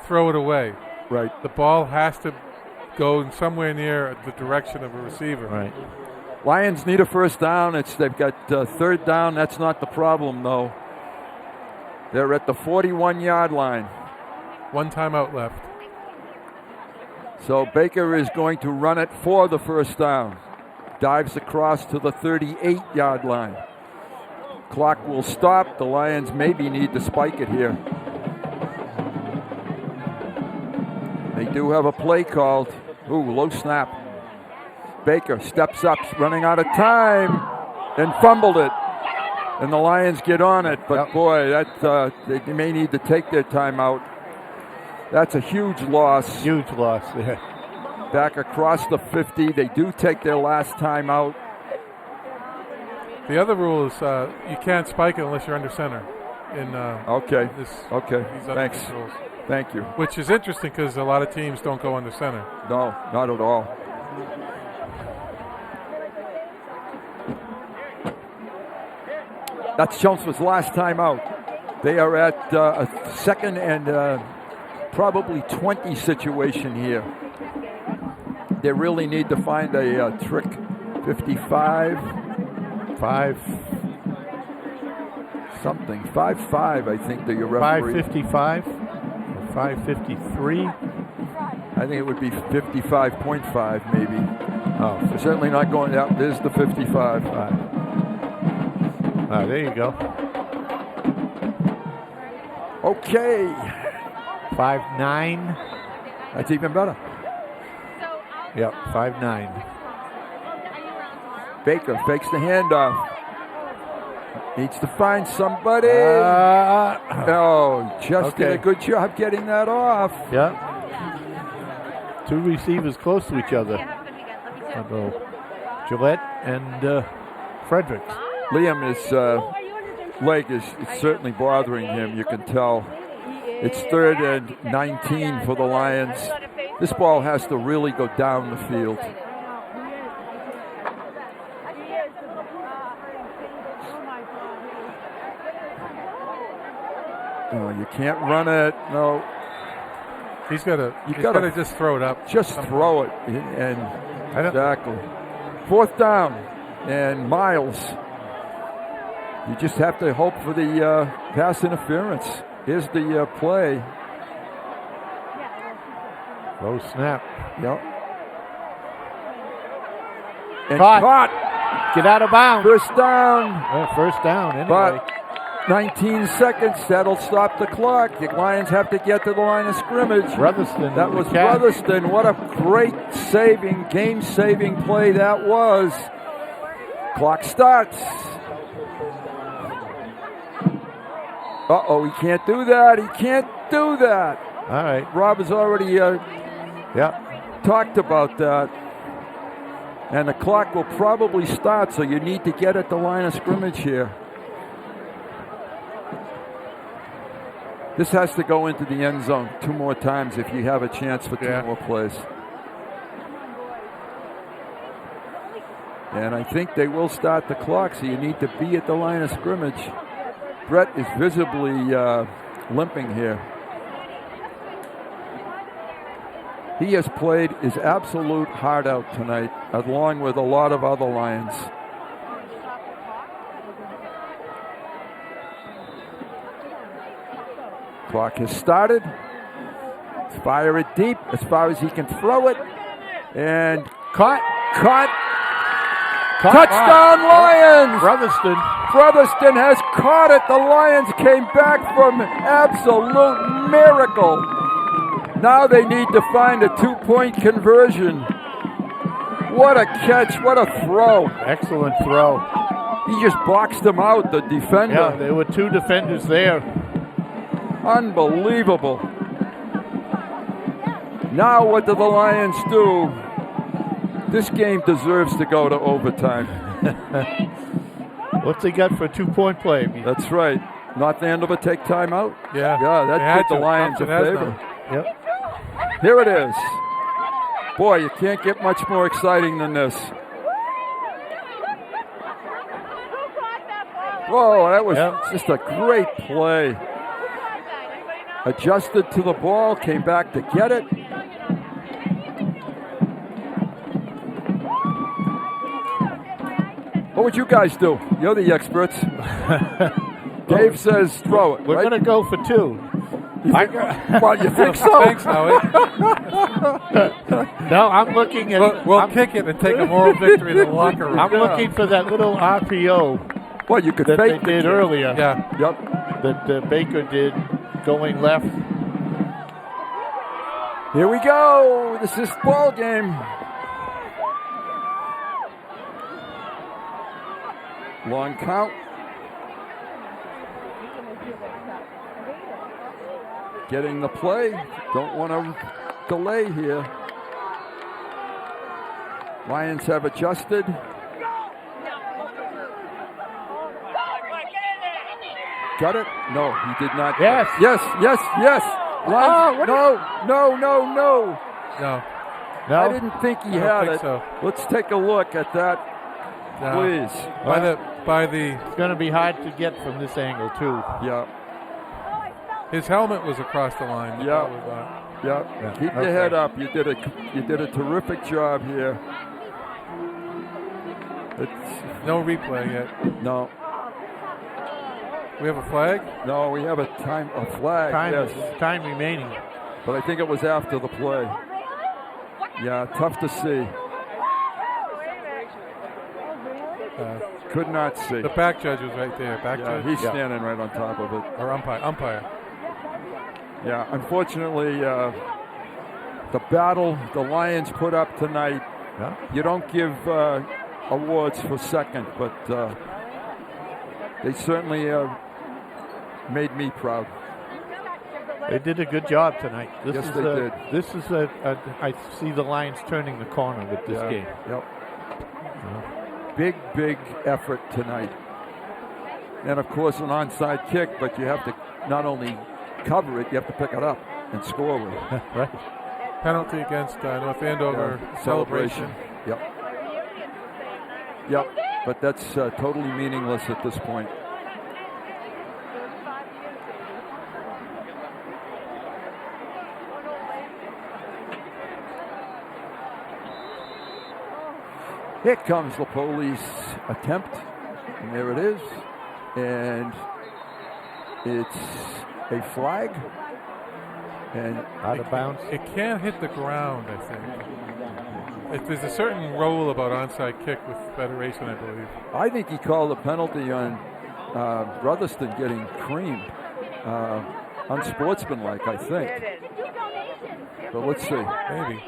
throw it away. Right. The ball has to go somewhere near the direction of a receiver. Right. Lions need a first down. They've got third down. That's not the problem, though. They're at the 41-yard line. 1 timeout left. So Baker is going to run it for the first down. Dives across to the 38-yard line. Clock will stop. The Lions maybe need to spike it here. They do have a play called. Ooh, low snap. Baker steps up, running out of time, and fumbled it. And the Lions get on it, but boy, that they may need to take their timeout. That's a huge loss. Huge loss, yeah. Back across the 50. They do take their last timeout. The other rule is you can't spike it unless you're under center. Okay. Thanks. Rules. Thank you. Which is interesting because a lot of teams don't go under center. No, not at all. That's Chelmsford's last timeout. They are at a 2nd and probably 20 situation here. They really need to find a trick. 55, 5 something, 5-5. I think the referee. 5:55, 5:53. I think it would be 55.5 maybe. Oh, they're certainly not going out. There's the 55. There you go. Okay. 5'9". That's even better. Yep, 5'9". Baker fakes the handoff. Needs to find somebody. Did a good job getting that off. Yeah. 2 receivers close to each other. Gillette and Fredericks. Liam's leg is certainly bothering him. You can tell. It's 3rd and 19 for the Lions. This ball has to really go down the field. Oh, you can't run it. No. He's got to just throw it up. Just throw it. And exactly. 4th down. And Miles. You just have to hope for the pass interference. Here's the play. Low snap. Yep. And caught. Get out of bounds. First down. First down, anyway. But 19 seconds. That'll stop the clock. The Lions have to get to the line of scrimmage. Brotherston. That was Brotherston. What a great game-saving play that was. Clock starts. Uh-oh, he can't do that. He can't do that. All right. Rob has already talked about that. And the clock will probably start, so you need to get at the line of scrimmage here. This has to go into the end zone 2 more times if you have a chance for 2 more plays. And I think they will start the clock, so you need to be at the line of scrimmage. Brett is visibly limping here. He has played his absolute heart out tonight, along with a lot of other Lions. Clock has started. Let's fire it deep as far as he can throw it. And caught. Touchdown Lions! Brotherston has caught it. The Lions came back from absolute miracle. Now they need to find a 2-point conversion. What a catch, what a throw. Excellent throw. He just boxed him out, the defender. Yeah, there were 2 defenders there. Unbelievable. Now what do the Lions do? This game deserves to go to overtime. What's he got for a 2-point play? That's right. Not the Andover take time out? Yeah. Yeah, that did the Lions a favor. Yep. Here it is. Boy, you can't get much more exciting than this. Whoa, that was just a great play. Adjusted to the ball, came back to get it. What would you guys do? You're the experts. Dave says throw it. We're going to go for 2. Well, you think so? Thanks, Howie. No, I'm looking at... We'll kick it and take a moral victory in the locker room. I'm looking for that little RPO well, you could that fake they did earlier. Yeah. Yep. That Baker did going left. Here we go. This is ball game. Long count. Getting the play. Don't want to delay here. Lions have adjusted. Got it? No, he did not. Yes. Yes. Lions, No. No. I didn't think he had it. So. Let's take a look at that, please. It's going to be hard to get from this angle, too. Yeah. His helmet was across the line. Yeah. Keep your head up. You did a terrific job here. No replay yet. No. We have a flag? No, we have a flag. Time remaining. But I think it was after the play. Yeah, tough to see. Could not see. The back judge was right there. Judge? He's standing right on top of it. Or umpire. Yeah, unfortunately, the battle the Lions put up tonight, you don't give awards for second, but they certainly made me proud. They did a good job tonight. Yes, they did. This is I see the Lions turning the corner with this game. Yep. Big effort tonight. And, of course, an onside kick, but you have to not only cover it, you have to pick it up and score with it. Right. Penalty against North Andover celebration. Yep, but that's totally meaningless at this point. Here comes the police attempt, and there it is, and it's a flag, And out of bounds. It can't hit the ground, I think. There's a certain rule about onside kick with Federation, I believe. I think he called a penalty on Brotherston getting creamed. Unsportsmanlike, I think. But let's see. Maybe.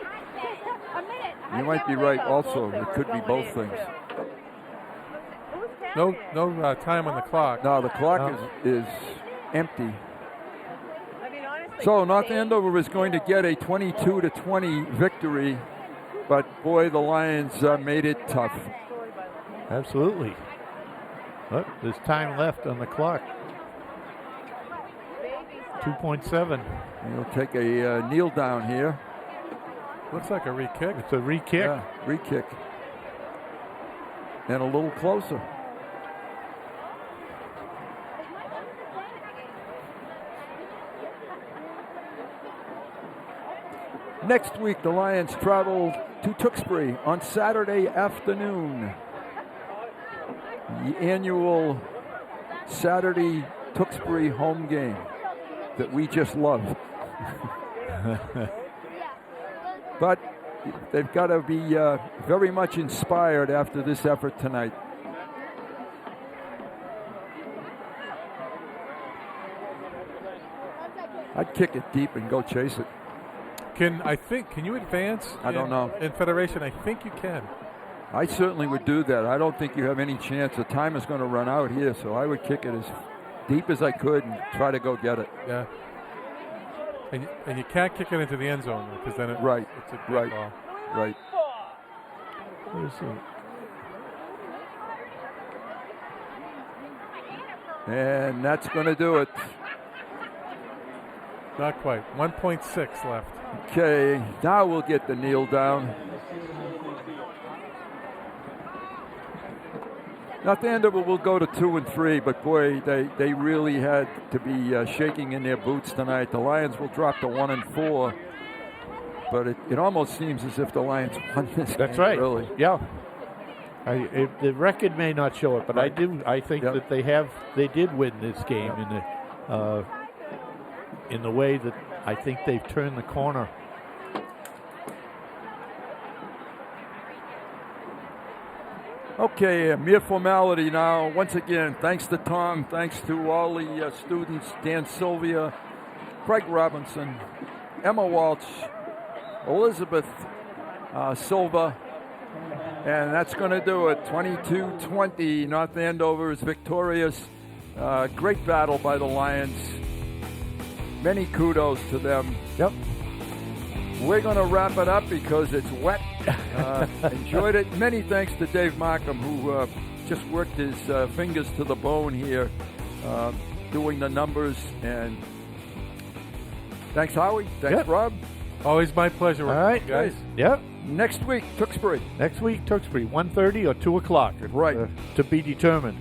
You might be right also. It could be both things. No time on the clock. No, the clock is empty. So North Andover is going to get a 22-20 victory, but boy, the Lions made it tough. Absolutely. Look, there's time left on the clock. 2.7. He'll take a kneel down here. Looks like a re-kick. It's a re-kick. Yeah, re-kick. And a little closer. Next week, the Lions travel to Tewksbury on Saturday afternoon. The annual Saturday Tewksbury home game that we just love. But they've got to be very much inspired after this effort tonight. I'd kick it deep and go chase it. Can you advance? I don't know. In Federation, I think you can. I certainly would do that. I don't think you have any chance. The time is going to run out here, so I would kick it as deep as I could and try to go get it. Yeah. And you can't kick it into the end zone because then it's a great ball. Right. And that's going to do it. Not quite. 1.6 left. Okay, now we'll get the kneel down. North Andover will go to 2 and 3, but boy, they really had to be shaking in their boots tonight. The Lions will drop to 1 and 4, but it almost seems as if the Lions won this game. That's right. Really. Yeah. The record may not show it, but right. I think that they did win this game in the way that I think they've turned the corner. Okay, mere formality now. Once again, thanks to Tom, thanks to all the students, Dan Sylvia, Craig Robinson, Emma Walsh, Elizabeth Silva, and that's going to do it. 22-20, North Andover is victorious. Great battle by the Lions. Many kudos to them. Yep. We're going to wrap it up because it's wet. Enjoyed it. Many thanks to Dave Markham, who just worked his fingers to the bone here, doing the numbers. And thanks, Howie. Thanks, Rob. Always my pleasure. All right, guys. Yep. Next week, Tewksbury. Next week, Tewksbury, 1:30 or 2 o'clock. Right. To be determined.